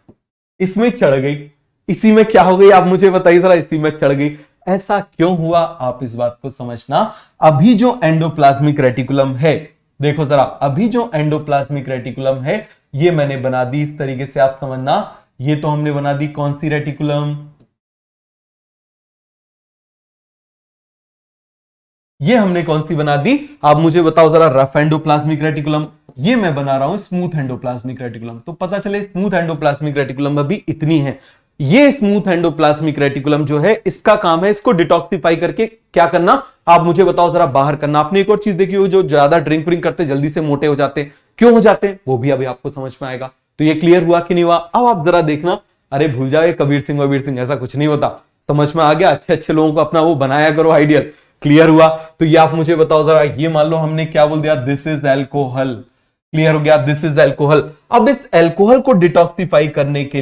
इसमें चढ़ गई, इसी में क्या हो गई आप मुझे बताइए जरा, इसी में चढ़ गई। ऐसा क्यों हुआ? आप इस बात को समझना, अभी जो एंडोप्लाज्मिक रेटिकुलम है, देखो जरा, अभी जो एंडोप्लाज्मिक रेटिकुलम है ये मैंने बना दी इस तरीके से, आप समझना, ये तो हमने बना दी कौन सी रेटिकुलम, ये हमने कौन सी बना दी, आप मुझे बताओ जरा, रफ एंडोप्लाज्मिक रेटिकुलम। ये मैं बना रहा हूं स्मूथ एंडोप्लाज्मिक रेटिकुलम। तो पता चले स्मूथ एंडोप्लाज्मिक रेटिकुलम अभी इतनी है। ये स्मूथ एंडोप्लाज्मिक रेटिकुलम जो है, इसका काम है इसको डिटॉक्सिफाई करके क्या करना, आप मुझे बताओ जरा, बाहर करना। आपने एक और चीज देखी हो, जो ज्यादा ड्रिंक व्रिंक करते जल्दी से मोटे हो जाते, क्यों हो जाते हैं वो भी अभी आपको समझ में आएगा। तो ये क्लियर हुआ कि नहीं हुआ? अब आप जरा देखना, अरे भूल जाओ कबीर सिंह ऐसा कुछ नहीं होता। समझ में आ गया? अच्छे अच्छे लोगों को अपना वो बनाया करो आइडियल। क्लियर हुआ? तो ये आप मुझे बताओ जरा, ये मान लो हमने क्या बोल दिया, दिस इज एल्कोहल। क्लियर हो गया? This is alcohol. अब इस एल्कोहल को डिटॉक्सिफाई करने के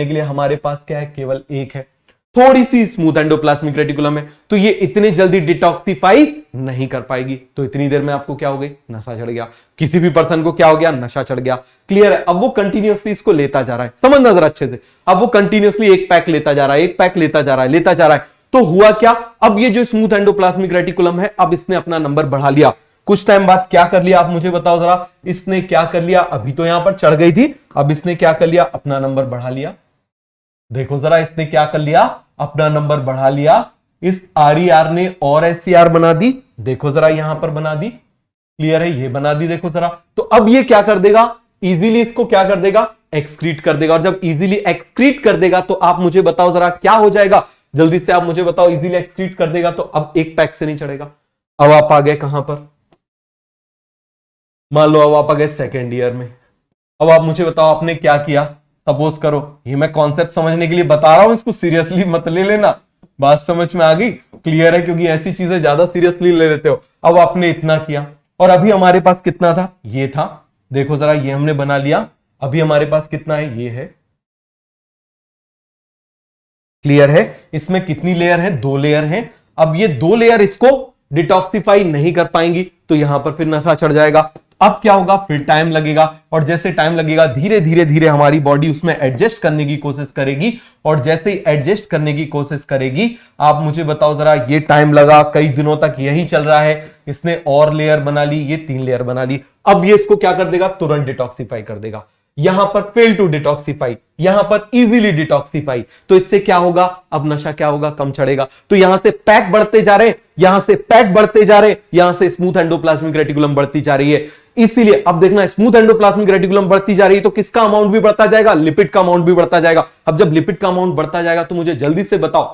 लिए, हमारे पास क्या है, केवल एक है, थोड़ी सी स्मूथ एंडोप्लाज्मिक रेटिकुलम है, तो ये इतने जल्दी डिटॉक्सिफाई नहीं कर पाएगी। तो इतनी देर में आपको क्या हो गई, नशा चढ़ गया। किसी भी पर्सन को क्या हो गया, नशा चढ़ गया। क्लियर है? अब वो कंटिन्यूअसली इसको लेता जा रहा है, समझना जरा अच्छे से, अब वो कंटिन्यूअसली 1 पैक लेता जा रहा है, 1 पैक लेता जा रहा है। तो हुआ क्या, अब ये जो स्मूथ एंडोप्लाज्मिक रेटिकुलम है, अब इसने अपना नंबर बढ़ा लिया। कुछ टाइम बाद क्या कर लिया, आप मुझे बताओ जरा, इसने क्या कर लिया, अभी तो यहां पर चढ़ गई थी, अब इसने क्या कर लिया, अपना नंबर बढ़ा लिया। देखो जरा, इसने क्या कर लिया, अपना नंबर बढ़ा लिया। इस RER ने और SCR बना दी, देखो जरा यहां पर बना दी। क्लियर है? ये बना दी, देखो जरा। तो अब ये क्या कर देगा, इजीली इसको क्या कर देगा, एक्सक्रीट कर देगा। और जब इजीली एक्सक्रीट कर देगा तो आप मुझे बताओ जरा क्या हो जाएगा, जल्दी से आप मुझे बताओ, इजीली एक्सक्रीट कर देगा तो अब 1 पैक से नहीं चढ़ेगा। अब आप आ गए कहां पर, मान लो अब आप आ गए सेकेंड ईयर में। अब आप मुझे बताओ आपने क्या किया। सपोज करो, ये मैं कॉन्सेप्ट समझने के लिए बता रहा हूं, इसको सीरियसली मत ले लेना। बात समझ में आ गई? क्लियर है? क्योंकि ऐसी चीजें ज्यादा सीरियसली ले लेते हो। अब आपने इतना किया और अभी हमारे पास कितना था, ये था। देखो जरा, ये हमने बना लिया। अभी हमारे पास कितना है, ये है। क्लियर है? इसमें कितनी लेयर है, 2 लेयर है। अब ये 2 लेयर इसको डिटॉक्सिफाई नहीं कर पाएंगी, तो यहां पर फिर नशा चढ़ जाएगा। अब क्या होगा, फिर टाइम लगेगा, और जैसे टाइम लगेगा धीरे धीरे धीरे हमारी बॉडी उसमें एडजस्ट करने की कोशिश करेगी, और जैसे ही एडजस्ट करने की कोशिश करेगी, आप मुझे बताओ जरा, ये टाइम लगा, कई दिनों तक यही चल रहा है, इसने और लेयर बना ली, ये 3 लेयर बना ली, अब ये इसको क्या कर देगा, तुरंत डिटॉक्सिफाई कर देगा। यहां पर फेल टू डिटॉक्सिफाई, यहां पर इजीली डिटॉक्सिफाई, तो इससे क्या होगा, अब नशा क्या होगा, कम चढ़ेगा। तो यहां से पैक बढ़ते जा रहे हैं, यहां से पैक बढ़ते जा रहे हैं, यहां से स्मूथ एंडोप्लाज्मिक रेटिकुलम बढ़ती जा रही है। इसीलिए अब देखना, स्मूथ एंडोप्लाज्मिक रेटिकुलम बढ़ती जा रही है तो किसका अमाउंट भी बढ़ता जाएगा, लिपिड का अमाउंट भी बढ़ता जाएगा। अब जब लिपिड का अमाउंट बढ़ता जाएगा तो मुझे जल्दी से बताओ,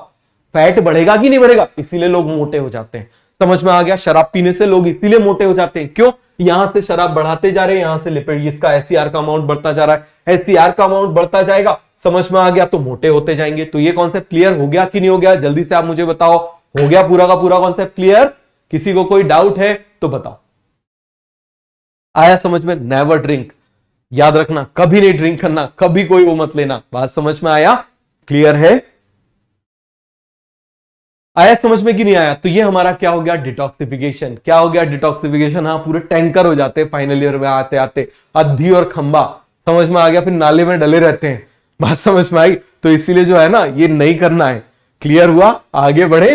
फैट बढ़ेगा कि नहीं बढ़ेगा, इसीलिए लोग मोटे हो जाते हैं। समझ में आ गया, शराब पीने से लोग इसीलिए मोटे हो जाते हैं, क्यों, यहां से शराब बढ़ाते जा रहे हैं, यहां से लिपिड, इसका एससीआर का अमाउंट बढ़ता जा रहा है, एससीआर का अमाउंट बढ़ता जाएगा, समझ में आ गया, तो मोटे होते जाएंगे। तो ये कॉन्सेप्ट क्लियर हो गया कि नहीं हो गया, जल्दी से आप मुझे बताओ, हो गया पूरा का पूरा कॉन्सेप्ट क्लियर? किसी को कोई डाउट है तो बताओ। आया समझ में? नेवर ड्रिंक, याद रखना, कभी नहीं ड्रिंक करना, कभी कोई वो मत लेना। बात समझ में आया? क्लियर है? आया समझ में कि नहीं आया? तो ये हमारा क्या हो गया, डिटॉक्सिफिकेशन। क्या हो गया, डिटॉक्सिफिकेशन। हाँ, पूरे टैंकर हो जाते हैं फाइनल ईयर में आते आते, अद्धी और खंबा, समझ में आ गया, फिर नाले में डले रहते हैं। बात समझ में आई? तो इसीलिए जो है ना, ये नहीं करना है। क्लियर हुआ? आगे बढ़े।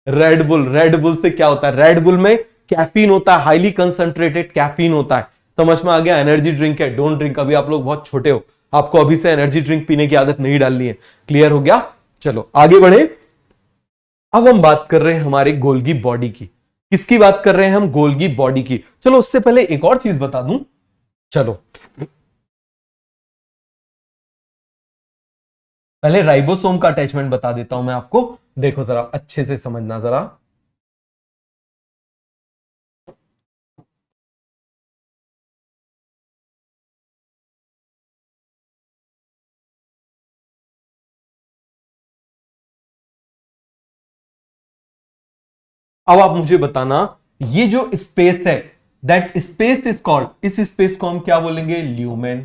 रेड बुल, रेड बुल से क्या होता है, रेड बुल में कैफीन होता है, हाईली कंसंट्रेटेड कैफीन होता है। समझ में आ गया? एनर्जी ड्रिंक है, डोंट ड्रिंक। अभी आप लोग बहुत छोटे हो, आपको अभी से एनर्जी ड्रिंक पीने की आदत नहीं डालनी है। क्लियर हो गया? चलो आगे बढ़े। अब हम बात कर रहे हैं हमारे गोल्गी बॉडी की। किसकी बात कर रहे हैं हम, गोल्गी बॉडी की। चलो उससे पहले एक और चीज बता दूं, चलो पहले राइबोसोम का अटैचमेंट बता देता हूं मैं आपको। देखो जरा अच्छे से समझना जरा। अब आप मुझे बताना, ये जो स्पेस है, दैट स्पेस इज कॉल्ड, इस स्पेस को हम क्या बोलेंगे, ल्यूमेन।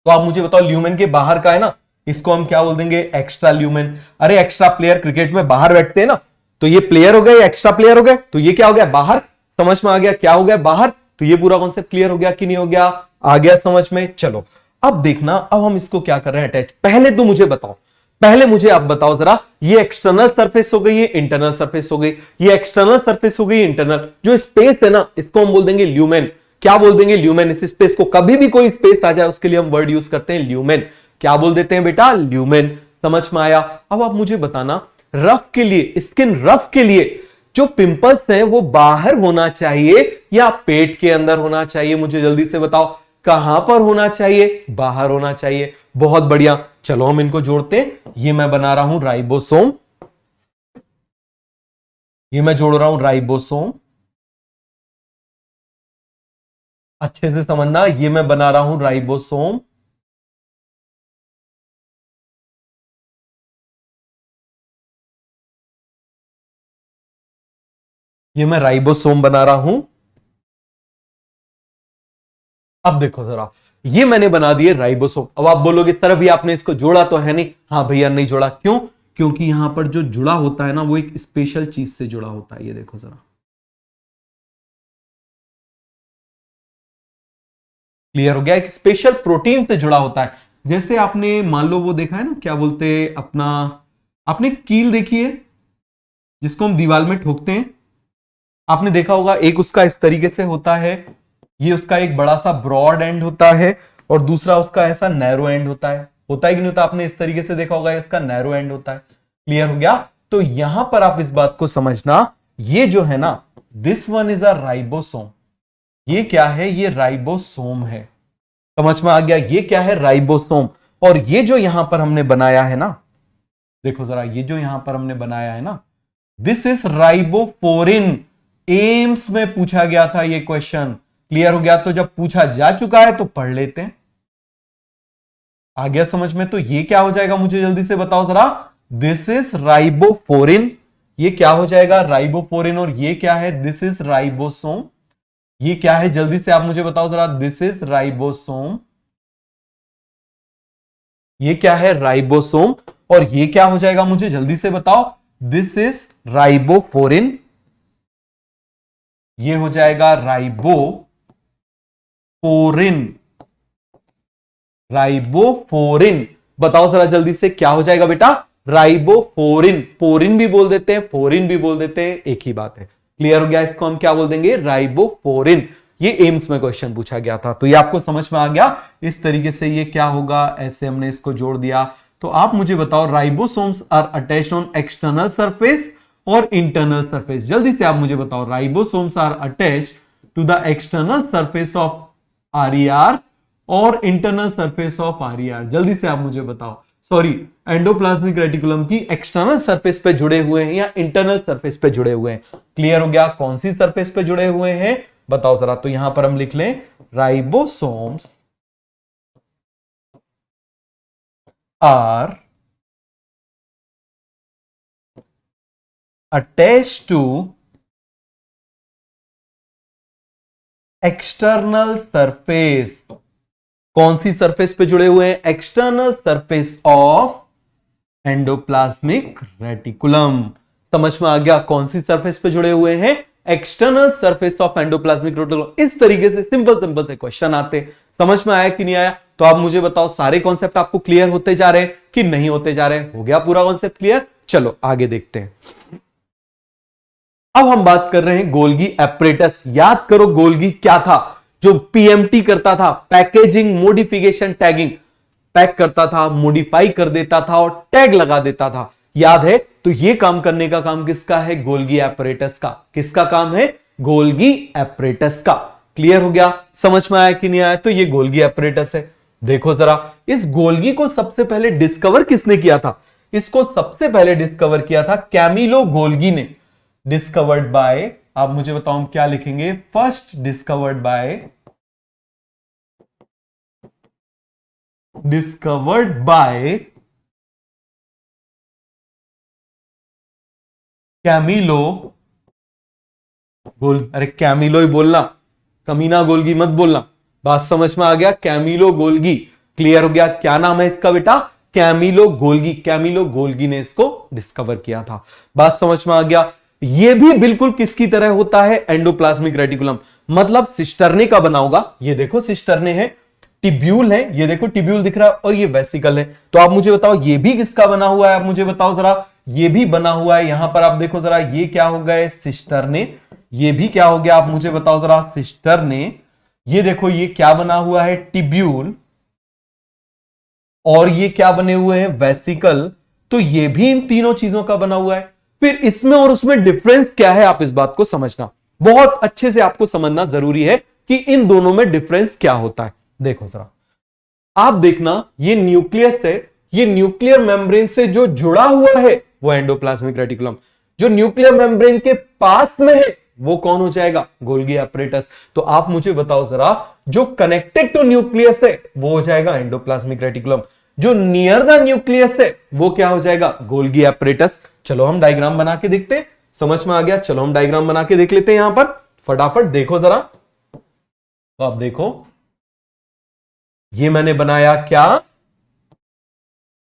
तो आप मुझे बताओ, ल्यूमेन के बाहर का है ना, इसको हम क्या बोल देंगे, एक्स्ट्रा ल्यूमेन। अरे एक्स्ट्रा प्लेयर क्रिकेट में बाहर बैठते हैं ना, तो ये प्लेयर हो गए, एक्स्ट्रा प्लेयर हो गए, तो ये क्या हो गया, बाहर। समझ में आ गया, क्या हो गया, बाहर। तो ये पूरा कॉन्सेप्ट क्लियर हो गया कि नहीं हो गया, आ गया समझ में? चलो अब देखना, अब हम इसको क्या कर रहे हैं, अटैच। पहले तो मुझे बताओ, पहले मुझे आप बताओ जरा, ये एक्सटर्नल सरफेस हो गई, ये इंटरनल सरफेस हो गई, ये एक्सटर्नल सरफेस हो गई, इंटरनल। जो स्पेस है ना, इसको हम बोल देंगे ल्यूमेन। क्या बोल देंगे, ल्यूमेन। इस स्पेस को, कभी भी कोई स्पेस आ जाए उसके लिए हम वर्ड यूज करते हैं ल्यूमेन। क्या बोल देते हैं बेटा, ल्यूमेन। समझ में आया? अब आप मुझे बताना, रफ के लिए, स्किन रफ के लिए जो पिंपल्स हैं वो बाहर होना चाहिए या पेट के अंदर होना चाहिए, मुझे जल्दी से बताओ। कहां पर होना चाहिए, बाहर होना चाहिए। बहुत बढ़िया, चलो हम इनको जोड़ते हैं। ये मैं बना रहा हूं राइबोसोम, ये मैं जोड़ रहा हूं राइबोसोम। अच्छे से समझना, ये मैं बना रहा हूं राइबोसोम। ये मैं राइबोसोम बना रहा हूं। अब देखो जरा, ये मैंने बना दिए राइबोसोम। अब आप बोलोगे इस तरह भी आपने इसको जोड़ा तो है नहीं। हाँ भैया नहीं जोड़ा, क्यों? क्योंकि यहां पर जो जुड़ा होता है ना, वो एक स्पेशल चीज से जुड़ा होता है। ये देखो जरा, क्लियर हो गया, एक स्पेशल प्रोटीन से जुड़ा होता है। जैसे आपने मान लो वो देखा है ना, क्या बोलते हैं अपना, आपने कील देखी है जिसको हम दीवार में ठोकते हैं, आपने देखा होगा, एक उसका इस तरीके से होता है, ये उसका एक बड़ा सा ब्रॉड एंड होता है, और दूसरा उसका ऐसा नैरो एंड होता है। होता है कि नहीं होता? आपने इस तरीके से देखा होगा, इसका नैरो एंड होता है। क्लियर हो गया? तो यहां पर आप इस बात को समझना, ये जो है ना, this one is a ribosome. ये क्या है, ये राइबोसोम है। समझ में आ गया, ये क्या है, राइबोसोम। और ये जो यहां पर हमने बनाया है ना, देखो जरा, ये जो यहां पर हमने बनाया है ना, दिस इज राइबोफोरिन। एम्स में पूछा गया था ये क्वेश्चन। क्लियर हो गया? तो जब पूछा जा चुका है तो पढ़ लेते हैं। आ गया समझ में? तो ये क्या हो जाएगा, मुझे जल्दी से बताओ जरा। दिस इज राइबोफोरिन, ये क्या हो जाएगा, राइबोफोरिन। और ये क्या है, दिस इज राइबोसोम। ये क्या है, जल्दी से आप मुझे बताओ जरा। दिस इज राइबोसोम, ये क्या है, राइबोसोम। और ये क्या हो जाएगा, मुझे जल्दी से बताओ। This is ribophorin. ये हो जाएगा राइबोफोरिन। राइबोफोरिन, बताओ जरा जल्दी से क्या हो जाएगा बेटा? राइबोफोरिन। पोरिन भी बोल देते हैं, फोरिन भी बोल देते हैं, एक ही बात है। क्लियर हो गया? इसको हम क्या बोल देंगे? राइबोफोरिन। ये एम्स में क्वेश्चन पूछा गया था, तो ये आपको समझ में आ गया। इस तरीके से ये क्या होगा, ऐसे हमने इसको जोड़ दिया। तो आप मुझे बताओ, ribosomes are attached on external surface और इंटरनल सरफेस। जल्दी से आप मुझे बताओ, ribosomes are attached to the external surface of RER और इंटरनल सरफेस ऑफ आरईआर। जल्दी से आप मुझे बताओ, सॉरी, एंडोप्लाज्मिक रेटिकुलम की एक्सटर्नल सरफेस पे जुड़े हुए हैं या इंटरनल सरफेस पे जुड़े हुए हैं? क्लियर हो गया? कौन सी सरफेस पे जुड़े हुए हैं बताओ जरा। तो यहां पर हम लिख लें, ribosomes are attached to external surface. कौन सी सरफेस पे जुड़े हुए हैं? External surface of endoplasmic reticulum. समझ में आ गया? कौन सी सरफेस पे जुड़े हुए हैं? External surface of endoplasmic reticulum. इस तरीके से सिंपल सिंपल से क्वेश्चन आते। समझ में आया कि नहीं आया? तो आप मुझे बताओ, सारे कॉन्सेप्ट आपको क्लियर होते जा रहे हैं कि नहीं होते जा रहे हैं? हो गया पूरा कॉन्सेप्ट क्लियर? चलो आगे देखते हैं। अब हम बात कर रहे हैं गोल्गी एपरेटस। याद करो, गोल्गी क्या था? जो पीएमटी करता था, पैकेजिंग मॉडिफिकेशन टैगिंग। पैक करता था, मॉडिफाई कर देता था और टैग लगा देता था। याद है? तो ये काम करने का काम किसका है? गोल्गी एपरेटस का। किसका काम है? गोल्गी एपरेटस का। क्लियर हो गया? समझ में आया कि नहीं आया? तो ये गोल्गी एपरेटस है। देखो जरा, इस गोल्गी को सबसे पहले डिस्कवर किसने किया था? इसको सबसे पहले डिस्कवर किया था कैमिलो गोल्गी ने। डिस्कवर्ड बाय, आप मुझे बताओ हम क्या लिखेंगे? फर्स्ट डिस्कवर्ड बाय कैमिलो अरे कैमिलो ही बोलना, कमीना गोल्गी मत बोलना। बात समझ में आ गया? Camillo Golgi. क्लियर हो गया? क्या नाम है इसका बेटा? Camillo Golgi. कैमिलो गोल्गी ने इसको डिस्कवर किया था। बात समझ में आ गया? ये भी बिल्कुल किसकी तरह होता है? Endoplasmic reticulum. मतलब सिस्टरने का बना होगा। ये देखो सिस्टरने है, टिब्यूल है, ये देखो टिब्यूल दिख रहा है, और ये वेसिकल है। तो आप मुझे बताओ, ये भी किसका बना हुआ है? आप मुझे बताओ जरा। ये भी बना हुआ है, यहां पर आप देखो जरा, ये क्या हो गए? सिस्टरने। ये भी क्या हो गया? आप मुझे बताओ जरा, सिस्टरने। ये देखो, ये क्या बना हुआ है? टिब्यूल। और ये क्या बने हुए हैं? वेसिकल। तो ये भी इन तीनों चीजों का बना हुआ है। फिर इसमें और उसमें डिफरेंस क्या है? आप इस बात को समझना, बहुत अच्छे से आपको समझना जरूरी है कि इन दोनों में डिफरेंस क्या होता है। देखो जरा, आप देखना, ये न्यूक्लियस है, ये न्यूक्लियर मेम्ब्रेन से जो जुड़ा हुआ है वो एंडोप्लाज्मिक रेटिकुलम। जो न्यूक्लियर मेम्ब्रेन के पास में है वो कौन हो जाएगा? Golgi apparatus. तो आप मुझे बताओ जरा, जो कनेक्टेड टू न्यूक्लियस है वो हो जाएगा एंडोप्लाज्मिक रेटिकुलम। जो नियर द न्यूक्लियस है वो क्या हो जाएगा? Golgi apparatus. चलो हम डायग्राम बना के देखते हैं। समझ में आ गया? चलो हम डायग्राम बना के देख लेते हैं। यहां पर फटाफट देखो जरा। तो आप देखो, ये मैंने बनाया क्या?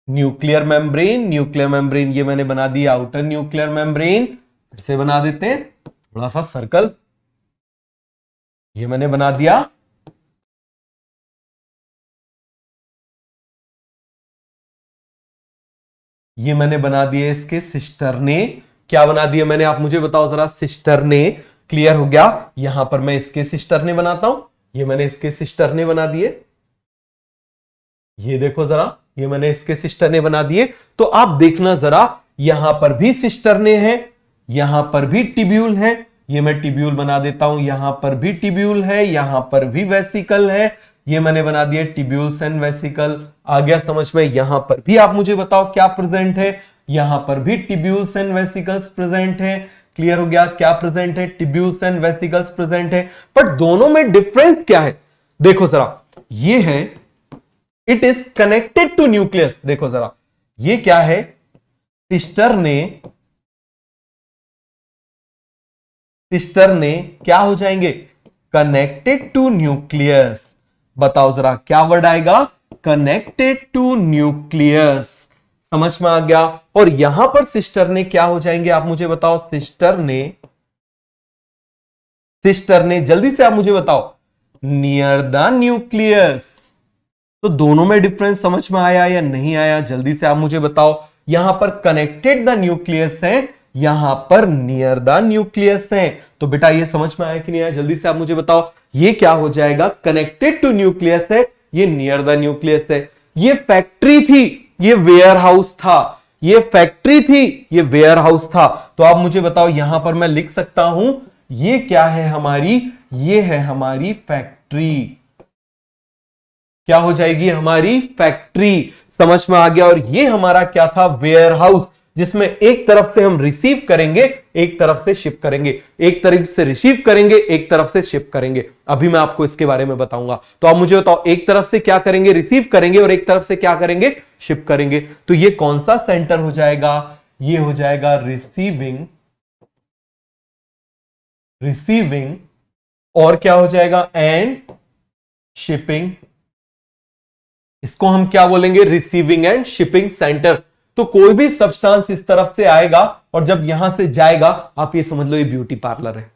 Nuclear membrane. न्यूक्लियर मेम्ब्रेन ये मैंने बना दिया आउटर न्यूक्लियर मेम्ब्रेन। फिर से बना देते हैं थोड़ा सा सर्कल। ये मैंने बना दिया। ये मैंने बना दिए इसके सिस्टरने। क्या बना दिया मैंने? आप मुझे बताओ जरा। सिस्टरने। क्लियर हो गया? यहां पर मैं इसके सिस्टरने बनाता हूं। ये मैंने इसके सिस्टरने बना दिए। ये देखो जरा, ये मैंने इसके सिस्टरने बना दिए। तो आप देखना जरा, यहां पर भी सिस्टरने हैं, यहां पर भी टिब्यूल है। ये मैं टिब्यूल बना देता हूं। यहां पर भी टिब्यूल है, यहां पर भी वेसिकल है। ये मैंने बना दिया टिब्यूल्स एंड वेसिकल। आ गया समझ में? यहां पर भी आप मुझे बताओ क्या प्रेजेंट है? यहां पर भी टिब्यूल्स एंड वेसिकल्स प्रेजेंट है। क्लियर हो गया? क्या प्रेजेंट है? टिब्यूल्स एंड वेसिकल्स प्रेजेंट है। पर दोनों में डिफरेंस क्या है? देखो जरा, ये है, it is connected to nucleus. देखो जरा, ये क्या है? सिस्टर ने क्या हो जाएंगे? Connected to nucleus. बताओ जरा, क्या वर्ड आएगा? Connected to nucleus. समझ में आ गया? और यहां पर सिस्टर ने क्या हो जाएंगे? आप मुझे बताओ। सिस्टर ने सिस्टर ने, जल्दी से आप मुझे बताओ, नियर द न्यूक्लियस। तो दोनों में डिफरेंस समझ में आया या नहीं आया, जल्दी से आप मुझे बताओ। यहां पर कनेक्टेड द न्यूक्लियस है, यहां पर नियर द न्यूक्लियस है। तो बेटा ये समझ में आया कि नहीं आया, जल्दी से आप मुझे बताओ। ये क्या हो जाएगा, कनेक्टेड टू न्यूक्लियस है, ये नियर द न्यूक्लियस है। ये फैक्ट्री थी, ये वेयर हाउस था। ये फैक्ट्री थी, ये वेयर हाउस था। तो आप मुझे बताओ, यहां पर मैं लिख सकता हूं, ये क्या है हमारी, ये है हमारी फैक्ट्री। क्या हो जाएगी, हमारी फैक्ट्री। समझ में आ गया। और ये हमारा क्या था, वेयर हाउस, जिसमें एक तरफ से हम रिसीव करेंगे, एक तरफ से शिप करेंगे। एक तरफ से रिसीव करेंगे, एक तरफ से शिप करेंगे। अभी मैं आपको इसके बारे में बताऊंगा। तो आप मुझे बताओ, एक तरफ से क्या करेंगे, रिसीव करेंगे, और एक तरफ से क्या करेंगे, शिप करेंगे। तो ये कौन सा सेंटर हो जाएगा, ये हो जाएगा रिसीविंग, रिसीविंग, और क्या हो जाएगा, एंड शिपिंग। इसको हम क्या बोलेंगे, रिसीविंग एंड शिपिंग सेंटर। तो कोई भी सब्सटेंस इस तरफ से आएगा और जब यहां से जाएगा, आप ये समझ लो ये ब्यूटी पार्लर है।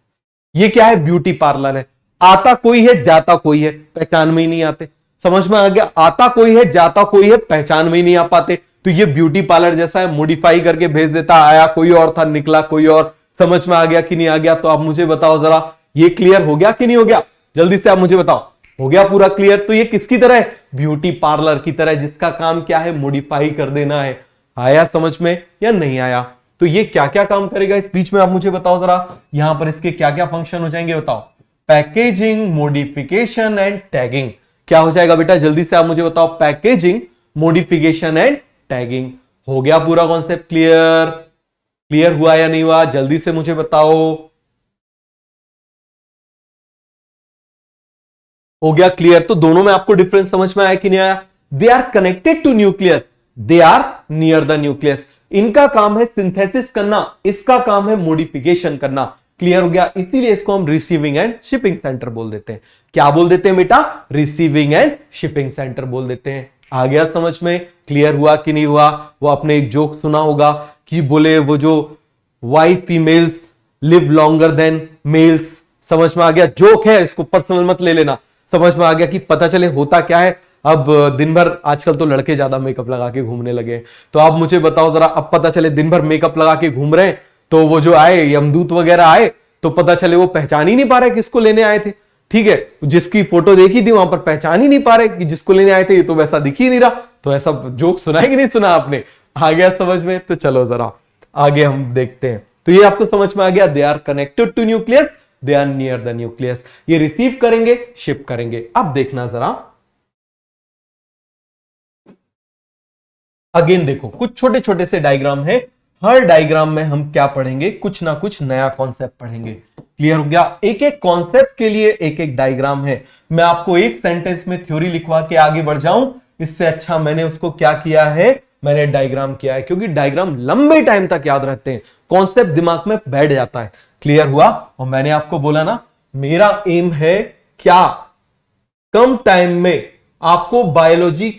ये क्या है, ब्यूटी पार्लर है। आता कोई है, जाता कोई है, पहचान में ही नहीं आते। समझ में आ गया, आता कोई है, जाता कोई है, पहचान में ही नहीं आ पाते। तो ये ब्यूटी पार्लर जैसा है, मॉडिफाई करके भेज देता, आया कोई और था, निकला कोई और। समझ में आ गया कि नहीं आ गया। तो आप मुझे बताओ जरा, ये क्लियर हो गया कि नहीं हो गया, जल्दी से आप मुझे बताओ। हो गया पूरा क्लियर। तो ये किसकी तरह है, ब्यूटी पार्लर की तरह, जिसका काम क्या है, मॉडिफाई कर देना है। आया समझ में या नहीं आया। तो ये क्या क्या काम करेगा इस बीच में, आप मुझे बताओ जरा। यहां पर इसके क्या क्या फंक्शन हो जाएंगे, बताओ। Packaging, modification and tagging. क्या हो जाएगा बेटा, जल्दी से आप मुझे बताओ। Packaging, modification and tagging. हो गया पूरा कॉन्सेप्ट क्लियर। क्लियर हुआ या नहीं हुआ, जल्दी से मुझे बताओ। हो गया क्लियर। तो दोनों में आपको डिफरेंस समझ में आया कि नहीं आया। They are connected to nucleus, they are near the nucleus. इनका काम है सिंथेसिस करना, इसका काम है मॉडिफिकेशन करना। क्लियर हो गया। इसीलिए इसको हम रिसीविंग एंड शिपिंग सेंटर बोल देते हैं। क्या बोल देते हैं बेटा, रिसीविंग एंड शिपिंग सेंटर बोल देते हैं। आ गया समझ में, क्लियर हुआ कि नहीं हुआ। वो आपने एक जोक सुना होगा कि बोले वो जो why females live longer than males. समझ में आ गया, जोक है, इसको पर्सनल मत ले लेना। समझ में आ गया कि पता चले होता क्या है। अब दिन भर, आजकल तो लड़के ज्यादा मेकअप लगा के घूमने लगे। तो आप मुझे बताओ जरा, अब पता चले दिन भर मेकअप लगा के घूम रहे हैं, तो वो जो आए यमदूत वगैरह आए, तो पता चले वो पहचान ही नहीं पा रहे किसको लेने आए थे। ठीक है, जिसकी फोटो देखी थी वहां पर पहचान ही नहीं पा रहे कि जिसको लेने आए थे, ये तो वैसा दिख ही नहीं रहा। तो ऐसा जोक सुना है कि नहीं सुना आपने। आ गया समझ में। तो चलो जरा आगे हम देखते हैं। तो ये आपको समझ में आ गया, they are connected to nucleus, they are near the nucleus. ये रिसीव करेंगे, शिप करेंगे। अब देखना जरा, अगेन देखो, कुछ छोटे छोटे से डायग्राम है। हर डायग्राम में हम क्या पढ़ेंगे, कुछ ना कुछ नया कॉन्सेप्ट पढ़ेंगे। क्लियर हो गया। एक एक कॉन्सेप्ट के लिए एक एक डायग्राम है। मैं आपको एक सेंटेंस में थ्योरी लिखवा के आगे बढ़ जाऊं, इससे अच्छा मैंने उसको क्या किया है, मैंने डायग्राम किया है। क्योंकि डायग्राम लंबे टाइम तक याद रहते हैं, कॉन्सेप्ट दिमाग में बैठ जाता है। क्लियर हुआ। और मैंने आपको बोला ना, मेरा एम है क्या, कम टाइम में आपको बायोलॉजी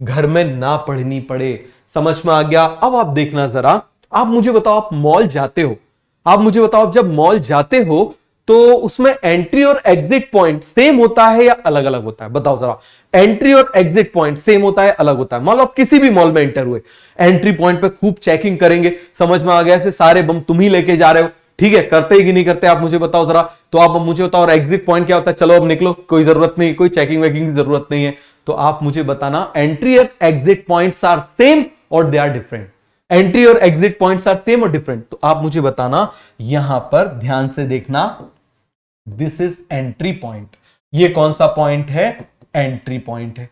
घर में ना पढ़नी पड़े। समझ में आ गया। अब आप देखना जरा, आप मुझे बताओ, आप मॉल जाते हो, आप मुझे बताओ, जब मॉल जाते हो तो उसमें एंट्री और एग्जिट पॉइंट सेम होता है या अलग अलग होता है, बताओ जरा। एंट्री और एग्जिट पॉइंट सेम होता है, अलग होता है। मान लो आप किसी भी मॉल में एंटर हुए, एंट्री पॉइंट पे खूब चेकिंग करेंगे। समझ में आ गया, ऐसे सारे बम तुम ही लेके जा रहे हो। ठीक है, करते ही कि नहीं करते, आप मुझे बताओ जरा। तो आप मुझे बताओ, और एग्जिट पॉइंट क्या होता है, चलो अब निकलो, कोई जरूरत नहीं, कोई चेकिंग वेकिंग की जरूरत नहीं है। तो आप मुझे बताना, एंट्री और एग्जिट पॉइंट्स आर सेम और दे आर डिफरेंट। एंट्री और एग्जिट पॉइंट्स आर सेम और डिफरेंट। तो आप मुझे बताना, यहां पर ध्यान से देखना, दिस इज एंट्री पॉइंट। ये कौन सा पॉइंट है, एंट्री पॉइंट है।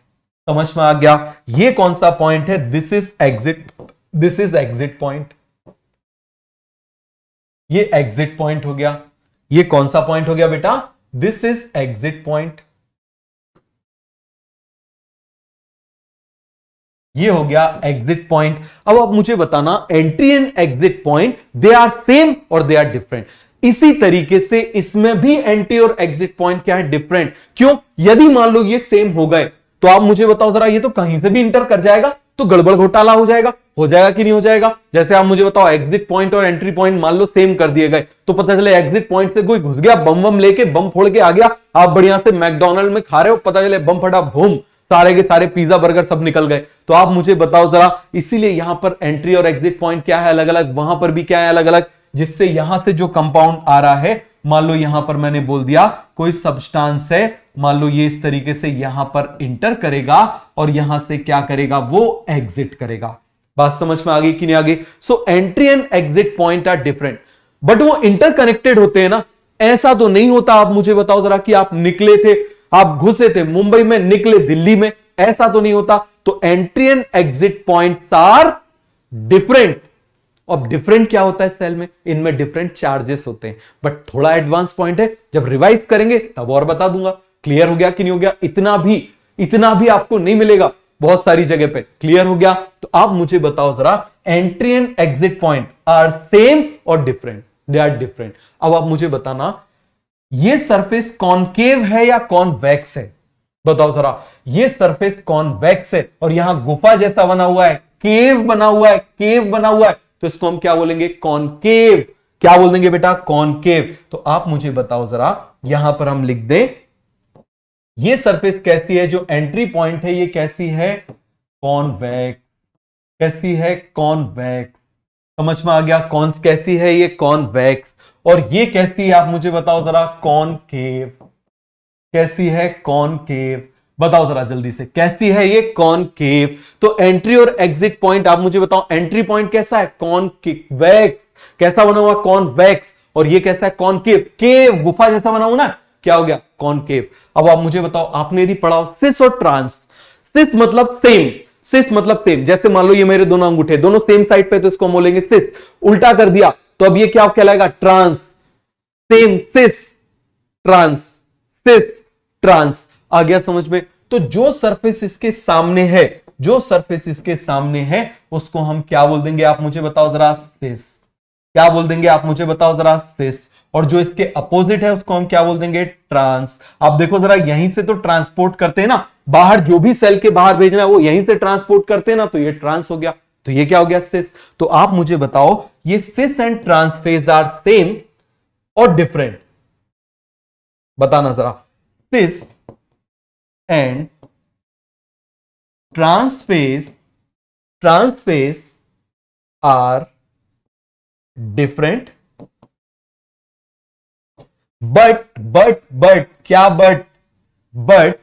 समझ में आ गया। ये कौन सा पॉइंट है, this is exit, this is exit point. ये एग्जिट पॉइंट हो गया। ये कौन सा पॉइंट हो गया बेटा, दिस इज एग्जिट पॉइंट। ये हो गया एग्जिट पॉइंट। अब आप मुझे बताना, entry and exit point they are same और दे आर डिफरेंट। इसी तरीके से इसमें भी एंट्री और एग्जिट पॉइंट क्या है, डिफरेंट। क्यों, यदि मान लो ये सेम हो गए, तो आप मुझे बताओ जरा, ये तो कहीं से भी इंटर कर जाएगा, तो गड़बड़ घोटाला हो जाएगा। हो जाएगा कि नहीं हो जाएगा? जैसे आप मुझे बताओ एग्जिट पॉइंट और एंट्री पॉइंट मान लो सेम कर दिए गए, तो पता चले एग्जिट पॉइंट से कोई घुस गया, बम बम लेके बम फोड़ के आ गया, आप बढ़िया से मैकडॉनल्ड में खा रहे हो, पता चले बम फटा, भूम, सारे के सारे पिज्जा बर्गर सब निकल गए। तो आप मुझे बताओ जरा, इसीलिए यहां पर एंट्री और एग्जिट पॉइंट क्या है अलग अलग, वहां पर भी क्या है अलग अलग, जिससे यहां से जो कंपाउंड आ रहा है, मान लो यहां पर मैंने बोल दिया कोई सब्सटेंस है, मान लो ये इस तरीके से यहां पर इंटर करेगा और यहां से क्या करेगा, वो एग्जिट करेगा। बात समझ में आ गई कि नहीं आ गई? So entry and exit point are different, but वो इंटरकनेक्टेड होते हैं ना। ऐसा तो नहीं होता, आप मुझे बताओ जरा कि आप निकले थे, आप घुसे थे मुंबई में, निकले दिल्ली में, ऐसा तो नहीं होता। तो entry and exit points are different. अब डिफरेंट क्या होता है सेल में? इनमें डिफरेंट चार्जेस होते हैं, बट थोड़ा एडवांस पॉइंट है, जब रिवाइज करेंगे तब और बता दूंगा। क्लियर हो गया कि नहीं हो गया? इतना भी आपको नहीं मिलेगा बहुत सारी जगह पे। क्लियर हो गया? तो आप मुझे बताओ जरा, entry and exit point are same और डिफरेंट? They are different. अब आप मुझे बताना, ये सरफेस कॉनकेव है या कॉन्वेक्स है? बताओ जरा, ये सरफेस कॉन्वेक्स है और यहां गुफा जैसा बना हुआ है, केव बना हुआ है, केव बना हुआ है, तो इसको हम क्या बोलेंगे? कॉनकेव। क्या बोल देंगे बेटा? कॉनकेव। तो आप मुझे बताओ जरा, यहां पर हम लिख दें, ये सरफेस कैसी है? जो एंट्री पॉइंट है ये कैसी है? कॉन्वेक्स। कैसी है? कॉन्वेक्स। समझ में आ गया? कौन कैसी है? ये कॉन्वेक्स। और ये कैसी है? आप मुझे बताओ जरा, कॉनकेव। कैसी है? कॉनकेव। बताओ जरा जल्दी से, कैसी है ये? कॉनकेव। तो एंट्री और एग्जिट पॉइंट आप मुझे बताओ, एंट्री पॉइंट कैसा है? कॉनवेक्स। कैसा बना हुआ? कॉन्वेक्स। और ये कैसा है? कॉनकेव। केव, गुफा जैसा बना हुआ ना, क्या हो गया? कॉनकेव। अब आप मुझे बताओ, आपने यदि पढ़ा सिस और ट्रांस, सिस मतलब सेम, सिस मतलब सेम, जैसे मान लो ये मेरे दोनों अंगूठे दोनों सेम साइड पे, तो इसको हम बोलेंगे सिस। उल्टा कर दिया तो अब ये क्या कहलाएगा? ट्रांस। सेम, सिस, ट्रांस, सिस, ट्रांस। आ गया समझ में? तो जो सरफेस इसके सामने है, जो सरफेस इसके सामने है, उसको हम क्या बोल देंगे? आप मुझे बताओ जरा, सिस। क्या बोल देंगे? आप मुझे बताओ जरा, सिस। और जो इसके अपोजिट है उसको हम क्या बोल देंगे? ट्रांस। आप देखो जरा, यहीं से तो ट्रांसपोर्ट करते हैं ना, बाहर जो भी सेल के बाहर भेजना है वो यहीं से ट्रांसपोर्ट करते हैं ना, तो ये ट्रांस हो गया। तो ये क्या हो गया? सिस। तो आप मुझे बताओ, ये cis and trans face are same और डिफरेंट? बताना जरा। Cis and trans face are different, but क्या? But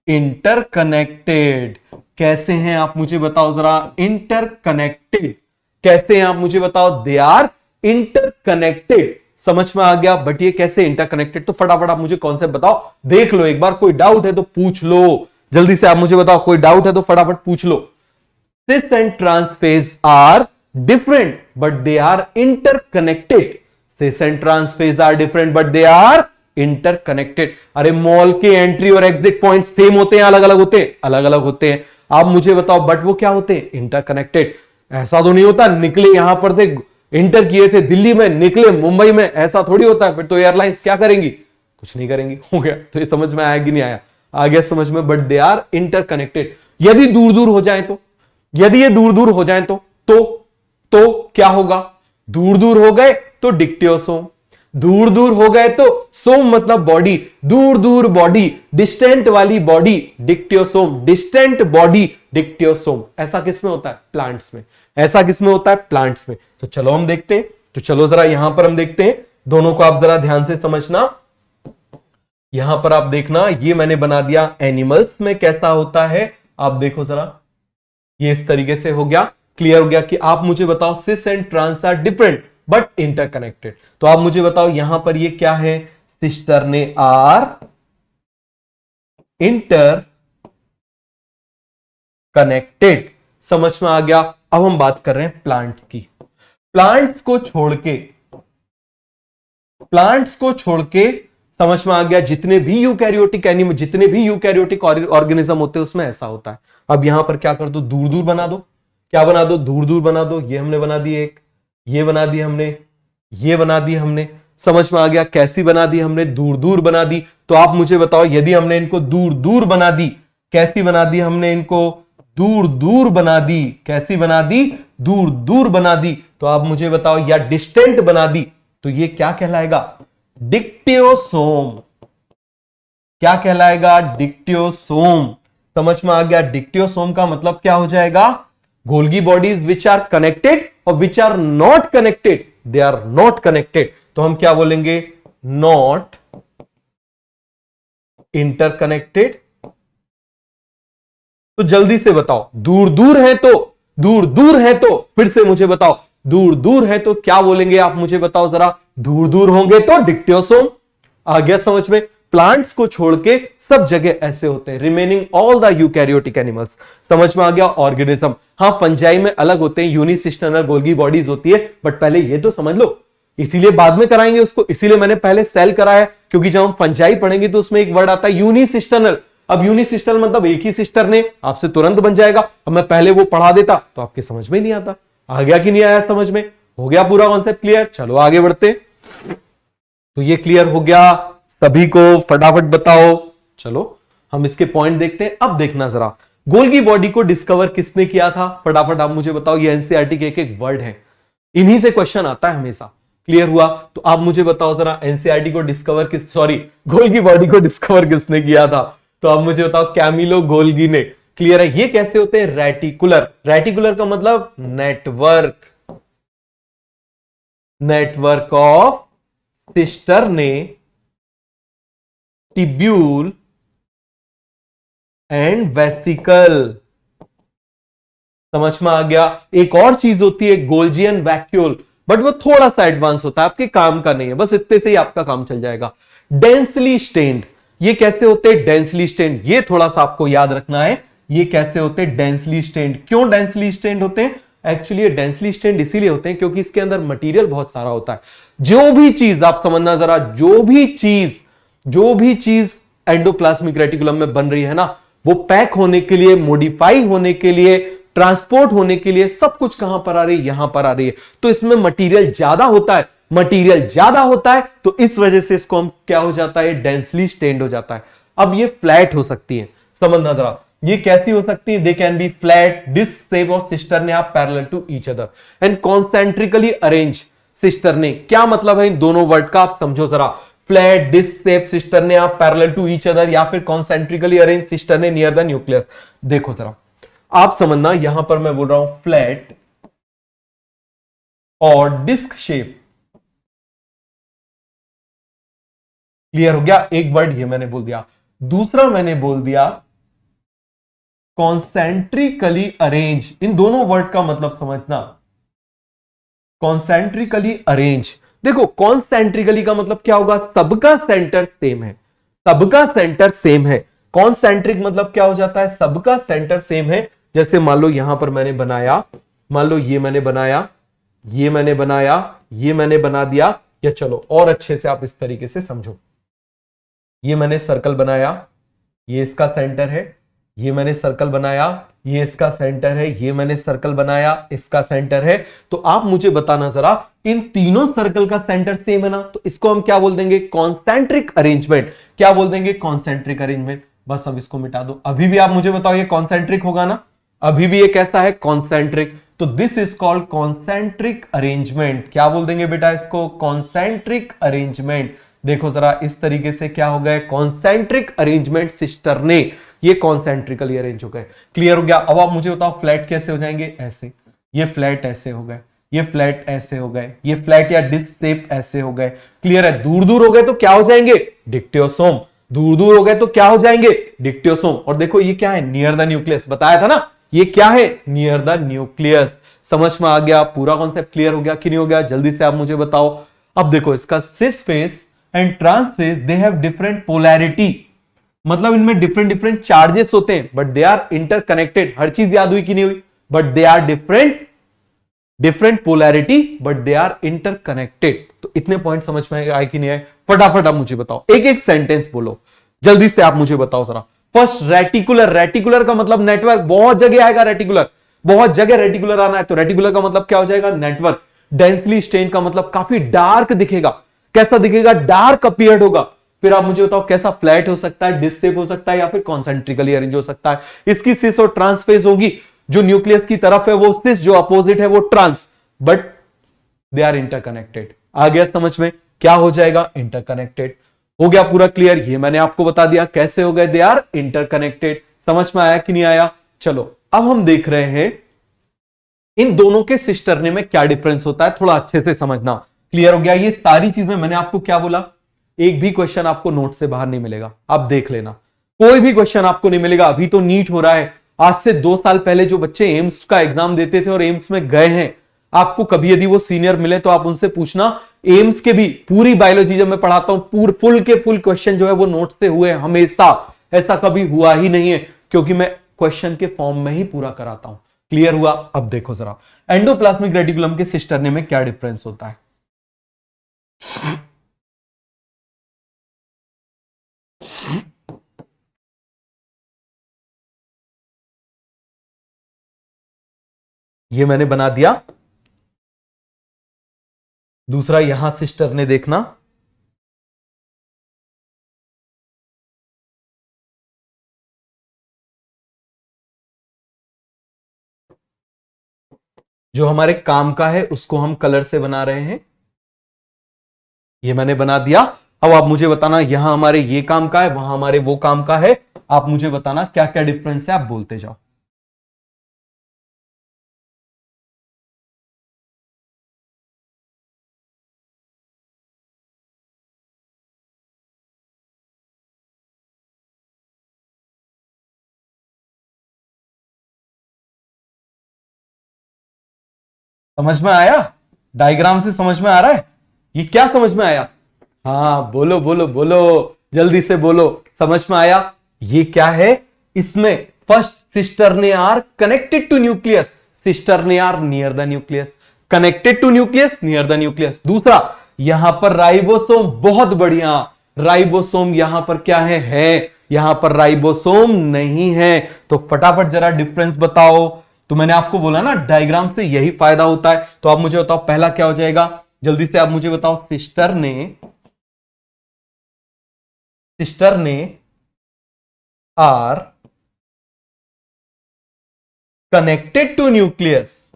interconnected. कैसे हैं आप मुझे बताओ जरा? इंटरकनेक्टेड। कैसे हैं आप मुझे बताओ? They are interconnected. समझ में आ गया? बट ये कैसे इंटरकनेक्टेड? तो फटाफट आप मुझे कॉन्सेप्ट बताओ, देख लो एक बार, कोई डाउट है तो पूछ लो जल्दी से। आप मुझे बताओ, कोई डाउट है तो फटाफट पूछ लो। Cis and trans face are different but they are interconnected. Cis and trans face are different but they are interconnected. अरे मॉल के एंट्री और एग्जिट पॉइंट सेम होते हैं, अलग अलग होते हैं? अलग अलग होते हैं। आप मुझे बताओ, बट वो क्या होते हैं? इंटरकनेक्टेड। ऐसा तो नहीं होता निकले यहां पर थे, इंटर किए थे दिल्ली में, निकले मुंबई में, ऐसा थोड़ी होता है। फिर तो एयरलाइंस क्या करेंगी? कुछ नहीं करेंगी। हो गया? तो ये समझ में आया कि नहीं आया? आ गया समझ में? But they are interconnected. यदि दूर दूर हो जाए तो, यदि ये दूर दूर हो जाए तो क्या होगा? दूर दूर हो गए तो डिक्टियोसोम, दूर दूर हो गए तो सोम मतलब बॉडी, दूर दूर बॉडी, डिस्टेंट वाली body dictyosome, distant body dictyosome. ऐसा किसमें होता है? प्लांट्स में। ऐसा किसमें होता है? प्लांट्स में। तो चलो हम देखते हैं। तो चलो जरा यहां पर हम देखते हैं, दोनों को आप जरा ध्यान से समझना। यहां पर आप देखना, ये मैंने बना दिया एनिमल्स में कैसा होता है। आप देखो जरा, ये इस तरीके से हो गया। क्लियर हो गया? कि आप मुझे बताओ, cis and trans are different but interconnected. तो आप मुझे बताओ, यहां पर ये क्या है? Cisternae are interconnected. समझ में आ गया? अब हम बात कर रहे हैं प्लांट्स की। प्लांट्स को छोड़ के समझ में आ गया, जितने भी यूकैरियोटिक एनिमल, जितने भी यूकैरियोटिक ऑर्गेनिज्म होते हैं उसमें ऐसा होता है। अब यहां पर क्या कर दो? दूर दूर बना दो। क्या बना दो? दूर दूर बना दो। ये हमने बना दी एक, ये बना दी हमने, ये बना दी हमने। समझ में आ गया? कैसी बना दी हमने? दूर दूर बना दी। तो आप मुझे बताओ, यदि हमने इनको दूर दूर बना दी, कैसी बना दी हमने इनको? दूर दूर बना दी। कैसी बना दी? दूर दूर बना दी। तो आप मुझे बताओ, या डिस्टेंट बना दी, तो ये क्या कहलाएगा? डिक्टियोसोम। क्या कहलाएगा? डिक्टियोसोम। समझ में आ गया? डिक्टियोसोम का मतलब क्या हो जाएगा? Golgi bodies which are connected और which are not connected. They are not connected, तो हम क्या बोलेंगे? Not interconnected. तो जल्दी से बताओ, दूर दूर है तो, दूर दूर है तो, फिर से मुझे बताओ, दूर दूर है तो क्या बोलेंगे आप मुझे बताओ जरा? दूर दूर होंगे तो डिक्टियोसोम। आ गया समझ में? प्लांट्स को छोड़ के सब जगह ऐसे होते हैं, remaining all the eukaryotic animals. समझ में आ गया? ऑर्गेनिज्म, हाँ फंजाई में अलग होते हैं, यूनिसिस्टर्नल गोल्गी बॉडीज होती है, बट पहले ये तो समझ लो, इसीलिए बाद में कराएंगे उसको, इसीलिए मैंने पहले सेल कराया, क्योंकि जब हम फंजाई पढ़ेंगे तो उसमें एक वर्ड आता है यूनिसिस्टर्नल। अब यूनिसिस्टर्नल मतलब एक ही सिस्टर ने, आपसे तुरंत बन जाएगा। अब मैं पहले वो पढ़ा देता तो आपके समझ में नहीं आता। आ गया कि नहीं आया समझ में? हो गया पूरा कॉन्सेप्ट क्लियर? चलो आगे बढ़ते। तो ये क्लियर हो गया सभी को? फटाफट बताओ। चलो हम इसके पॉइंट देखते हैं। अब देखना जरा, गोल्गी बॉडी को डिस्कवर किसने किया था? फटाफट आप मुझे बताओ। ये एनसीईआरटी के एक एक वर्ड है, इन्हीं से क्वेश्चन आता है हमेशा। क्लियर हुआ? तो आप मुझे बताओ जरा, एनसीईआरटी को डिस्कवर गोल्गी बॉडी को डिस्कवर किसने किया था? तो आप मुझे बताओ, कैमिलो गोल्गी ने। क्लियर है? ये कैसे होते हैं? रेटिकुलर। रेटिकुलर का मतलब नेटवर्क, नेटवर्क ऑफ सिस्टर ने, टिब्यूल एंड वेसिकल। समझ में आ गया? एक और चीज होती है गोल्जियन वैक्यूल, बट वो थोड़ा सा एडवांस होता है, आपके काम का नहीं है, बस इतने से ही आपका काम चल जाएगा। डेंसली स्टेन्ड, ये कैसे होते हैं? डेंसली स्टेन्ड, ये थोड़ा सा आपको याद रखना है, ये कैसे होते हैं? Densely stained. क्यों डेंसली स्टेन्ड होते हैं? एक्चुअली ये डेंसली स्टेन्ड इसीलिए होते हैं क्योंकि इसके अंदर मटेरियल बहुत सारा होता है। जो भी चीज आप समझना जरा, जो भी चीज एंडोप्लाज्मिक रेटिकुलम में बन रही है ना, वो पैक होने के लिए, मॉडिफाई होने के लिए, ट्रांसपोर्ट होने के लिए, सब कुछ कहां पर आ रही है? यहां पर आ रही है। तो इसमें मटेरियल ज्यादा होता है, मटेरियल ज्यादा होता है, तो इस वजह से इसको हम क्या हो जाता है? डेंसली स्टेन्ड हो जाता है। अब ये फ्लैट हो सकती है, समझना जरा, ये कैसी हो सकती है? They can be flat, disc shape of cisternae are parallel to each other and concentrically arrange. Cisternae क्या मतलब है इन दोनों वर्ड का? आप समझो जरा। Flat, disc shape cisternae are parallel to each other, या फिर concentrically arrange cisternae near the nucleus. देखो जरा, आप समझना, यहां पर मैं बोल रहा हूं फ्लैट और डिस्क शेप। क्लियर हो गया? एक वर्ड ये मैंने बोल दिया। दूसरा मैंने बोल दिया कॉन्सेंट्रिकली अरेंज। इन दोनों वर्ड का मतलब समझना, कॉन्सेंट्रिकली अरेंज। देखो कॉन्सेंट्रिकली का मतलब क्या होगा? सबका सेंटर सेम है, सबका सेंटर सेम है। कॉन्सेंट्रिक मतलब क्या हो जाता है? सबका सेंटर सेम है। जैसे मान लो यहां पर मैंने बनाया, मान लो ये मैंने बनाया, ये मैंने बनाया, ये मैंने बना दिया, या चलो और अच्छे से आप इस तरीके से समझो, ये मैंने सर्कल बनाया, ये इसका सेंटर है, ये मैंने सर्कल बनाया, ये इसका सेंटर है, ये मैंने सर्कल बनाया, इसका सेंटर है। तो आप मुझे बताना जरा, इन तीनों सर्कल का सेंटर सेम है ना, तो इसको हम क्या बोल देंगे? Concentric arrangement. क्या बोल देंगे? Concentric arrangement. बस अब इसको मिटा दो। अभी भी आप मुझे बताओ, ये कॉन्सेंट्रिक होगा ना? अभी भी ये कैसा है? कॉन्सेंट्रिक। तो this is called concentric arrangement. क्या बोल देंगे बेटा इसको? Concentric arrangement. देखो जरा इस तरीके से क्या हो गए? कॉन्सेंट्रिक अरेंजमेंट सिस्टर ने, ये कॉन्सेंट्रिकली अरेंज हो गए। क्लियर हो गया? अब आप मुझे बताओ फ्लैट कैसे हो जाएंगे? ऐसे। ये फ्लैट ऐसे हो गए, ये फ्लैट ऐसे हो गए, ये फ्लैट या डिस्क शेप ऐसे हो गए। क्लियर है? दूर दूर हो गए तो क्या हो जाएंगे? डिक्टियोसोम। दूर दूर हो गए तो क्या हो जाएंगे? डिक्टियोसोम। और देखो ये क्या है? Near the nucleus. बताया था ना, ये क्या है? Near the nucleus. समझ में आ गया? पूरा कॉन्सेप्ट क्लियर हो गया कि नहीं हो गया? जल्दी से आप मुझे बताओ। अब देखो इसका cis face and trans face, they have different polarity. मतलब इनमें डिफरेंट डिफरेंट चार्जेस होते हैं, बट दे आर इंटरकनेक्टेड। हर चीज याद हुई कि नहीं हुई? But they are different polarity, but they are interconnected. तो इतने पॉइंट समझ में आए कि नहीं आए? फटाफट आप मुझे बताओ, एक एक सेंटेंस बोलो जल्दी से। आप मुझे बताओ जरा। First, reticular. रेटिकुलर का मतलब नेटवर्क। बहुत जगह आएगा रेटिकुलर, बहुत जगह रेटिकुलर आना है, तो रेटिकुलर का मतलब क्या हो जाएगा? नेटवर्क। डेंसली स्टेन का मतलब काफी डार्क दिखेगा। कैसा दिखेगा? डार्क अपीयर्ड होगा। फिर आप मुझे बताओ कैसा फ्लैट हो सकता है, डिस्क शेप हो सकता है, या फिर कॉन्सेंट्रिकली अरेंज हो सकता है। इसकी सिस और ट्रांस फेज होगी, जो न्यूक्लियस की तरफ है वो सिस, जो अपोजिट है वो trans, but they are interconnected. आ गया समझ में, क्या हो जाएगा, इंटरकनेक्टेड। हो गया पूरा क्लियर, ये मैंने आपको बता दिया कैसे हो गए, दे आर इंटरकनेक्टेड। समझ में आया कि नहीं आया? चलो अब हम देख रहे हैं इन दोनों के सिस्टरने में क्या डिफरेंस होता है, थोड़ा अच्छे से समझना। क्लियर हो गया? ये सारी चीजें मैंने आपको क्या बोला, एक भी क्वेश्चन आपको नोट से बाहर नहीं मिलेगा, आप देख लेना, कोई भी क्वेश्चन आपको नहीं मिलेगा। अभी तो नीट हो रहा है, आज से 2 साल पहले जो बच्चे एम्स का एग्जाम देते थे और एम्स में गए हैं, आपको कभी यदि वो सीनियर मिले तो आप उनसे पूछना, एम्स के भी पूरी बायोलॉजी जब मैं पढ़ाता हूं, फुल के फुल क्वेश्चन जो है वो नोट से हुए हमेशा, ऐसा कभी हुआ ही नहीं है, क्योंकि मैं क्वेश्चन के फॉर्म में ही पूरा कराता हूं। क्लियर हुआ? अब देखो जरा एंडोप्लाज्मिक रेटिकुलम के सिस्टरने में क्या डिफरेंस होता है। ये मैंने बना दिया, दूसरा यहां सिस्टर ने देखना, जो हमारे काम का है उसको हम कलर से बना रहे हैं, ये मैंने बना दिया। अब आप मुझे बताना, यहां हमारे ये काम का है, वहां हमारे वो काम का है, आप मुझे बताना क्या क्या डिफरेंस है, आप बोलते जाओ। समझ में आया? डायग्राम से समझ में आ रहा है? ये क्या समझ में आया? हाँ बोलो बोलो बोलो, जल्दी से बोलो, समझ में आया? ये क्या है, इसमें first cisternae are connected to nucleus, cisternae are near the nucleus, connected to nucleus, near the nucleus. दूसरा यहां पर राइबोसोम, बहुत बढ़िया, राइबोसोम यहां पर क्या है यहां पर राइबोसोम नहीं है। तो फटाफट जरा डिफरेंस बताओ। तो मैंने आपको बोला ना, डायग्राम से यही फायदा होता है। तो आप मुझे बताओ पहला क्या हो जाएगा, जल्दी से आप मुझे बताओ। सिस्टर ने आर कनेक्टेड टू न्यूक्लियस।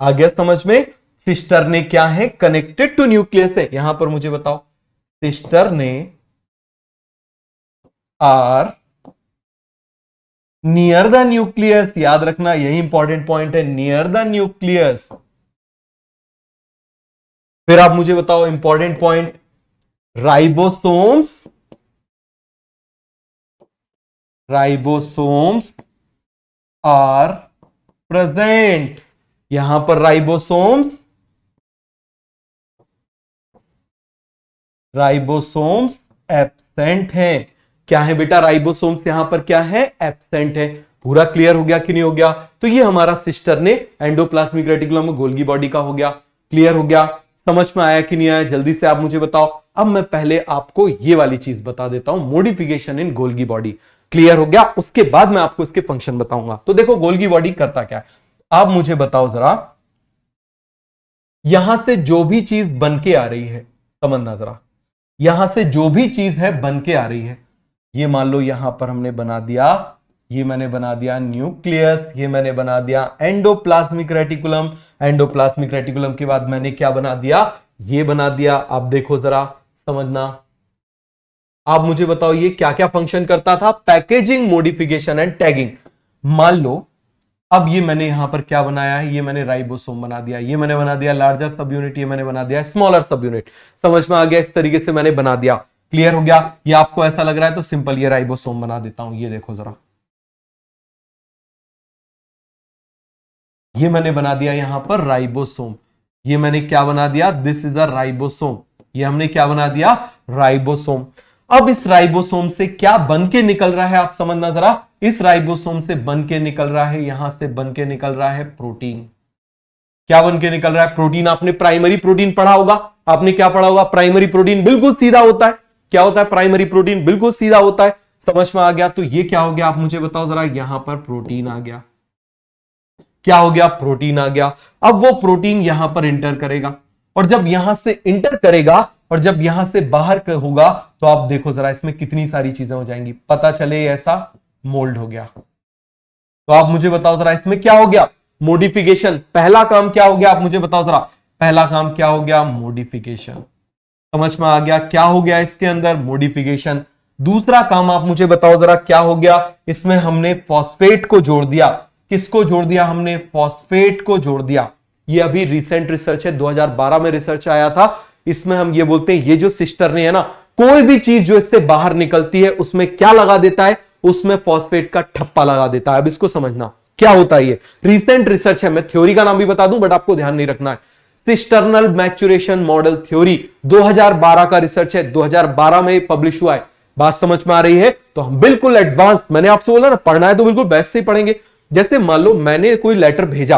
आ गया समझ में? सिस्टर ने क्या है, कनेक्टेड टू न्यूक्लियस है। यहां पर मुझे बताओ, सिस्टर ने आर नियर द न्यूक्लियस, याद रखना यही इंपॉर्टेंट पॉइंट है, नियर द न्यूक्लियस। फिर आप मुझे बताओ important point, ribosomes are present. यहां पर राइबोसोम्स एब्सेंट हैं। क्या है बेटा, राइबोसोम्स यहां पर क्या है, एब्सेंट है। पूरा क्लियर हो गया कि नहीं हो गया? तो ये हमारा सिस्टर ने एंडोप्लाज्मिक रेटिकुलम गोल्गी बॉडी का हो गया। क्लियर हो गया? समझ में आया कि नहीं आया? जल्दी से आप मुझे बताओ। अब मैं पहले आपको ये वाली चीज बता देता हूं, modification in Golgi body. Clear हो गया? उसके बाद मैं आपको इसके फंक्शन बताऊंगा। तो देखो गोल्गी बॉडी करता क्या है, आप मुझे बताओ जरा। यहां से जो भी चीज बन के आ रही है, समझना जरा, यहां से जो भी चीज है बन के आ रही है, ये मान लो यहां पर हमने बना दिया, ये मैंने बना दिया न्यूक्लियस, ये मैंने बना दिया एंडोप्लाज्मिक रेटिकुलम। एंडोप्लाज्मिक रेटिकुलम के बाद मैंने क्या बना दिया, ये बना दिया। आप देखो जरा, समझना। आप मुझे बताओ ये क्या क्या फंक्शन करता था, पैकेजिंग, मॉडिफिकेशन एंड टैगिंग। मान लो अब ये मैंने यहां पर क्या बनाया है, ये मैंने राइबोसोम बना दिया, ये मैंने बना दिया लार्जर सब यूनिट, ये मैंने बना दिया स्मॉलर सब यूनिट। समझ में आ गया? इस तरीके से मैंने बना दिया। क्लियर हो गया? ये आपको ऐसा लग रहा है तो सिंपल ये राइबोसोम बना देता हूं। ये देखो जरा, ये मैंने बना दिया यहां पर राइबोसोम। ये मैंने क्या बना दिया, दिस इज अ राइबोसोम। ये हमने क्या बना दिया, राइबोसोम। अब इस राइबोसोम से क्या बन के निकल रहा है, आप समझना जरा। इस राइबोसोम से बन के निकल रहा है, यहां से बन के निकल रहा है प्रोटीन। क्या बन के निकल रहा है, प्रोटीन। आपने प्राइमरी प्रोटीन पढ़ा होगा, आपने क्या पढ़ा होगा, प्राइमरी प्रोटीन बिल्कुल सीधा होता है। क्या होता है, प्राइमरी प्रोटीन बिल्कुल सीधा होता है। समझ में आ गया? तो ये क्या हो गया, आप मुझे बताओ जरा। यहां पर प्रोटीन आ गया, क्या हो गया, प्रोटीन आ गया। अब वो प्रोटीन यहां पर इंटर करेगा, और जब यहां से इंटर करेगा और जब यहां से बाहर होगा तो आप देखो जरा इसमें कितनी सारी चीजें हो जाएंगी, पता चले ऐसा मोल्ड हो गया। तो आप मुझे बताओ जरा इसमें क्या हो गया, मॉडिफिकेशन। पहला काम क्या हो गया आप मुझे बताओ जरा, पहला काम क्या हो गया, मॉडिफिकेशन। समझ में आ गया क्या हो गया इसके अंदर, मॉडिफिकेशन। दूसरा काम आप मुझे बताओ जरा क्या हो गया, इसमें हमने फॉस्फेट को जोड़ दिया। किसको जोड़ दिया हमने, फॉस्फेट को जोड़ दिया। ये अभी रिसेंट रिसर्च है, 2012 में रिसर्च आया था। इसमें हम ये बोलते हैं ये जो सिस्टर ने है ना, कोई भी चीज जो इससे बाहर निकलती है उसमें क्या लगा देता है, उसमें फॉस्फेट का ठप्पा लगा देता है। अब इसको समझना क्या होता है, ये रिसेंट रिसर्च है। मैं थ्योरी का नाम भी बता दूं बट आपको ध्यान नहीं रखना है। सिस्टर्नल मैच्योरेशन मॉडल थ्योरी 2012 का रिसर्च है, 2012 में पब्लिश हुआ है। बात समझ में आ रही है? तो हम बिल्कुल एडवांस, मैंने आपसे बोला ना पढ़ना है तो बिल्कुल बेस्ट से ही पढ़ेंगे। जैसे मान लो मैंने कोई लेटर भेजा,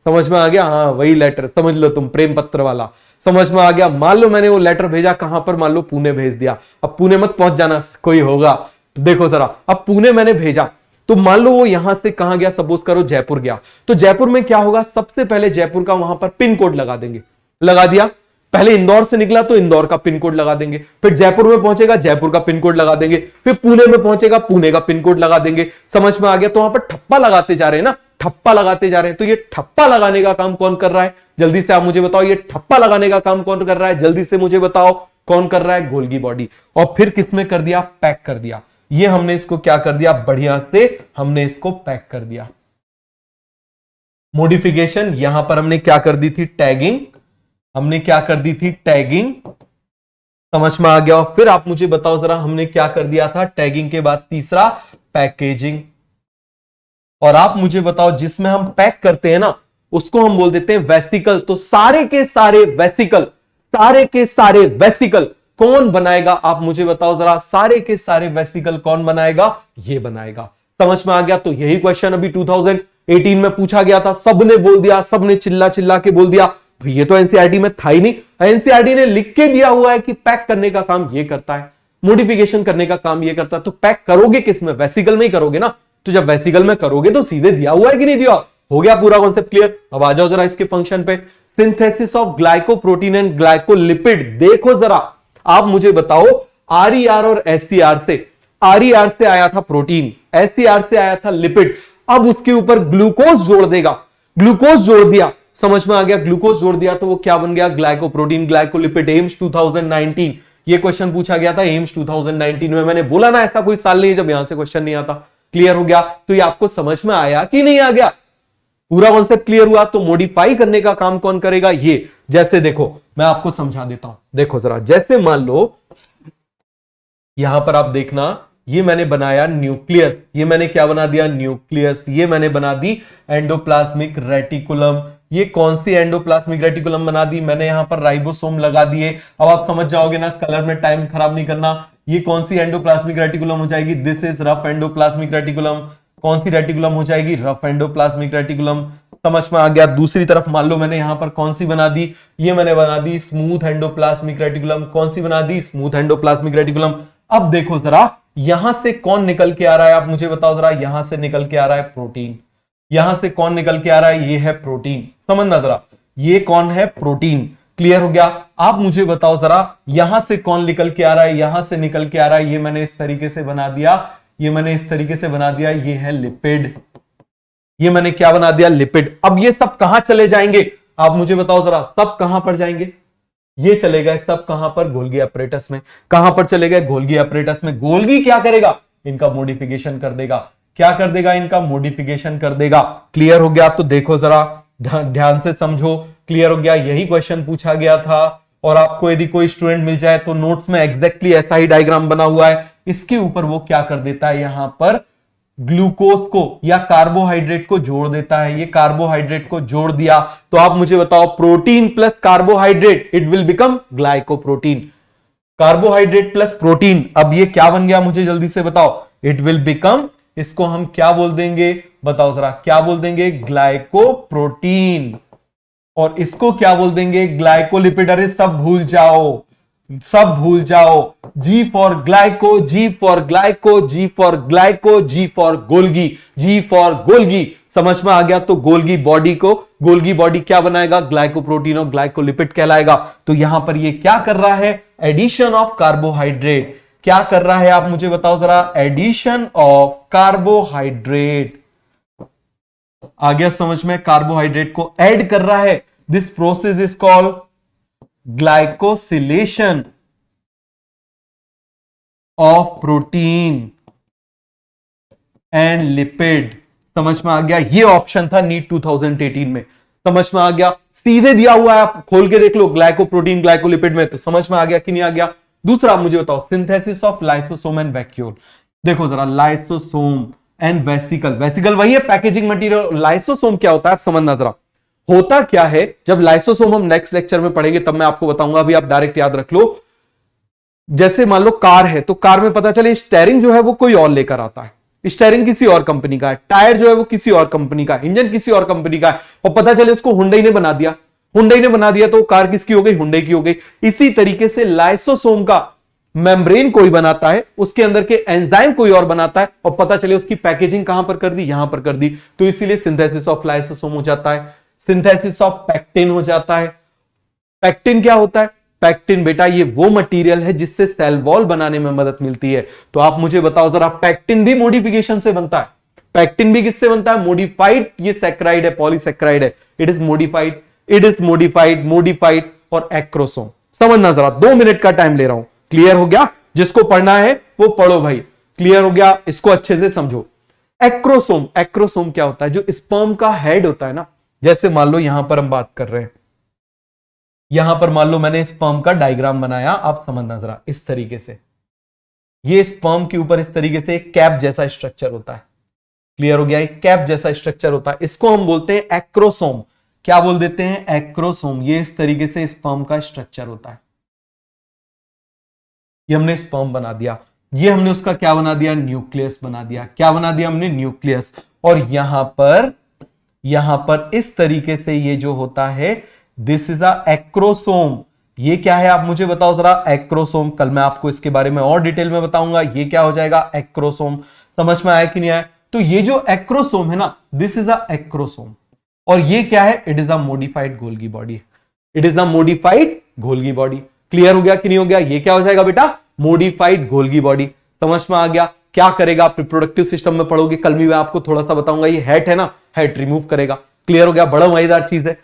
समझ में आ गया, हाँ वही लेटर समझ लो तुम, प्रेम पत्र वाला, समझ में आ गया। मान लो मैंने वो लेटर भेजा कहां पर, मान लो पुणे भेज दिया। अब पुणे मत पहुंच जाना, कोई होगा तो देखो जरा। अब पुणे मैंने भेजा तो मान लो वो यहां से कहां गया, सपोज करो जयपुर गया। तो जयपुर में क्या होगा, सबसे पहले जयपुर का वहां पर पिन कोड लगा देंगे। लगा दिया, पहले इंदौर से निकला तो इंदौर का पिन कोड लगा देंगे, फिर जयपुर में पहुंचेगा जयपुर का पिन कोड लगा देंगे, फिर पुणे में पहुंचेगा पुणे का पिन कोड लगा देंगे। समझ में आ गया? तो वहां पर ठप्पा लगाते जा रहे हैं ना, ठप्पा लगाते जा रहे हैं। तो ये ठप्पा लगाने का काम कौन कर रहा है, जल्दी से आप मुझे बताओ। ये ठप्पा लगाने का काम कौन कर रहा है, जल्दी से मुझे बताओ कौन कर रहा है, गोल्गी बॉडी। और फिर किसमें कर दिया, पैक कर दिया। ये हमने इसको क्या कर दिया, बढ़िया से हमने इसको पैक कर दिया। मॉडिफिकेशन, यहां पर हमने क्या कर दी थी, टैगिंग। हमने क्या कर दी थी, टैगिंग। समझ में आ गया? और फिर आप मुझे बताओ जरा हमने क्या कर दिया था, टैगिंग के बाद तीसरा पैकेजिंग। और आप मुझे बताओ जिसमें हम पैक करते हैं ना उसको हम बोल देते हैं वेसिकल। तो सारे के सारे वेसिकल, सारे के सारे वेसिकल कौन बनाएगा, आप मुझे बताओ जरा, सारे के सारे वेसिकल कौन बनाएगा, ये बनाएगा। समझ में आ गया? तो यही क्वेश्चन अभी 2018 में पूछा गया था, सबने बोल दिया, सबने चिल्ला चिल्ला के बोल दिया। ये तो एनसीईआरटी में था ही नहीं, एनसीईआरटी ने लिख के दिया हुआ है कि पैक करने का काम ये करता है, मॉडिफिकेशन करने का काम ये करता है। तो पैक करोगे किसमें, वेसिकल में ही करोगे ना। तो जब वेसिकल में करोगे तो सीधे दिया हुआ है कि नहीं दिया, हो गया पूरा कॉन्सेप्ट क्लियर। अब आ जाओ जरा इसके फंक्शन पे, synthesis of glycoprotein and glycolipid. देखो जरा आप मुझे बताओ, आरईआर और एससीआर से, आरईआर से आया था प्रोटीन, एससीआर से आया था लिपिड। अब उसके ऊपर ग्लूकोज जोड़ देगा, ग्लूकोज जोड़ दिया, समझ में आ गया, ग्लूकोज जोड़ दिया तो वो क्या बन गया, ग्लाइकोप्रोटीन ग्लाइकोलिपिड। एम्स 2019 ये क्वेश्चन पूछा गया था, एम्स 2019 में। मैंने बोला ना ऐसा कोई साल नहीं है जब यहां से क्वेश्चन नहीं आता। क्लियर हो गया? तो ये आपको समझ में आया कि नहीं आ गया, पूरा कॉन्सेप्ट क्लियर हुआ। तो मॉडिफाई करने का काम कौन करेगा, ये। जैसे देखो मैं आपको समझा देता हूं, देखो जरा, जैसे मान लो यहां पर आप देखना, ये मैंने बनाया न्यूक्लियस, ये मैंने क्या बना दिया, न्यूक्लियस। ये मैंने बना दी एंडोप्लाज्मिक रेटिकुलम। ये कौन सी एंडोप्लाज्मिक रेटिकुलम बना दी, मैंने यहां पर राइबोसोम लगा दिए। अब आप समझ जाओगे ना, कलर में टाइम खराब नहीं करना। ये कौन सी एंडोप्लाज्मिक रेटिकुलम हो जाएगी, this is rough endoplasmic reticulum. कौन सी रेटिकुलम हो जाएगी, रफ एंडोप्लाज्मिक रेटिकुलम। समझ में आ गया? दूसरी तरफ मान लो मैंने यहां पर कौन सी बना दी, ये मैंने बना दी स्मूथ एंडोप्लाज्मिक रेटिकुलम। कौन सी बना दी, स्मूथ एंडोप्लाज्मिक रेटिकुलम। अब देखो जरा यहां से कौन निकल के आ रहा है, आप मुझे बताओ जरा, यहां से निकल के आ रहा है प्रोटीन। यहां से कौन निकल के आ रहा है, ये है प्रोटीन। समझना जरा, ये कौन है, प्रोटीन। क्लियर हो गया? आप मुझे बताओ जरा यहां से कौन निकल के आ रहा है, यहां से निकल के आ रहा है, ये मैंने इस तरीके से बना दिया, ये मैंने इस तरीके से बना दिया, ये है लिपिड। ये मैंने क्या बना दिया, लिपिड। अब ये सब कहां चले जाएंगे, आप मुझे बताओ जरा, सब कहां पर जाएंगे, ये चले गए सब कहां पर, गोल्गी अपरेटस में। कहां पर चले गए, गोल्गी अपरेटस में। गोल्गी क्या करेगा, इनका मॉडिफिकेशन कर देगा। क्या कर देगा, इनका मॉडिफिकेशन कर देगा। क्लियर हो गया? तो देखो जरा ध्यान से समझो, क्लियर हो गया? यही क्वेश्चन पूछा गया था। और आपको यदि कोई स्टूडेंट मिल जाए तो नोट्स में एग्जैक्टली ऐसा ही डायग्राम बना हुआ है, इसके ऊपर वो क्या कर देता है, यहां पर ग्लूकोज को या कार्बोहाइड्रेट को जोड़ देता है। ये कार्बोहाइड्रेट को जोड़ दिया तो आप मुझे बताओ, protein plus carbohydrate it will become glycoprotein. Carbohydrate plus protein, अब ये क्या बन गया, मुझे जल्दी से बताओ, इट विल बिकम, इसको हम क्या बोल देंगे, बताओ जरा, क्या बोल देंगे, ग्लाइकोप्रोटीन। और इसको क्या बोल देंगे, ग्लाइकोलिपिड। अरे सब भूल जाओ, सब भूल जाओ। G for glyco, G for glyco, G for glyco, G for Golgi, G for Golgi. समझ में आ गया? तो गोल्गी बॉडी को, गोल्गी बॉडी क्या बनाएगा, ग्लाइकोप्रोटीन और ग्लाइकोलिपिड कहलाएगा। तो यहां पर ये क्या कर रहा है, एडिशन ऑफ कार्बोहाइड्रेट। क्या कर रहा है आप मुझे बताओ जरा, एडिशन ऑफ कार्बोहाइड्रेट। आ गया समझ में, कार्बोहाइड्रेट को ऐड कर रहा है। This process is called glycosylation of protein and lipid. समझ में आ गया, ये ऑप्शन था नीट 2018 में। समझ में आ गया, सीधे दिया हुआ है, आप खोल के देख लो ग्लाइकोप्रोटीन ग्लाइकोलिपिड में, तो समझ में आ गया कि नहीं आ गया। दूसरा आप मुझे बताओ, synthesis of lysosome and vacuole. देखो जरा, लाइसोसोम एंड वेसिकल, वेसिकल वही है पैकेजिंग मटेरियल। लाइसोसोम क्या होता है आप समझना जरा, होता क्या है। जब लाइसोसोम हम नेक्स्ट लेक्चर में पढ़ेंगे तब मैं आपको बताऊंगा, अभी आप डायरेक्ट याद रख लो। जैसे मान लो कार है, तो कार में पता चले स्टीयरिंग जो है वो कोई और लेकर आता है, स्टीयरिंग किसी और कंपनी का है, टायर जो है वो किसी और कंपनी का है, इंजन किसी और कंपनी का है, और पता चले उसको हुंडई ने बना दिया, हुंडई ने बना दिया तो कार किसकी हो गई, हुंडई की हो गई। इसी तरीके से लाइसोसोम का मेम्ब्रेन कोई बनाता है, उसके अंदर के एंजाइम कोई और बनाता है, और पता चले उसकी पैकेजिंग कहां पर कर दी, यहां पर कर दी, तो इसीलिए सिंथेसिस ऑफ लाइसोसोम हो जाता है। सिंथेसिस ऑफ पैक्टिन हो जाता है। पैक्टिन क्या होता है, पैक्टिन बेटा ये वो मटेरियल है जिससे सेल वॉल बनाने में मदद मिलती है। तो आप मुझे बताओ जरा, पैक्टिन भी मॉडिफिकेशन से बनता है। पैक्टिन भी किससे बनता है, मॉडिफाइड, ये सैक्राइड है, पॉलीसैक्राइड है, it is modified, it is modified, modified और एक्रोसोम। समझना जरा, 2 मिनट का टाइम ले रहा हूं। क्लियर हो गया, जिसको पढ़ना है वो पढ़ो भाई। क्लियर हो गया, इसको अच्छे से समझो। एक्रोसोम, एक्रोसोम क्या होता है, जो स्पर्म का हेड होता है ना, जैसे मान लो यहां पर हम बात कर रहे हैं, यहां पर मान लो मैंने स्पर्म का डायग्राम बनाया, आप समझना जरा इस तरीके से। ये स्पर्म के ऊपर इस तरीके से एक कैप जैसा स्ट्रक्चर होता है। क्लियर हो गया, एक कैप जैसा स्ट्रक्चर होता है, इसको हम बोलते हैं एक्रोसोम। क्या बोल देते हैं, एक्रोसोम। ये इस तरीके से स्पर्म का स्ट्रक्चर होता है। ये हमने स्पर्म बना दिया, ये हमने उसका क्या बना दिया, न्यूक्लियस बना दिया। क्या बना दिया हमने, न्यूक्लियस। और यहां पर इस तरीके से ये जो होता है, दिस इज अ एक्रोसोम। ये क्या है आप मुझे बताओ जरा, एक्रोसोम। कल मैं आपको इसके बारे में और डिटेल में बताऊंगा, ये क्या हो जाएगा, एक्रोसोम। समझ में आया कि नहीं आया। तो ये जो एक्रोसोम है ना, दिस इज अ एक्रोसोम। और ये क्या है, it is a modified Golgi body, it is a modified Golgi body. Clear हो गया कि नहीं हो गया, ये क्या हो जाएगा बेटा, मॉडिफाइड गोल्गी बॉडी। समझ में आ गया। क्या करेगा, आप रिप्रोडक्टिव सिस्टम में पढ़ोगे, कल भी मैं आपको थोड़ा सा बताऊंगा। ये हैट है ना, हैट रिमूव करेगा। क्लियर हो गया, बड़ा मजेदार चीज है।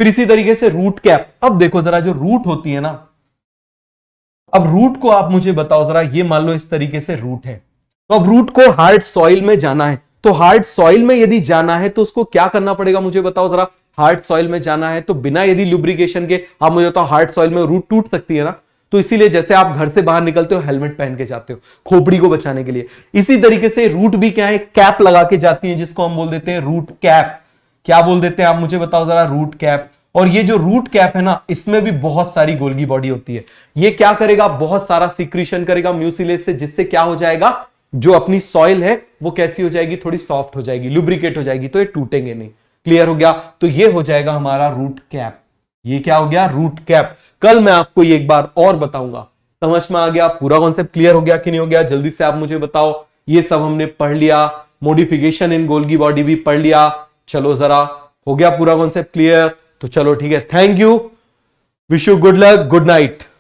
फिर इसी तरीके से रूट कैप। अब देखो जरा, जो रूट होती है ना, अब रूट को आप मुझे बताओ जरा, ये मान लो इस तरीके से रूट है, तो अब रूट को हार्ड सॉइल में जाना है। तो हार्ड सॉइल में यदि जाना है तो उसको क्या करना पड़ेगा मुझे बताओ जरा। हार्ड सॉइल में जाना है तो बिना यदि लुब्रिकेशन के, आप मुझे बताओ, हार्ड सॉइल में रूट टूट सकती है ना। तो इसीलिए जैसे आप घर से बाहर निकलते हो हेलमेट पहन के जाते हो, खोपड़ी को बचाने के लिए, इसी तरीके से रूट भी क्या है, कैप लगा के जाती है, जिसको हम बोल देते हैं रूट कैप। क्या बोल देते हैं आप मुझे बताओ जरा, रूट कैप। और ये जो रूट कैप है ना, इसमें भी बहुत सारी गोल्गी बॉडी होती है। ये क्या करेगा, बहुत सारा सिक्रीशन करेगा म्यूसिलेज से, जिससे क्या हो जाएगा, जो अपनी सॉइल है वो कैसी हो जाएगी, थोड़ी सॉफ्ट हो जाएगी, लुब्रिकेट हो जाएगी, तो ये टूटेंगे नहीं। क्लियर हो गया, तो ये हो जाएगा हमारा रूट कैप। ये क्या हो गया, रूट कैप। कल मैं आपको ये एक बार और बताऊंगा। समझ में आ गया, पूरा कॉन्सेप्ट क्लियर हो गया कि नहीं हो गया, जल्दी से आप मुझे बताओ। ये सब हमने पढ़ लिया, मॉडिफिकेशन इन गोल्गी बॉडी भी पढ़ लिया। चलो जरा, हो गया पूरा कॉन्सेप्ट क्लियर, तो चलो ठीक है, thank you, wish you good luck, good night.